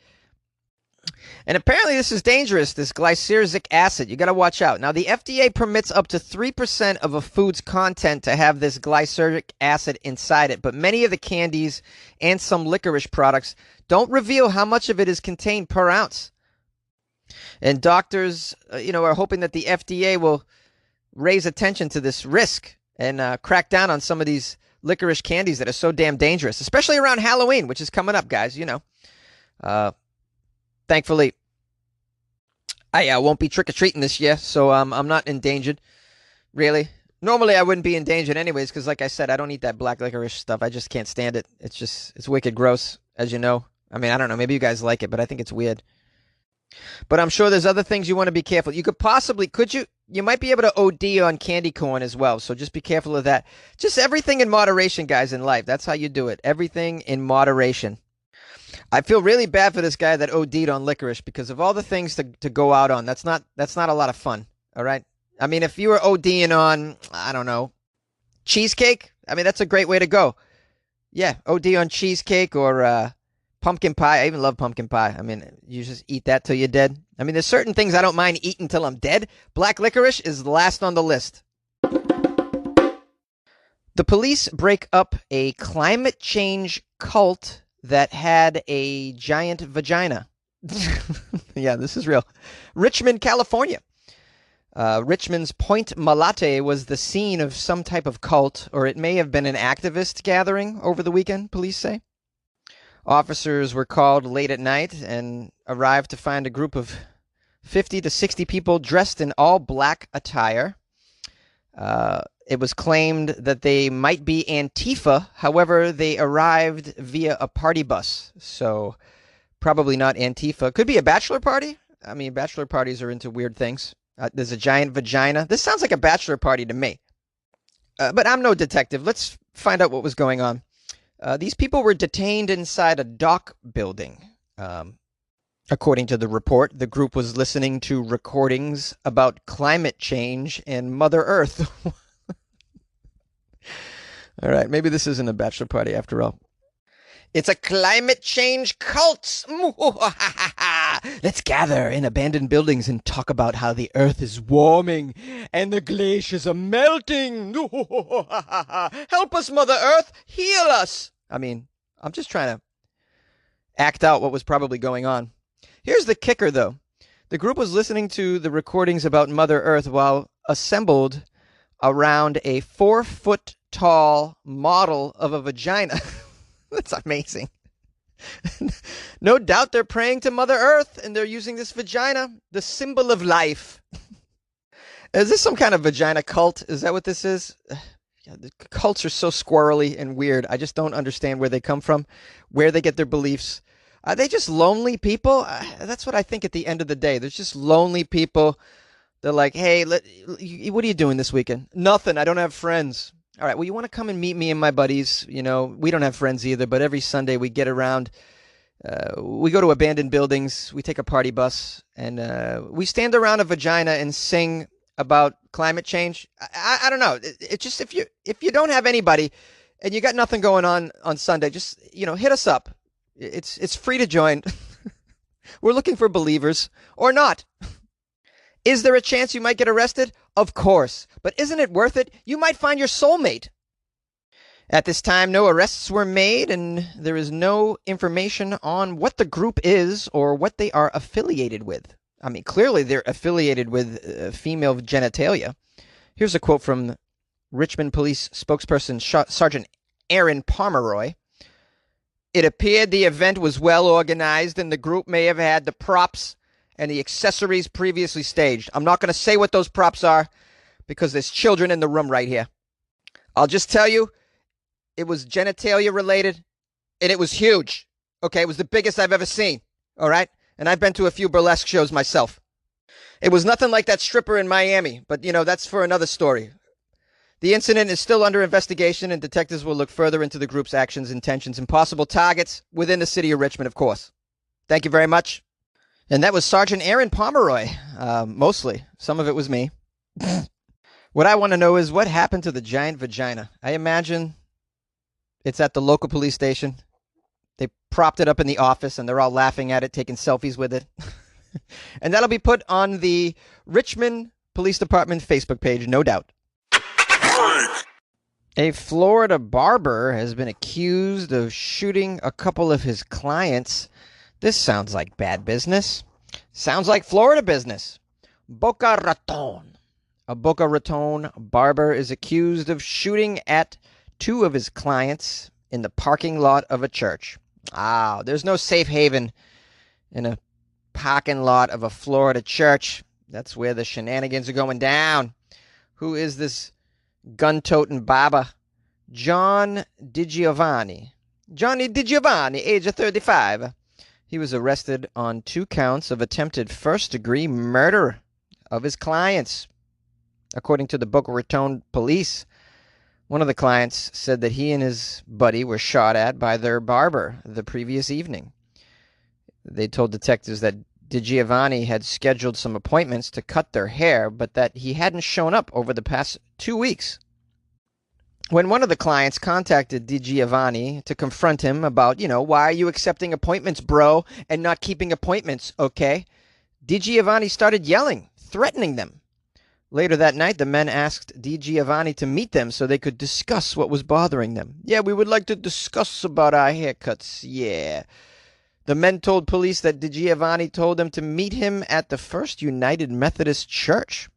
And apparently this is dangerous, this glyceric acid. You got to watch out. Now, the FDA permits up to 3% of a food's content to have this glyceric acid inside it, but many of the candies and some licorice products don't reveal how much of it is contained per ounce. And doctors, are hoping that the FDA will raise attention to this risk and crack down on some of these licorice candies that are so damn dangerous, especially around Halloween, which is coming up, guys, Thankfully, I won't be trick-or-treating this year, so I'm not endangered, really. Normally, I wouldn't be endangered anyways, because like I said, I don't eat that black licorice stuff. I just can't stand it. It's wicked gross, as you know. I mean, I don't know. Maybe you guys like it, but I think it's weird. But I'm sure there's other things you want to be careful. You might be able to OD on candy corn as well, so just be careful of that. Just everything in moderation, guys, in life. That's how you do it. Everything in moderation. I feel really bad for this guy that OD'd on licorice because of all the things to go out on. That's not a lot of fun, all right? I mean, if you were ODing on, I don't know, cheesecake, I mean, that's a great way to go. Yeah, OD on cheesecake or pumpkin pie. I even love pumpkin pie. I mean, you just eat that till you're dead. I mean, there's certain things I don't mind eating till I'm dead. Black licorice is last on the list. The police break up a climate change cult that had a giant vagina. Yeah, this is real. Richmond, California. Richmond's Point Malate was the scene of some type of cult, or it may have been an activist gathering over the weekend, police say. Officers were called late at night and arrived to find a group of 50 to 60 people dressed in all black attire. It was claimed that they might be Antifa. However, they arrived via a party bus. So probably not Antifa. Could be a bachelor party. I mean, bachelor parties are into weird things. There's a giant vagina. This sounds like a bachelor party to me. But I'm no detective. Let's find out what was going on. These people were detained inside a dock building. According to the report, the group was listening to recordings about climate change and Mother Earth. All right, maybe this isn't a bachelor party after all. It's a climate change cult. Let's gather in abandoned buildings and talk about how the earth is warming and the glaciers are melting. Help us, Mother Earth. Heal us. I mean, I'm just trying to act out what was probably going on. Here's the kicker, though. The group was listening to the recordings about Mother Earth while assembled around a 4-foot-tall model of a vagina. That's amazing. No doubt they're praying to Mother Earth, and they're using this vagina, the symbol of life. Is this some kind of vagina cult? Is that what this is? The cults are so squirrely and weird. I just don't understand where they come from, where they get their beliefs. Are they just lonely people? That's what I think at the end of the day. There's just lonely people. They're like, hey, what are you doing this weekend? Nothing. I don't have friends. All right, well, you want to come and meet me and my buddies? We don't have friends either, but every Sunday we get around. We go to abandoned buildings. We take a party bus, and we stand around a vagina and sing about climate change. I don't know. It's just if you don't have anybody and you got nothing going on Sunday, just hit us up. It's free to join. We're looking for believers or not. Is there a chance you might get arrested? Of course. But isn't it worth it? You might find your soulmate. At this time, no arrests were made, and there is no information on what the group is or what they are affiliated with. I mean, clearly they're affiliated with female genitalia. Here's a quote from Richmond Police spokesperson Sergeant Aaron Pomeroy. It appeared the event was well organized and the group may have had the props and the accessories previously staged. I'm not going to say what those props are because there's children in the room right here. I'll just tell you, it was genitalia related and it was huge. Okay, it was the biggest I've ever seen. All right? And I've been to a few burlesque shows myself. It was nothing like that stripper in Miami, but that's for another story. The incident is still under investigation, and detectives will look further into the group's actions, intentions, and possible targets within the city of Richmond, of course. Thank you very much. And that was Sergeant Aaron Pomeroy, mostly. Some of it was me. What I want to know is what happened to the giant vagina. I imagine it's at the local police station. They propped it up in the office, and they're all laughing at it, taking selfies with it. And that'll be put on the Richmond Police Department Facebook page, no doubt. A Florida barber has been accused of shooting a couple of his clients. This sounds like bad business. Sounds like Florida business. Boca Raton. A Boca Raton barber is accused of shooting at two of his clients in the parking lot of a church. There's no safe haven in a parking lot of a Florida church. That's where the shenanigans are going down. Who is this gun-toting barber? John DiGiovanni. Johnny DiGiovanni, age of 35. He was arrested on 2 counts of attempted first-degree murder of his clients. According to the Boca Raton police, one of the clients said that he and his buddy were shot at by their barber the previous evening. They told detectives that DiGiovanni had scheduled some appointments to cut their hair, but that he hadn't shown up over the past 2 weeks. When one of the clients contacted DiGiovanni to confront him about, why are you accepting appointments, bro, and not keeping appointments, okay? DiGiovanni started yelling, threatening them. Later that night, the men asked DiGiovanni to meet them so they could discuss what was bothering them. Yeah, we would like to discuss about our haircuts, yeah. The men told police that DiGiovanni told them to meet him at the First United Methodist Church.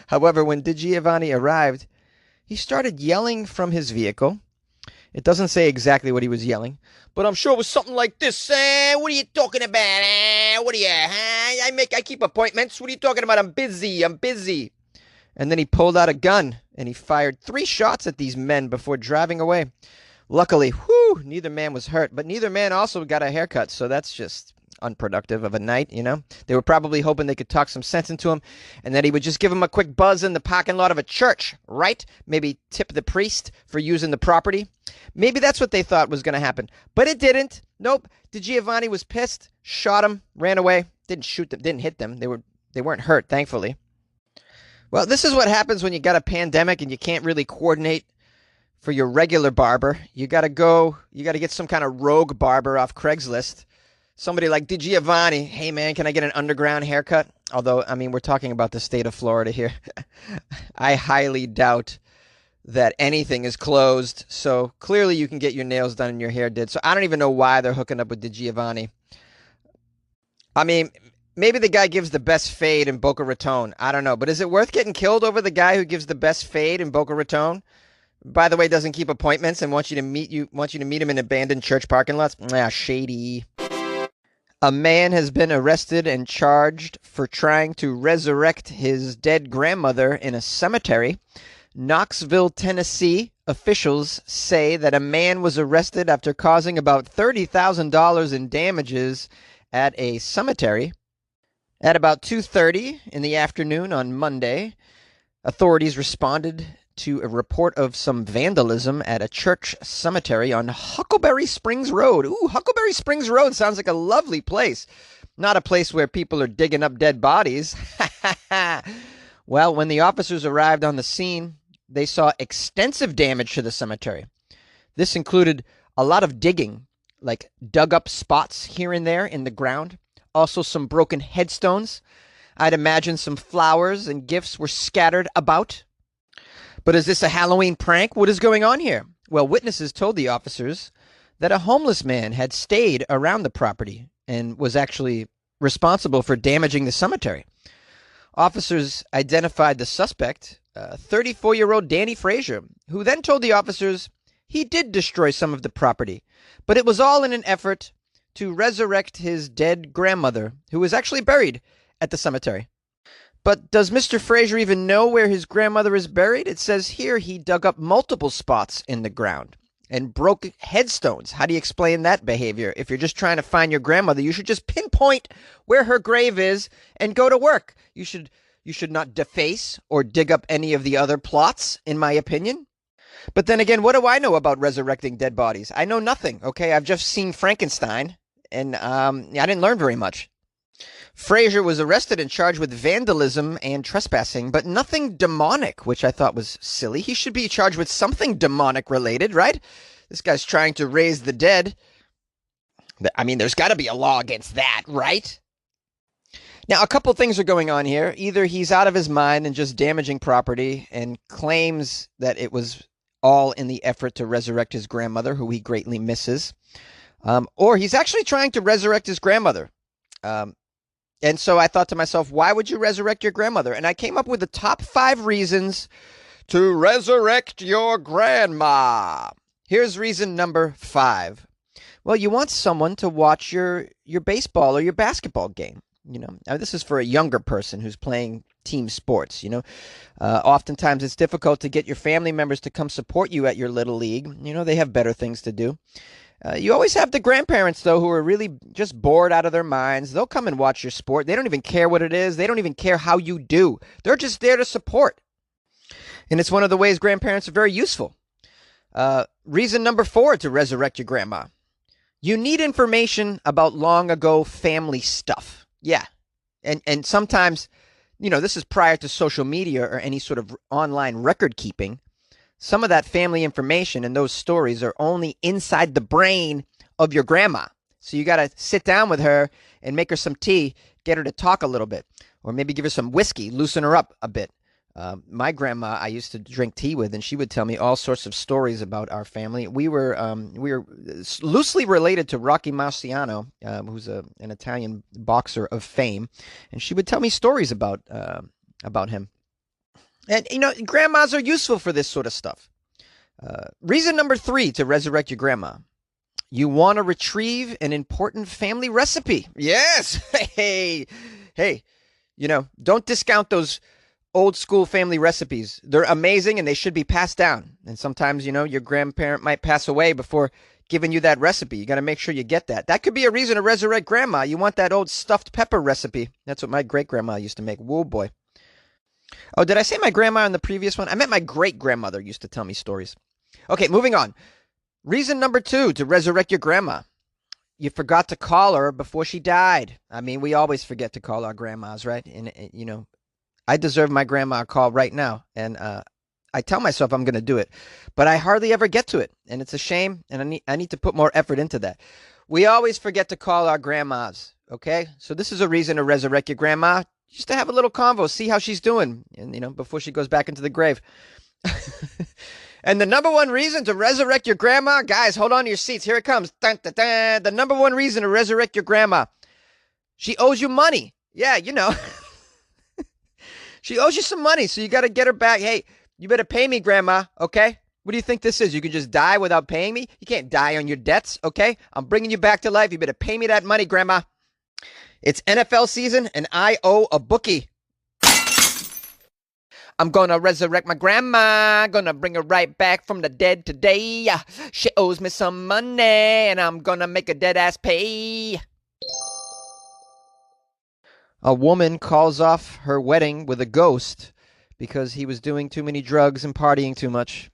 However, when DiGiovanni arrived, he started yelling from his vehicle. It doesn't say exactly what he was yelling, but I'm sure it was something like this. What are you talking about? What are you? I keep appointments. What are you talking about? I'm busy. And then he pulled out a gun and he fired 3 shots at these men before driving away. Luckily, neither man was hurt, but neither man also got a haircut, so that's just unproductive of a night, They were probably hoping they could talk some sense into him, and that he would just give him a quick buzz in the parking lot of a church, right? Maybe tip the priest for using the property. Maybe that's what they thought was going to happen, but it didn't. Nope. DiGiovanni was pissed, shot him, ran away, didn't shoot them, didn't hit them. They weren't hurt, thankfully. Well, this is what happens when you got a pandemic and you can't really coordinate for your regular barber. You got to get some kind of rogue barber off Craigslist. Somebody like DiGiovanni. Hey, man, can I get an underground haircut? Although, we're talking about the state of Florida here. I highly doubt that anything is closed. So clearly you can get your nails done and your hair did. So I don't even know why they're hooking up with DiGiovanni. Maybe the guy gives the best fade in Boca Raton. I don't know. But is it worth getting killed over the guy who gives the best fade in Boca Raton? By the way, doesn't keep appointments and wants you to meet him in abandoned church parking lots? Shady. A man has been arrested and charged for trying to resurrect his dead grandmother in a cemetery. Knoxville, Tennessee officials say that a man was arrested after causing about $30,000 in damages at a cemetery. At about 2:30 in the afternoon on Monday, authorities responded to a report of some vandalism at a church cemetery on Huckleberry Springs Road. Ooh, Huckleberry Springs Road sounds like a lovely place. Not a place where people are digging up dead bodies. Well, when the officers arrived on the scene, they saw extensive damage to the cemetery. This included a lot of digging, like dug up spots here and there in the ground. Also some broken headstones. I'd imagine some flowers and gifts were scattered about. But is this a Halloween prank? What is going on here? Well, witnesses told the officers that a homeless man had stayed around the property and was actually responsible for damaging the cemetery. Officers identified the suspect, 34-year-old Danny Frazier, who then told the officers he did destroy some of the property, but it was all in an effort to resurrect his dead grandmother, who was actually buried at the cemetery. But does Mr. Frazier even know where his grandmother is buried? It says here he dug up multiple spots in the ground and broke headstones. How do you explain that behavior? If you're just trying to find your grandmother, you should just pinpoint where her grave is and go to work. You should not deface or dig up any of the other plots, in my opinion. But then again, what do I know about resurrecting dead bodies? I know nothing, okay? I've just seen Frankenstein, and I didn't learn very much. Frazier was arrested and charged with vandalism and trespassing, but nothing demonic, which I thought was silly. He should be charged with something demonic related, right? This guy's trying to raise the dead. I mean, there's got to be a law against that, right? Now, a couple things are going on here. Either he's out of his mind and just damaging property and claims that it was all in the effort to resurrect his grandmother, who he greatly misses, or he's actually trying to resurrect his grandmother. And so I thought to myself, why would you resurrect your grandmother? And I came up with the top 5 reasons to resurrect your grandma. Here's reason number 5. Well, you want someone to watch your baseball or your basketball game. Now this is for a younger person who's playing team sports. Oftentimes it's difficult to get your family members to come support you at your little league. They have better things to do. You always have the grandparents, though, who are really just bored out of their minds. They'll come and watch your sport. They don't even care what it is. They don't even care how you do. They're just there to support. And it's one of the ways grandparents are very useful. Reason number 4 to resurrect your grandma. You need information about long ago family stuff. Yeah. And sometimes, this is prior to social media or any sort of online record keeping. Some of that family information and those stories are only inside the brain of your grandma. So you got to sit down with her and make her some tea, get her to talk a little bit, or maybe give her some whiskey, loosen her up a bit. My grandma, I used to drink tea with, and she would tell me all sorts of stories about our family. We were loosely related to Rocky Marciano, who's an Italian boxer of fame, and she would tell me stories about him. And grandmas are useful for this sort of stuff. Reason number 3 to resurrect your grandma: you want to retrieve an important family recipe. Yes, hey, don't discount those old school family recipes. They're amazing and they should be passed down. And sometimes, your grandparent might pass away before giving you that recipe. You got to make sure you get that. That could be a reason to resurrect grandma. You want that old stuffed pepper recipe. That's what my great grandma used to make. Whoa, boy. Oh, did I say my grandma in the previous one? I meant my great grandmother used to tell me stories. Okay, moving on. Reason number 2 to resurrect your grandma: you forgot to call her before she died. I mean, we always forget to call our grandmas, right? And I deserve my grandma a call right now, and I tell myself I'm going to do it, but I hardly ever get to it, and it's a shame, and I need to put more effort into that. We always forget to call our grandmas, okay? So this is a reason to resurrect your grandma, just to have a little convo, see how she's doing, and before she goes back into the grave. And the number 1 reason to resurrect your grandma, guys, hold on to your seats. Here it comes. Dun, dun, dun. The number 1 reason to resurrect your grandma: she owes you money. Yeah, She owes you some money, so you got to get her back. Hey, you better pay me, grandma, okay? What do you think this is? You can just die without paying me? You can't die on your debts, okay? I'm bringing you back to life. You better pay me that money, grandma. It's NFL season, and I owe a bookie. I'm going to resurrect my grandma. Going to bring her right back from the dead today. She owes me some money, and I'm going to make a dead ass pay. A woman calls off her wedding with a ghost because he was doing too many drugs and partying too much.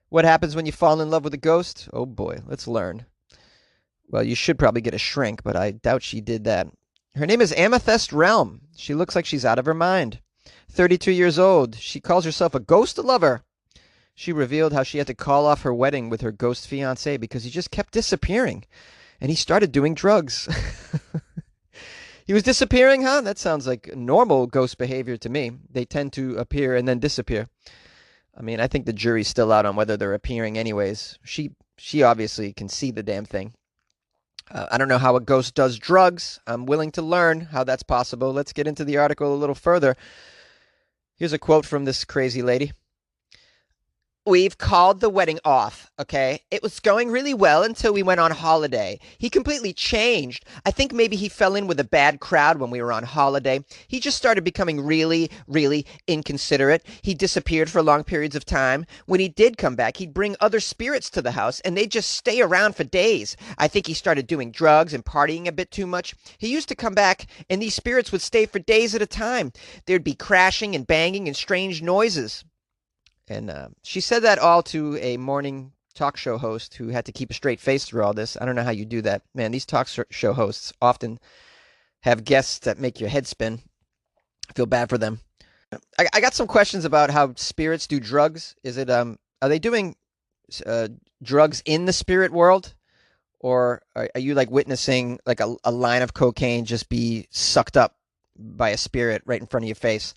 What happens when you fall in love with a ghost? Oh boy, let's learn. Well, you should probably get a shrink, but I doubt she did that. Her name is Amethyst Realm. She looks like she's out of her mind. 32 years old. She calls herself a ghost lover. She revealed how she had to call off her wedding with her ghost fiancé because he just kept disappearing. And he started doing drugs. He was disappearing, huh? That sounds like normal ghost behavior to me. They tend to appear and then disappear. I mean, I think the jury's still out on whether they're appearing anyways. She obviously can see the damn thing. I don't know how a ghost does drugs. I'm willing to learn how that's possible. Let's get into the article a little further. Here's a quote from this crazy lady. We've called the wedding off, okay? It was going really well until we went on holiday. He completely changed. I think maybe he fell in with a bad crowd when we were on holiday. He just started becoming really, really inconsiderate. He disappeared for long periods of time. When he did come back, he'd bring other spirits to the house, and they'd just stay around for days. I think he started doing drugs and partying a bit too much. He used to come back, and these spirits would stay for days at a time. There'd be crashing and banging and strange noises. And she said that all to a morning talk show host who had to keep a straight face through all this. I don't know how you do that. Man, these talk show hosts often have guests that make your head spin. I feel bad for them. I got some questions about how spirits do drugs. Is it are they doing drugs in the spirit world? Or are you like witnessing like a line of cocaine just be sucked up by a spirit right in front of your face?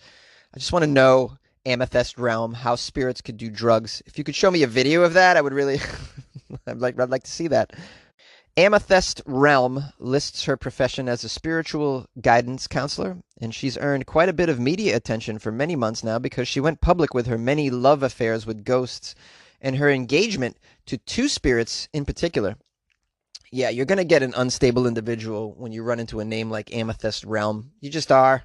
I just want to know, Amethyst Realm, how spirits could do drugs. If you could show me a video of that, I would really, I'd like to see that. Amethyst Realm lists her profession as a spiritual guidance counselor, and she's earned quite a bit of media attention for many months now because she went public with her many love affairs with ghosts and her engagement to two spirits in particular. Yeah, you're going to get an unstable individual when you run into a name like Amethyst Realm. You just are.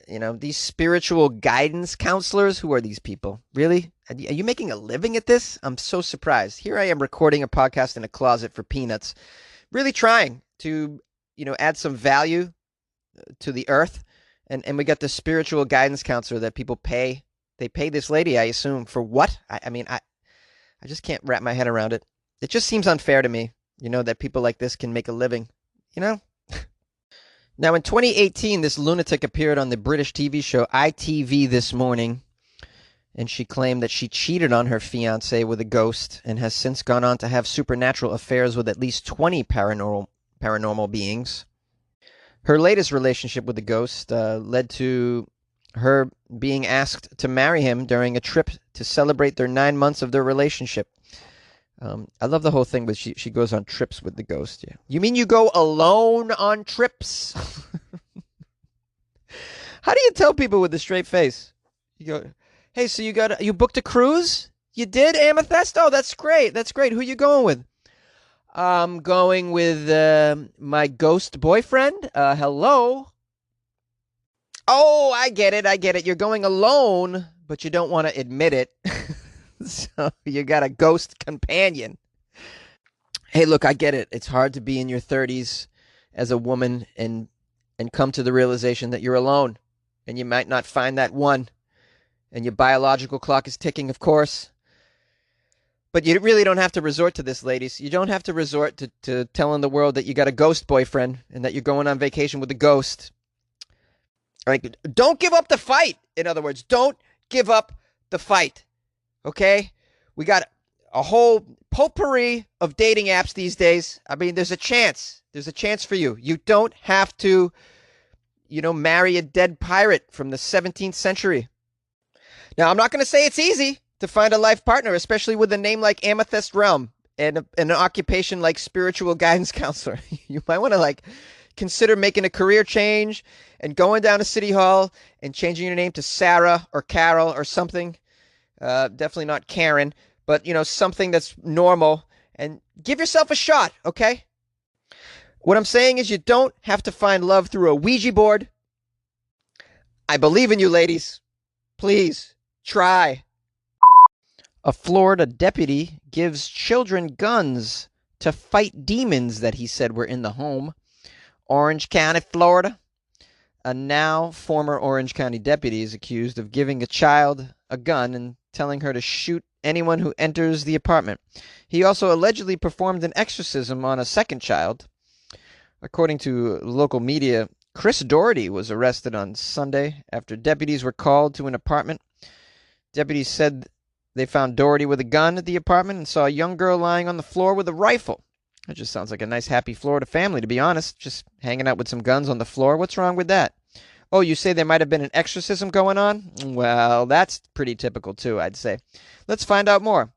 You know, these spiritual guidance counselors, who are these people? Really? Are you making a living at this? I'm so surprised. Here I am recording a podcast in a closet for peanuts, really trying to, add some value to the earth. And we got the spiritual guidance counselor that people pay. They pay this lady, I assume, for what? I just can't wrap my head around it. It just seems unfair to me, that people like this can make a living, Now, in 2018, this lunatic appeared on the British TV show ITV This Morning, and she claimed that she cheated on her fiancé with a ghost and has since gone on to have supernatural affairs with at least 20 paranormal beings. Her latest relationship with the ghost led to her being asked to marry him during a trip to celebrate their 9 months of their relationship. I love the whole thing, but she goes on trips with the ghost. Yeah. You mean you go alone on trips? How do you tell people with a straight face? You go, hey, so you booked a cruise? You did, Amethyst? Oh, that's great. That's great. Who you going with? I'm going with my ghost boyfriend. Hello. Oh, I get it. You're going alone, but you don't want to admit it. So you got a ghost companion. Hey, look, I get it. It's hard to be in your 30s as a woman and come to the realization that you're alone and you might not find that one. And your biological clock is ticking, of course. But you really don't have to resort to this, ladies. You don't have to resort to telling the world that you got a ghost boyfriend and that you're going on vacation with a ghost. Like, don't give up the fight. In other words, don't give up the fight. Okay? We got a whole potpourri of dating apps these days. I mean, there's a chance. There's a chance for you. You don't have to, marry a dead pirate from the 17th century. Now, I'm not going to say it's easy to find a life partner, especially with a name like Amethyst Realm and an occupation like spiritual guidance counselor. You might want to, consider making a career change and going down to City Hall and changing your name to Sarah or Carol or something. Definitely not Karen, but, something that's normal, and give yourself a shot, okay? What I'm saying is you don't have to find love through a Ouija board. I believe in you, ladies. Please, try. A Florida deputy gives children guns to fight demons that he said were in the home. Orange County, Florida. A now former Orange County deputy is accused of giving a child a gun and telling her to shoot anyone who enters the apartment. He also allegedly performed an exorcism on a second child. According to local media, Chris Doherty was arrested on Sunday after deputies were called to an apartment. Deputies said they found Doherty with a gun at the apartment and saw a young girl lying on the floor with a rifle. That just sounds like a nice, happy Florida family, to be honest. Just hanging out with some guns on the floor. What's wrong with that? Oh, you say there might have been an exorcism going on? Well, that's pretty typical too, I'd say. Let's find out more.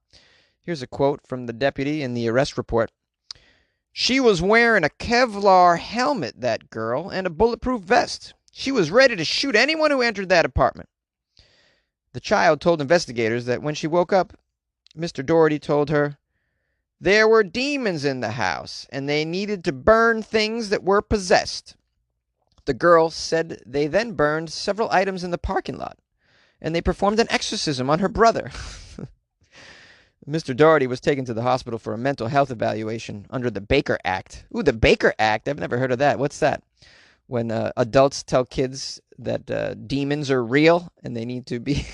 Here's a quote from the deputy in the arrest report. She was wearing a Kevlar helmet, that girl, and a bulletproof vest. She was ready to shoot anyone who entered that apartment. The child told investigators that when she woke up, Mr. Doherty told her there were demons in the house and they needed to burn things that were possessed. The girl said they then burned several items in the parking lot, and they performed an exorcism on her brother. Mr. Doherty was taken to the hospital for a mental health evaluation under the Baker Act. Ooh, the Baker Act. I've never heard of that. What's that? When adults tell kids that demons are real and they need to be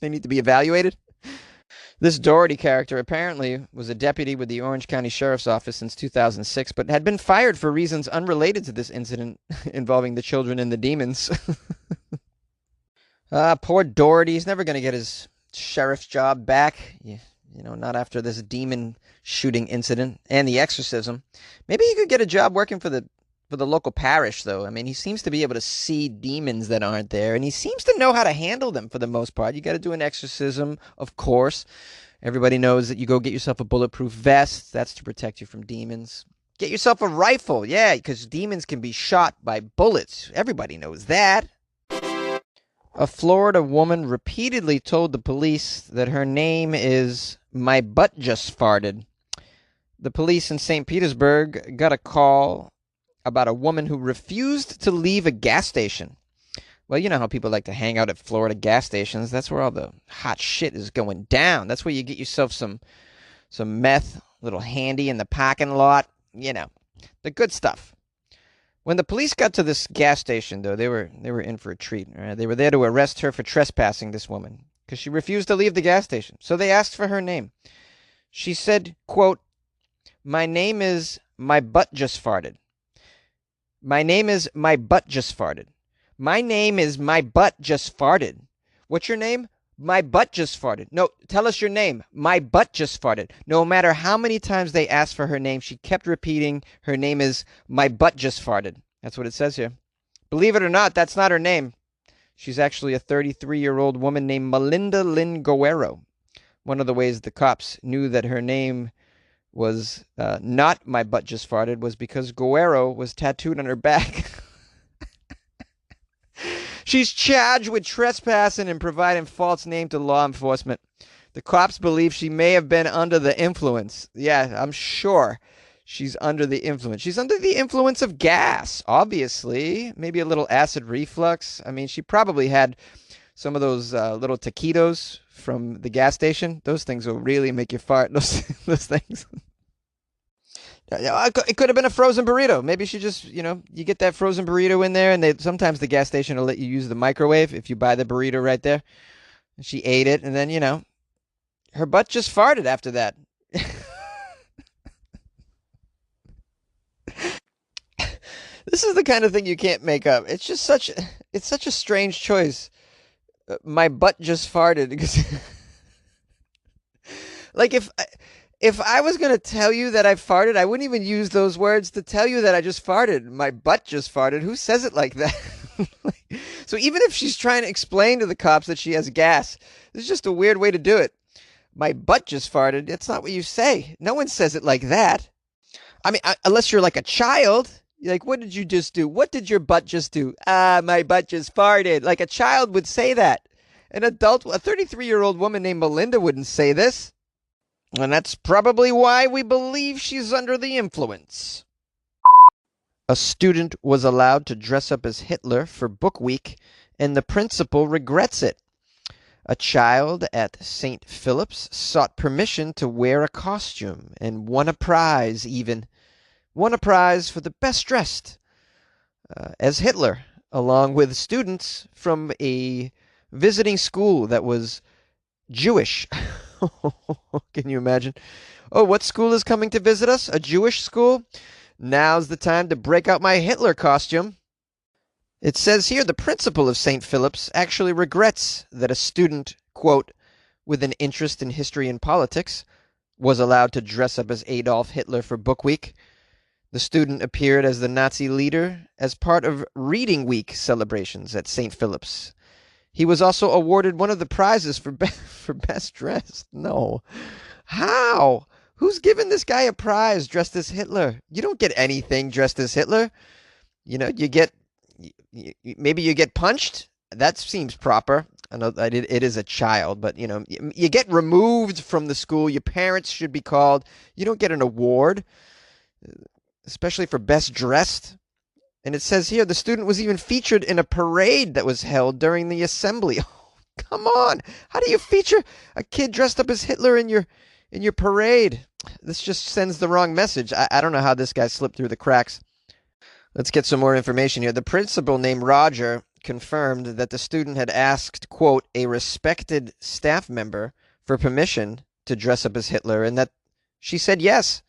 evaluated. This Doherty character apparently was a deputy with the Orange County Sheriff's Office since 2006, but had been fired for reasons unrelated to this incident involving the children and the demons. Poor Doherty. He's never going to get his sheriff's job back. Not after this demon shooting incident and the exorcism. Maybe he could get a job working for the local parish, though. I mean, he seems to be able to see demons that aren't there, and he seems to know how to handle them for the most part. You got to do an exorcism, of course. Everybody knows that you go get yourself a bulletproof vest. That's to protect you from demons. Get yourself a rifle, yeah, because demons can be shot by bullets. Everybody knows that. A Florida woman repeatedly told the police that her name is "My Butt Just Farted." The police in St. Petersburg got a call about a woman who refused to leave a gas station. Well, you know how people like to hang out at Florida gas stations. That's where all the hot shit is going down. That's where you get yourself some meth, a little handy in the parking lot. The good stuff. When the police got to this gas station, though, they were in for a treat. Right? They were there to arrest her for trespassing, this woman, because she refused to leave the gas station. So they asked for her name. She said, quote, "My name is My Butt Just Farted. My name is My Butt Just Farted. My name is My Butt Just Farted. What's your name? My butt just farted. No, tell us your name. My butt just farted." No matter how many times they asked for her name, she kept repeating her name is My Butt Just Farted. That's what it says here. Believe it or not, that's not her name. She's actually a 33-year-old woman named Melinda Lynn Guerrero. One of the ways the cops knew that her name was not My Butt Just Farted was because Guerrero was tattooed on her back. She's charged with trespassing and providing false name to law enforcement. The cops believe she may have been under the influence. Yeah, I'm sure she's under the influence. She's under the influence of gas, obviously. Maybe a little acid reflux. I mean, she probably had some of those little taquitos from the gas station. Those things will really make you fart, those things. It could have been a frozen burrito. Maybe she just, you get that frozen burrito in there, and sometimes the gas station will let you use the microwave if you buy the burrito right there. And she ate it, and then, her butt just farted after that. This is the kind of thing you can't make up. It's just such a strange choice. My butt just farted. Because like if I was going to tell you that I farted, I wouldn't even use those words to tell you that I just farted. My butt just farted. Who says it like that? So even if she's trying to explain to the cops that she has gas, this is just a weird way to do it. My butt just farted. That's not what you say. No one says it like that. I mean, unless you're like a child. You're like, what did you just do? What did your butt just do? My butt just farted. Like a child would say that. An adult, a 33-year-old woman named Melinda wouldn't say this. And that's probably why we believe she's under the influence. A student was allowed to dress up as Hitler for book week, and the principal regrets it. A child at St. Philip's sought permission to wear a costume and won a prize even. Won a prize for the best dressed as Hitler, along with students from a visiting school that was Jewish. Can you imagine? Oh, what school is coming to visit us? A Jewish school? Now's the time to break out my Hitler costume. It says here the principal of St. Philip's actually regrets that a student, quote, with an interest in history and politics, was allowed to dress up as Adolf Hitler for book week. The student appeared as the Nazi leader as part of Reading Week celebrations at St. Philip's. He was also awarded one of the prizes for best dressed. No. How? Who's giving this guy a prize dressed as Hitler? You don't get anything dressed as Hitler. You get, maybe you get punched. That seems proper. I know that it is a child, but, you get removed from the school. Your parents should be called. You don't get an award, especially for best dressed. And it says here the student was even featured in a parade that was held during the assembly. Oh, come on. How do you feature a kid dressed up as Hitler in your parade? This just sends the wrong message. I don't know how this guy slipped through the cracks. Let's get some more information here. The principal, named Roger, confirmed that the student had asked, quote, a respected staff member for permission to dress up as Hitler, and that she said yes.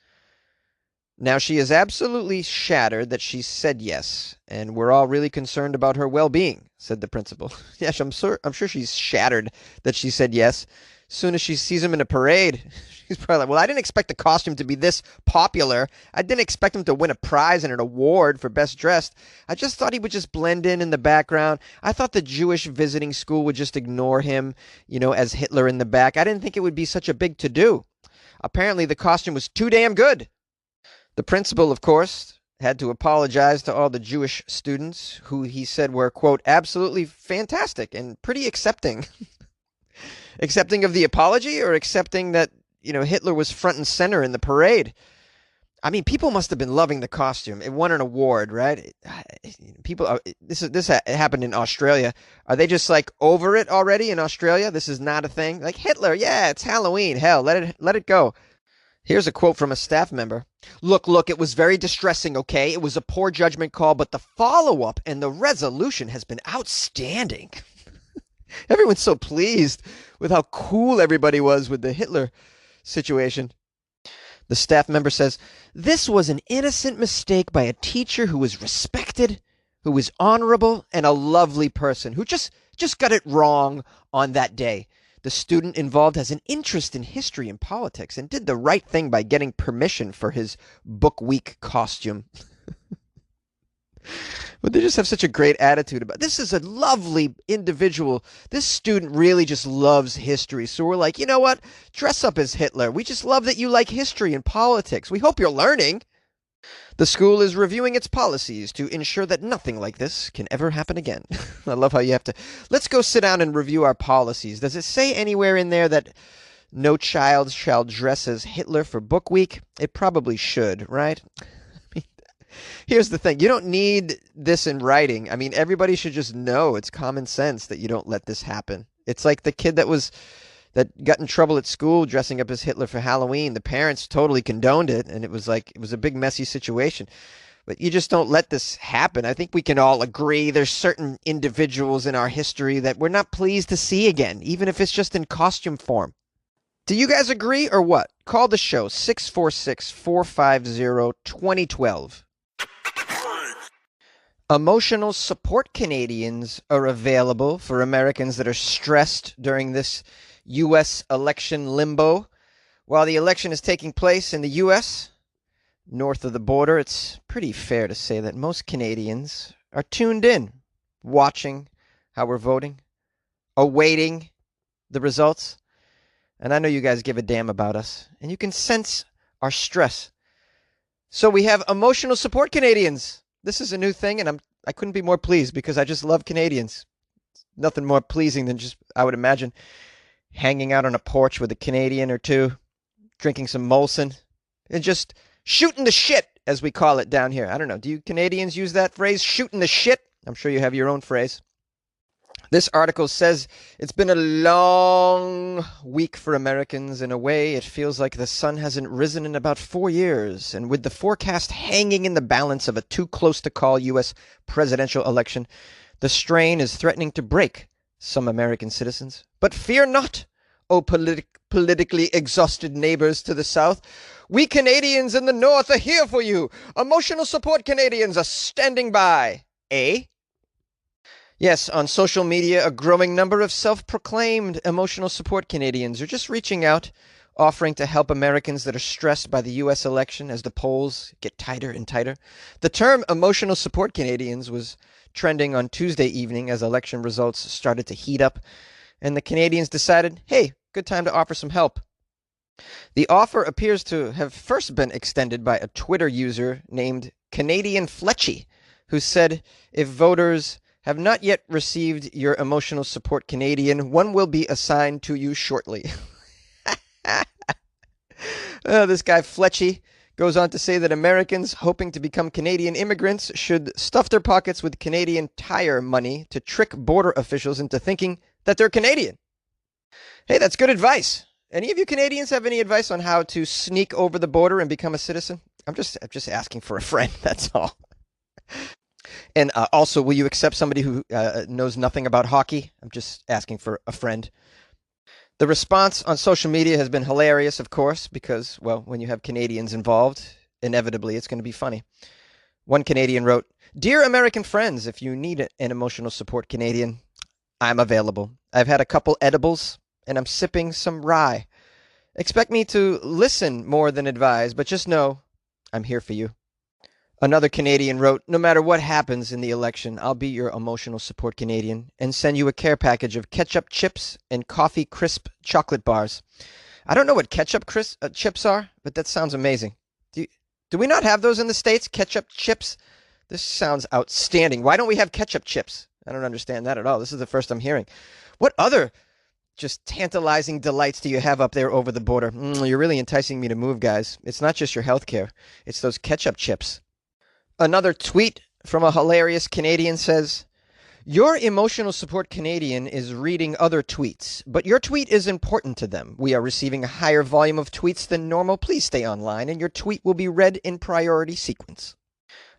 Now, she is absolutely shattered that she said yes, and we're all really concerned about her well-being, said the principal. Yes, I'm sure she's shattered that she said yes. As soon as she sees him in a parade, she's probably like, well, I didn't expect the costume to be this popular. I didn't expect him to win a prize and an award for best dressed. I just thought he would just blend in the background. I thought the Jewish visiting school would just ignore him, as Hitler in the back. I didn't think it would be such a big to-do. Apparently, the costume was too damn good. The principal, of course, had to apologize to all the Jewish students who he said were, quote, absolutely fantastic and pretty accepting. Accepting of the apology or accepting that, Hitler was front and center in the parade? I mean, people must have been loving the costume. It won an award, right? People, this happened in Australia. Are they just like over it already in Australia? This is not a thing. Like Hitler, yeah, it's Halloween. Hell, let it go. Here's a quote from a staff member. Look, it was very distressing, okay? It was a poor judgment call, but the follow-up and the resolution has been outstanding. Everyone's so pleased with how cool everybody was with the Hitler situation. The staff member says, this was an innocent mistake by a teacher who was respected, who was honorable, and a lovely person, who just got it wrong on that day. The student involved has an interest in history and politics and did the right thing by getting permission for his book week costume. But they just have such a great attitude about it. This is a lovely individual. This student really just loves history. So we're like, you know what? Dress up as Hitler. We just love that you like history and politics. We hope you're learning. The school is reviewing its policies to ensure that nothing like this can ever happen again. I love how you have to... Let's go sit down and review our policies. Does it say anywhere in there that no child shall dress as Hitler for book week? It probably should, right? Here's the thing. You don't need this in writing. I mean, everybody should just know it's common sense that you don't let this happen. It's like the kid that got in trouble at school dressing up as Hitler for Halloween. The parents totally condoned it, and it was a big messy situation. But you just don't let this happen. I think we can all agree there's certain individuals in our history that we're not pleased to see again, even if it's just in costume form. Do you guys agree or what? Call the show 646-450-2012. Emotional support Canadians are available for Americans that are stressed during this U.S. election limbo. While the election is taking place in the U.S., north of the border, it's pretty fair to say that most Canadians are tuned in, watching how we're voting, awaiting the results. And I know you guys give a damn about us, and you can sense our stress. So we have emotional support Canadians. This is a new thing, and I couldn't be more pleased because I just love Canadians. Nothing more pleasing than just, I would imagine, hanging out on a porch with a Canadian or two, drinking some Molson, and just shooting the shit, as we call it down here. I don't know. Do you Canadians use that phrase, shooting the shit? I'm sure you have your own phrase. This article says it's been a long week for Americans. In a way, it feels like the sun hasn't risen in about 4 years. And with the forecast hanging in the balance of a too-close-to-call U.S. presidential election, the strain is threatening to break some American citizens. But fear not, O politically exhausted neighbors to the south. We Canadians in the north are here for you. Emotional support Canadians are standing by. Eh? Yes, on social media, a growing number of self-proclaimed emotional support Canadians are just reaching out, offering to help Americans that are stressed by the U.S. election as the polls get tighter and tighter. The term emotional support Canadians was trending on Tuesday evening as election results started to heat up, and the Canadians decided, hey, good time to offer some help. The offer appears to have first been extended by a Twitter user named Canadian Fletchy, who said if voters have not yet received your emotional support Canadian, one will be assigned to you shortly. This guy Fletchy goes on to say that Americans hoping to become Canadian immigrants should stuff their pockets with Canadian Tire money to trick border officials into thinking that they're Canadian. Hey, that's good advice. Any of you Canadians have any advice on how to sneak over the border and become a citizen? I'm just asking for a friend, that's all. And also, will you accept somebody who knows nothing about hockey? I'm just asking for a friend. The response on social media has been hilarious, of course, because, well, when you have Canadians involved, inevitably it's going to be funny. One Canadian wrote, "Dear American friends, if you need an emotional support Canadian, I'm available. I've had a couple edibles, and I'm sipping some rye. Expect me to listen more than advise, but just know I'm here for you. Another Canadian wrote, no matter what happens in the election, I'll be your emotional support Canadian and send you a care package of ketchup chips and coffee crisp chocolate bars. I don't know what ketchup chips are, but that sounds amazing. Do we not have those in the States? Ketchup chips? This sounds outstanding. Why don't we have ketchup chips? I don't understand that at all. This is the first I'm hearing. What other just tantalizing delights do you have up there over the border? You're really enticing me to move, guys. It's not just your health care. It's those ketchup chips. Another tweet from a hilarious Canadian says, your emotional support Canadian is reading other tweets, but your tweet is important to them. We are receiving a higher volume of tweets than normal. Please stay online, and your tweet will be read in priority sequence.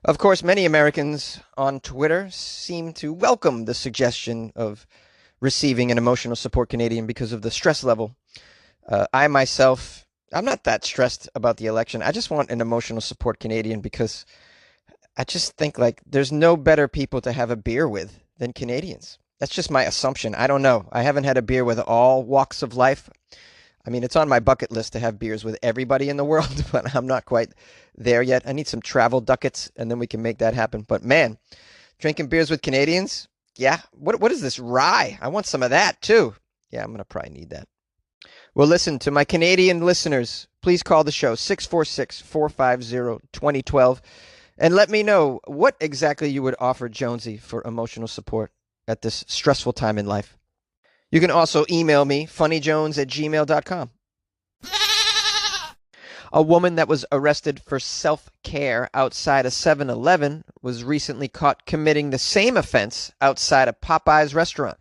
Of course, many Americans on Twitter seem to welcome the suggestion of receiving an emotional support Canadian because of the stress level. I myself, I'm not that stressed about the election. I just want an emotional support Canadian because I just think like there's no better people to have a beer with than Canadians. That's just my assumption. I don't know. I haven't had a beer with all walks of life. I mean, it's on my bucket list to have beers with everybody in the world, but I'm not quite there yet. I need some travel ducats, and then we can make that happen. But man, drinking beers with Canadians, yeah. What is this rye? I want some of that too. Yeah, I'm going to probably need that. Well, listen, to my Canadian listeners, please call the show 646-450-2012. And let me know what exactly you would offer Jonesy for emotional support at this stressful time in life. You can also email me, funnyjones@gmail.com. A woman that was arrested for self-care outside a 7-Eleven was recently caught committing the same offense outside a Popeyes restaurant.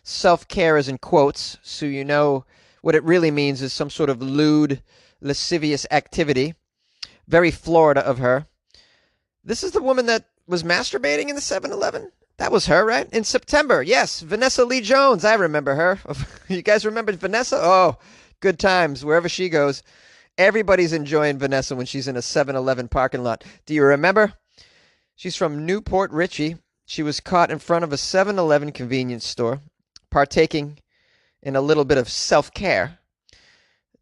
Self-care is in quotes, so you know what it really means is some sort of lewd, lascivious activity. Very Florida of her. This is the woman that was masturbating in the 7-Eleven? That was her, right? In September, yes. Vanessa Lee Jones. I remember her. You guys remember Vanessa? Oh, good times. Wherever she goes, everybody's enjoying Vanessa when she's in a 7-Eleven parking lot. Do you remember? She's from Newport Richey. She was caught in front of a 7-Eleven convenience store, partaking in a little bit of self-care.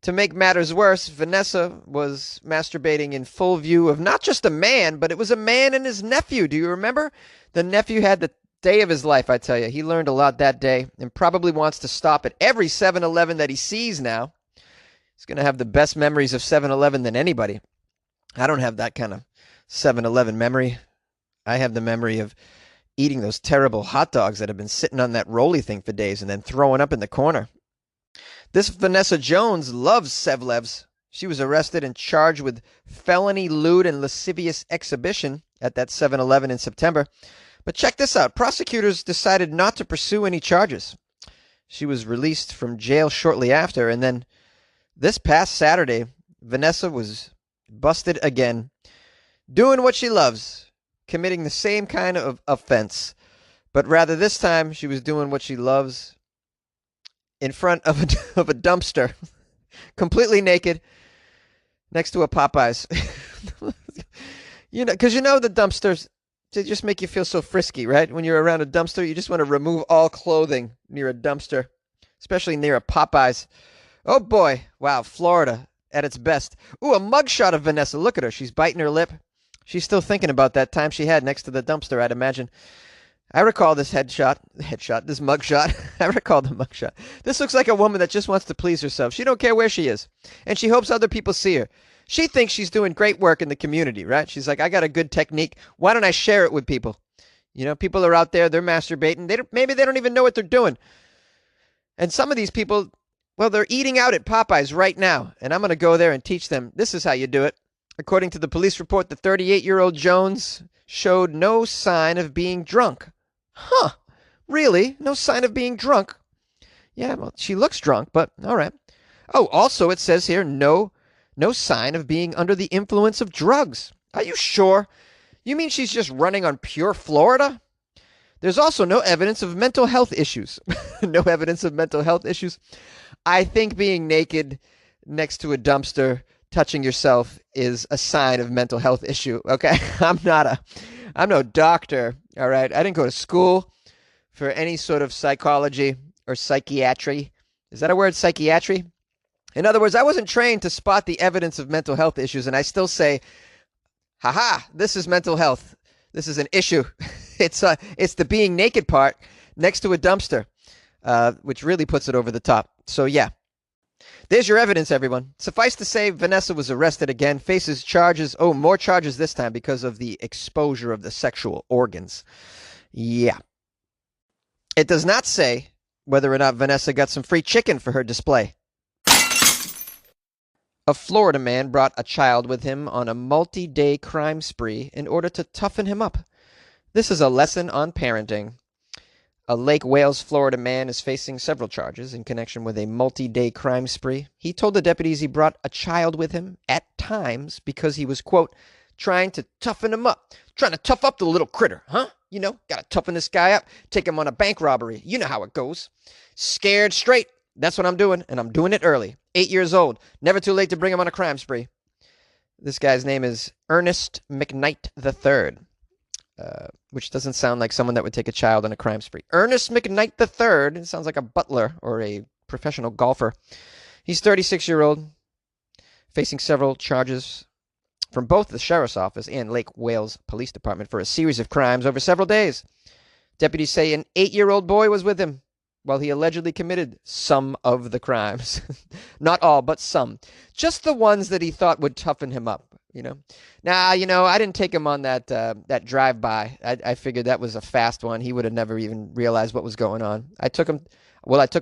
To make matters worse, Vanessa was masturbating in full view of not just a man, but it was a man and his nephew. Do you remember? The nephew had the day of his life, I tell you. He learned a lot that day and probably wants to stop at every 7-Eleven that he sees now. He's going to have the best memories of 7-Eleven than anybody. I don't have that kind of 7-Eleven memory. I have the memory of eating those terrible hot dogs that have been sitting on that rolly thing for days and then throwing up in the corner. This Vanessa Jones loves Sevlevs. She was arrested and charged with felony lewd and lascivious exhibition at that 7-Eleven in September. But check this out. Prosecutors decided not to pursue any charges. She was released from jail shortly after, and then this past Saturday, Vanessa was busted again, doing what she loves, committing the same kind of offense. But rather this time, she was doing what she loves in front of a dumpster, completely naked, next to a Popeyes. Because the dumpsters, they just make you feel so frisky, right? When you're around a dumpster, you just want to remove all clothing near a dumpster, especially near a Popeyes. Oh boy, wow, Florida at its best. Ooh, a mugshot of Vanessa. Look at her. She's biting her lip. She's still thinking about that time she had next to the dumpster, I'd imagine. I recall this this mugshot. I recall the mugshot. This looks like a woman that just wants to please herself. She don't care where she is, and she hopes other people see her. She thinks she's doing great work in the community, right? She's like, I got a good technique. Why don't I share it with people? People are out there, they're masturbating. Maybe they don't even know what they're doing. And some of these people, well, they're eating out at Popeyes right now, and I'm going to go there and teach them this is how you do it. According to the police report, the 38-year-old Jones showed no sign of being drunk. Huh. Really? No sign of being drunk? Yeah, well, she looks drunk, but all right. Oh, also it says here, no sign of being under the influence of drugs. Are you sure? You mean she's just running on pure Florida? There's also no evidence of mental health issues. No evidence of mental health issues. I think being naked next to a dumpster, touching yourself, is a sign of mental health issue. Okay, I'm no doctor. All right, I didn't go to school for any sort of psychology or psychiatry. Is that a word, psychiatry? In other words, I wasn't trained to spot the evidence of mental health issues, and I still say, haha, this is mental health. This is an issue. It's the being naked part next to a dumpster, which really puts it over the top. So yeah, there's your evidence, everyone. Suffice to say, Vanessa was arrested again, faces charges, more charges this time because of the exposure of the sexual organs. Yeah. It does not say whether or not Vanessa got some free chicken for her display. A Florida man brought a child with him on a multi-day crime spree in order to toughen him up. This is a lesson on parenting. A Lake Wales, Florida man is facing several charges in connection with a multi-day crime spree. He told the deputies he brought a child with him at times because he was, quote, trying to toughen him up. Trying to tough up the little critter, huh? You know, gotta toughen this guy up. Take him on a bank robbery. You know how it goes. Scared straight. That's what I'm doing, and I'm doing it early. 8 years old. Never too late to bring him on a crime spree. This guy's name is Ernest McKnight III, which doesn't sound like someone that would take a child on a crime spree. Ernest McKnight III. It sounds like a butler or a professional golfer. He's 36-year-old, facing several charges from both the sheriff's office and Lake Wales Police Department for a series of crimes over several days. Deputies say an 8-year-old boy was with him while he allegedly committed some of the crimes. Not all, but some. Just the ones that he thought would toughen him up, you know. Now, you know, I didn't take him on that drive-by. I figured that was a fast one. He would have never even realized what was going on. I took him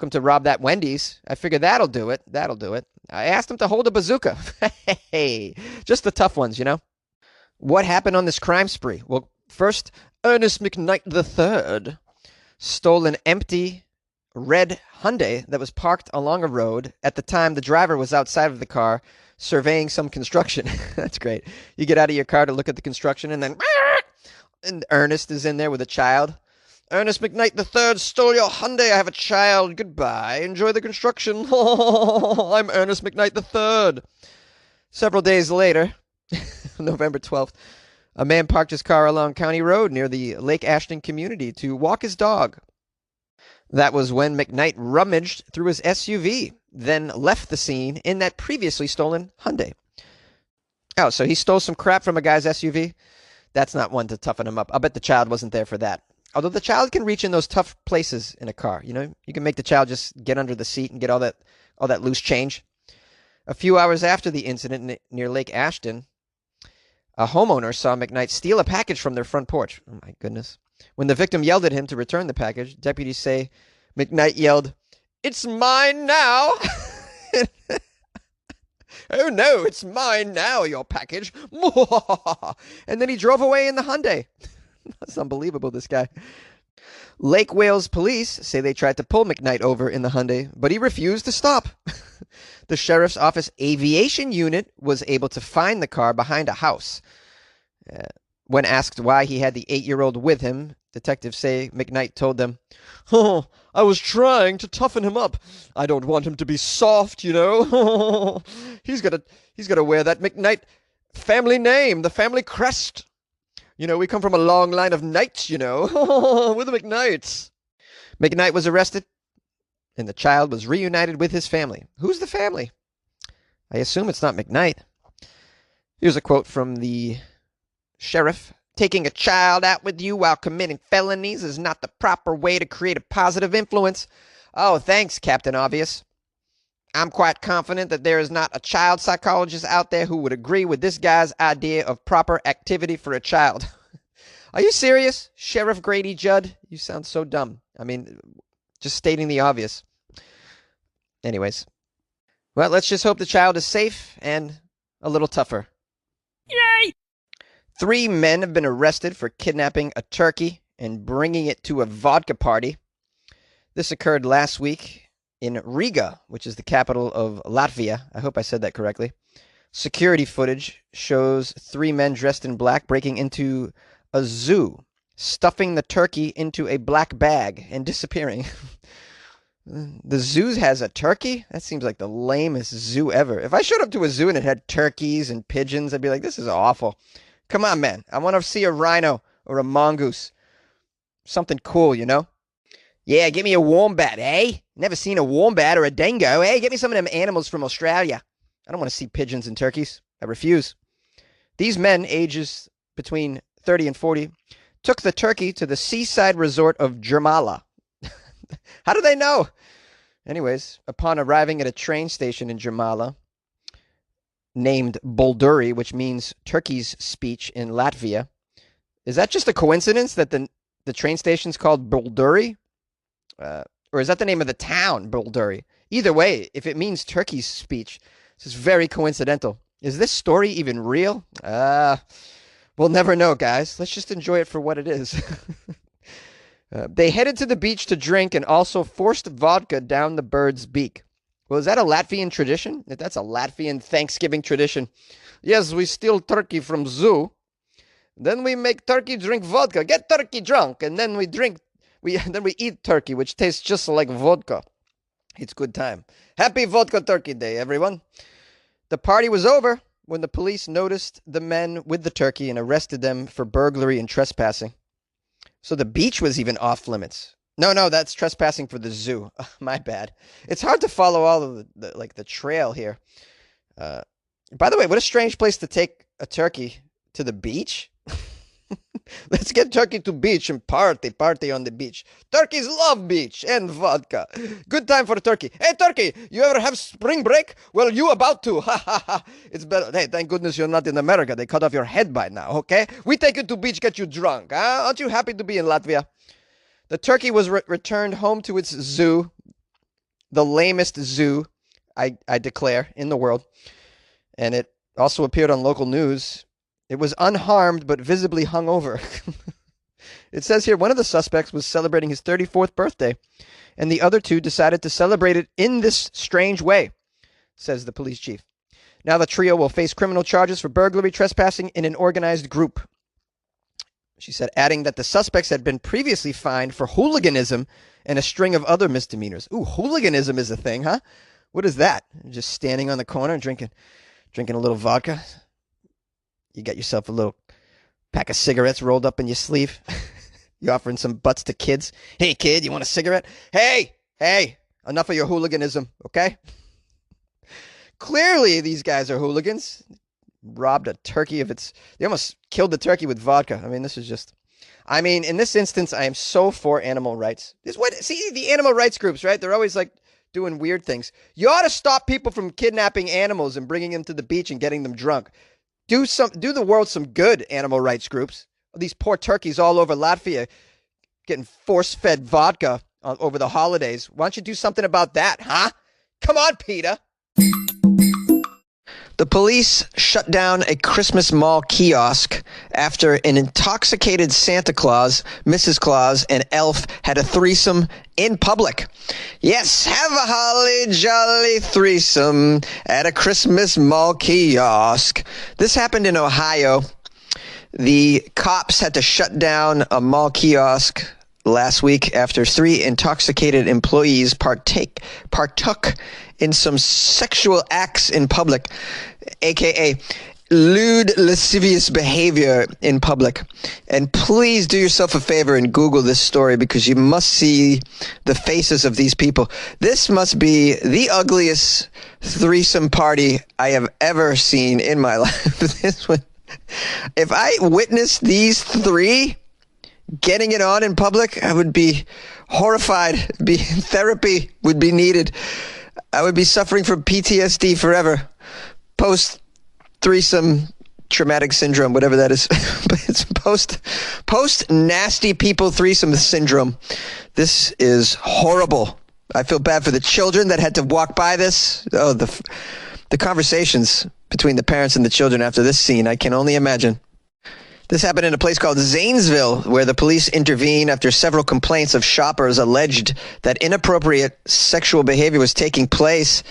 to rob that Wendy's. I figured that'll do it. I asked him to hold a bazooka. Hey, just the tough ones, you know. What happened on this crime spree? Well, first, Ernest McKnight III stole an empty red Hyundai that was parked along a road. At the time, the driver was outside of the car surveying some construction. That's great. You get out of your car to look at the construction, and then and Ernest is in there with a child. Ernest McKnight III stole your Hyundai. I have a child. Goodbye. Enjoy the construction. I'm Ernest McKnight III. Several days later, November 12th, a man parked his car along County Road near the Lake Ashton community to walk his dog. That was when McKnight rummaged through his SUV, then left the scene in that previously stolen Hyundai. Oh, so he stole some crap from a guy's SUV? That's not one to toughen him up. I bet the child wasn't there for that. Although the child can reach in those tough places in a car. You know, you can make the child just get under the seat and get all that loose change. A few hours after the incident near Lake Ashton, a homeowner saw McKnight steal a package from their front porch. Oh, my goodness. When the victim yelled at him to return the package, deputies say McKnight yelled, "It's mine now!" "Oh no, it's mine now, your package." And then he drove away in the Hyundai. That's unbelievable, this guy. Lake Wales police say they tried to pull McKnight over in the Hyundai, but he refused to stop. The sheriff's office aviation unit was able to find the car behind a house. When asked why he had the 8-year-old with him, detectives say McKnight told them, "Oh, I was trying to toughen him up. I don't want him to be soft, you know. He's got to wear that McKnight family name, the family crest. You know, we come from a long line of knights, you know. We're the McKnights." McKnight was arrested, and the child was reunited with his family. Who's the family? I assume it's not McKnight. Here's a quote from the sheriff. "Taking a child out with you while committing felonies is not the proper way to create a positive influence." Oh, thanks, Captain Obvious. "I'm quite confident that there is not a child psychologist out there who would agree with this guy's idea of proper activity for a child." Are you serious, Sheriff Grady Judd? You sound so dumb. I mean, just stating the obvious. Anyways. Well, let's just hope the child is safe and a little tougher. Yay! 3 men have been arrested for kidnapping a turkey and bringing it to a vodka party. This occurred last week in Riga, which is the capital of Latvia. I hope I said that correctly. Security footage shows 3 men dressed in black breaking into a zoo, stuffing the turkey into a black bag and disappearing. The zoo has a turkey? That seems like the lamest zoo ever. If I showed up to a zoo and it had turkeys and pigeons, I'd be like, this is awful. Come on, man. I want to see a rhino or a mongoose. Something cool, you know? Yeah, give me a wombat, eh? Never seen a wombat or a dingo, eh? Get me some of them animals from Australia. I don't want to see pigeons and turkeys. I refuse. These men, ages between 30 and 40, took the turkey to the seaside resort of Jermala. How do they know? Anyways, upon arriving at a train station in Jermala, named Bulduri, which means turkey's speech in Latvia. Is that just a coincidence that the train station's called Bulduri? Or is that the name of the town, Bulduri? Either way, if it means turkey's speech, this is very coincidental. Is this story even real? We'll never know, guys. Let's just enjoy it for what it is. They headed to the beach to drink and also forced vodka down the bird's beak. Well, is that a Latvian tradition? That's a Latvian Thanksgiving tradition. Yes, we steal turkey from zoo. Then we make turkey drink vodka. Get turkey drunk, and then we eat turkey, which tastes just like vodka. It's good time. Happy Vodka Turkey Day, everyone. The party was over when the police noticed the men with the turkey and arrested them for burglary and trespassing. So the beach was even off limits. No, that's trespassing for the zoo. My bad. It's hard to follow all of the trail here. By the way, what a strange place to take a turkey to the beach. Let's get turkey to beach and party on the beach. Turkeys love beach and vodka. Good time for a turkey. Hey, turkey, you ever have spring break? Well, you about to. Ha, ha, ha. It's better. Hey, thank goodness you're not in America. They cut off your head by now, okay? We take you to beach, get you drunk. Huh? Aren't you happy to be in Latvia? The turkey was returned home to its zoo, the lamest zoo, I declare, in the world. And it also appeared on local news. It was unharmed, but visibly hungover. It says here, one of the suspects was celebrating his 34th birthday, and the other two decided to celebrate it in this strange way, says the police chief. Now the trio will face criminal charges for burglary, trespassing in an organized group. She said, adding that the suspects had been previously fined for hooliganism and a string of other misdemeanors. Ooh, hooliganism is a thing, huh? What is that? Just standing on the corner and drinking a little vodka? You got yourself a little pack of cigarettes rolled up in your sleeve. You offering some butts to kids. Hey, kid, you want a cigarette? Hey, enough of your hooliganism, okay? Clearly, these guys are hooligans. Robbed a turkey of its... They almost killed the turkey with vodka. I mean, this is just... I mean, in this instance, I am so for animal rights. See, the animal rights groups, right? They're always like doing weird things. You ought to stop people from kidnapping animals and bringing them to the beach and getting them drunk. Do the world some good, animal rights groups. These poor turkeys all over Latvia getting force-fed vodka over the holidays. Why don't you do something about that, huh? Come on, PETA. The police shut down a Christmas mall kiosk after an intoxicated Santa Claus, Mrs. Claus, and Elf had a threesome in public. Yes, have a holly jolly threesome at a Christmas mall kiosk. This happened in Ohio. The cops had to shut down a mall kiosk last week after 3 intoxicated employees partook in some sexual acts in public, aka lewd, lascivious behavior in public. And please do yourself a favor and Google this story because you must see the faces of these people. This must be the ugliest threesome party I have ever seen in my life. If I witnessed these 3 getting it on in public, I would be horrified. Therapy would be needed. I would be suffering from PTSD forever. Post-threesome traumatic syndrome, whatever that is. But it's post-nasty people threesome syndrome. This is horrible. I feel bad for the children that had to walk by this. Oh, the conversations between the parents and the children after this scene, I can only imagine. This happened in a place called Zanesville, where the police intervened after several complaints of shoppers alleged that inappropriate sexual behavior was taking place.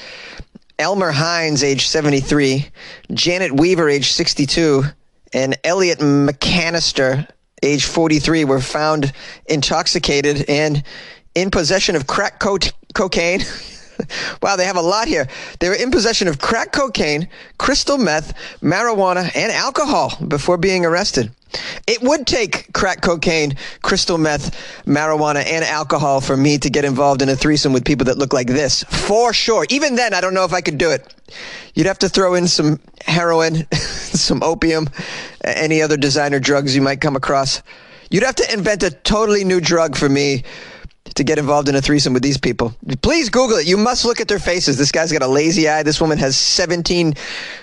Elmer Hines, age 73, Janet Weaver, age 62, and Elliot McCanister, age 43, were found intoxicated and in possession of crack cocaine. Wow, they have a lot here. They were in possession of crack cocaine, crystal meth, marijuana, and alcohol before being arrested. It would take crack cocaine, crystal meth, marijuana, and alcohol for me to get involved in a threesome with people that look like this. For sure. Even then, I don't know if I could do it. You'd have to throw in some heroin, some opium, any other designer drugs you might come across. You'd have to invent a totally new drug for me to get involved in a threesome with these people. Please Google it. You must look at their faces. This guy's got a lazy eye. This woman has 17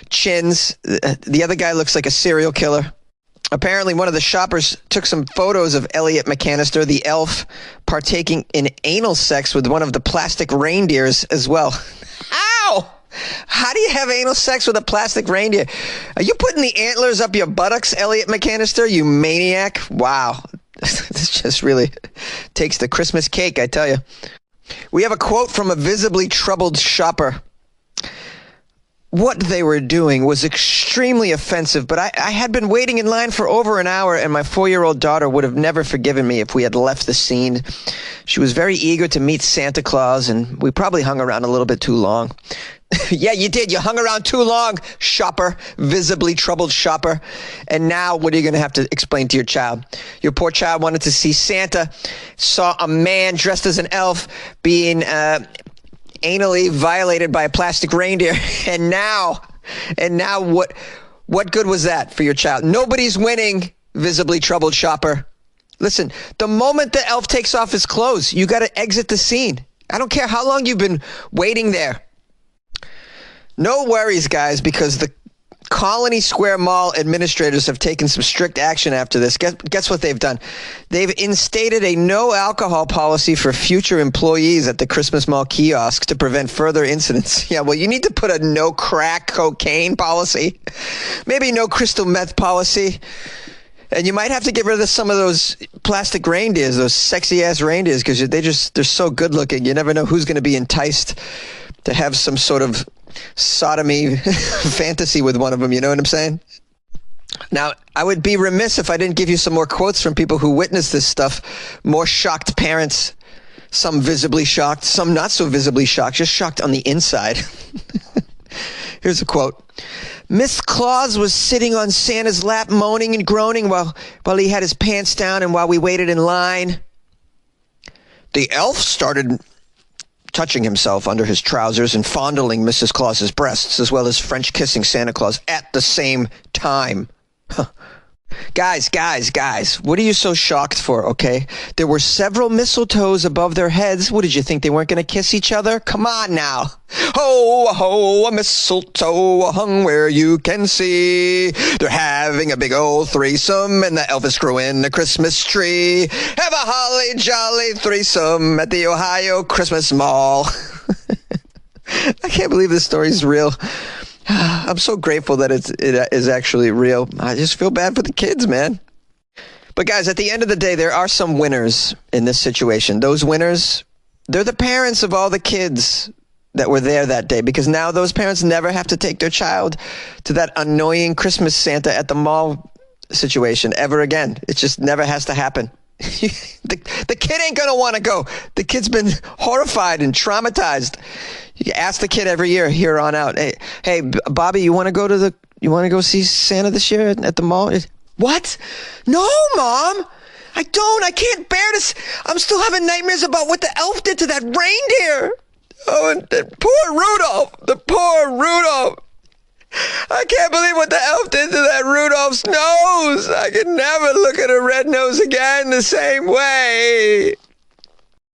chins. The other guy looks like a serial killer. Apparently, one of the shoppers took some photos of Elliot McCanister, the elf, partaking in anal sex with one of the plastic reindeers as well. Ow! How do you have anal sex with a plastic reindeer? Are you putting the antlers up your buttocks, Elliot McCanister, you maniac? Wow. This just really takes the Christmas cake, I tell you. We have a quote from a visibly troubled shopper. What they were doing was extremely offensive, but I had been waiting in line for over an hour, and my 4-year-old daughter would have never forgiven me if we had left the scene. She was very eager to meet Santa Claus, and we probably hung around a little bit too long. Yeah, you did. You hung around too long, shopper, visibly troubled shopper. And now what are you going to have to explain to your child? Your poor child wanted to see Santa, saw a man dressed as an elf being anally violated by a plastic reindeer. And now what good was that for your child? Nobody's winning, visibly troubled shopper. Listen, the moment the elf takes off his clothes, you got to exit the scene. I don't care how long you've been waiting there. No worries, guys, because the Colony Square Mall administrators have taken some strict action after this. Guess what they've done? They've instated a no alcohol policy for future employees at the Christmas Mall kiosk to prevent further incidents. Yeah, well, you need to put a no crack cocaine policy, maybe no crystal meth policy. And you might have to get rid of some of those plastic reindeers, those sexy-ass reindeers, because they're so good-looking. You never know who's going to be enticed to have some sort of sodomy fantasy with one of them. You know what I'm saying? Now, I would be remiss if I didn't give you some more quotes from people who witnessed this stuff. More shocked parents, some visibly shocked, some not so visibly shocked, just shocked on the inside. Here's a quote. Miss Claus was sitting on Santa's lap, moaning and groaning while he had his pants down and while we waited in line. The elf started touching himself under his trousers and fondling Mrs. Claus's breasts, as well as French kissing Santa Claus at the same time. Huh. Guys, what are you so shocked for, okay? There were several mistletoes above their heads. What, did you think they weren't going to kiss each other? Come on now. Ho, ho, a mistletoe hung where you can see. They're having a big old threesome, and the elf is screwing the Christmas tree. Have a holly jolly threesome at the Ohio Christmas Mall. I can't believe this story is real. I'm so grateful that it is actually real. I just feel bad for the kids, man. But guys, at the end of the day, there are some winners in this situation. Those winners, they're the parents of all the kids that were there that day, because now those parents never have to take their child to that annoying Christmas Santa at the mall situation ever again. It just never has to happen. The kid ain't gonna want to go. The kid's been horrified and traumatized. You ask the kid every year here on out. Hey, Bobby, you want to go see Santa this year at the mall? What? No, Mom. I don't. I can't bear this. I'm still having nightmares about what the elf did to that reindeer. Oh, and poor Rudolph. The poor Rudolph. I can't believe what the elf did to that Rudolph's nose. I can never look at a red nose again the same way.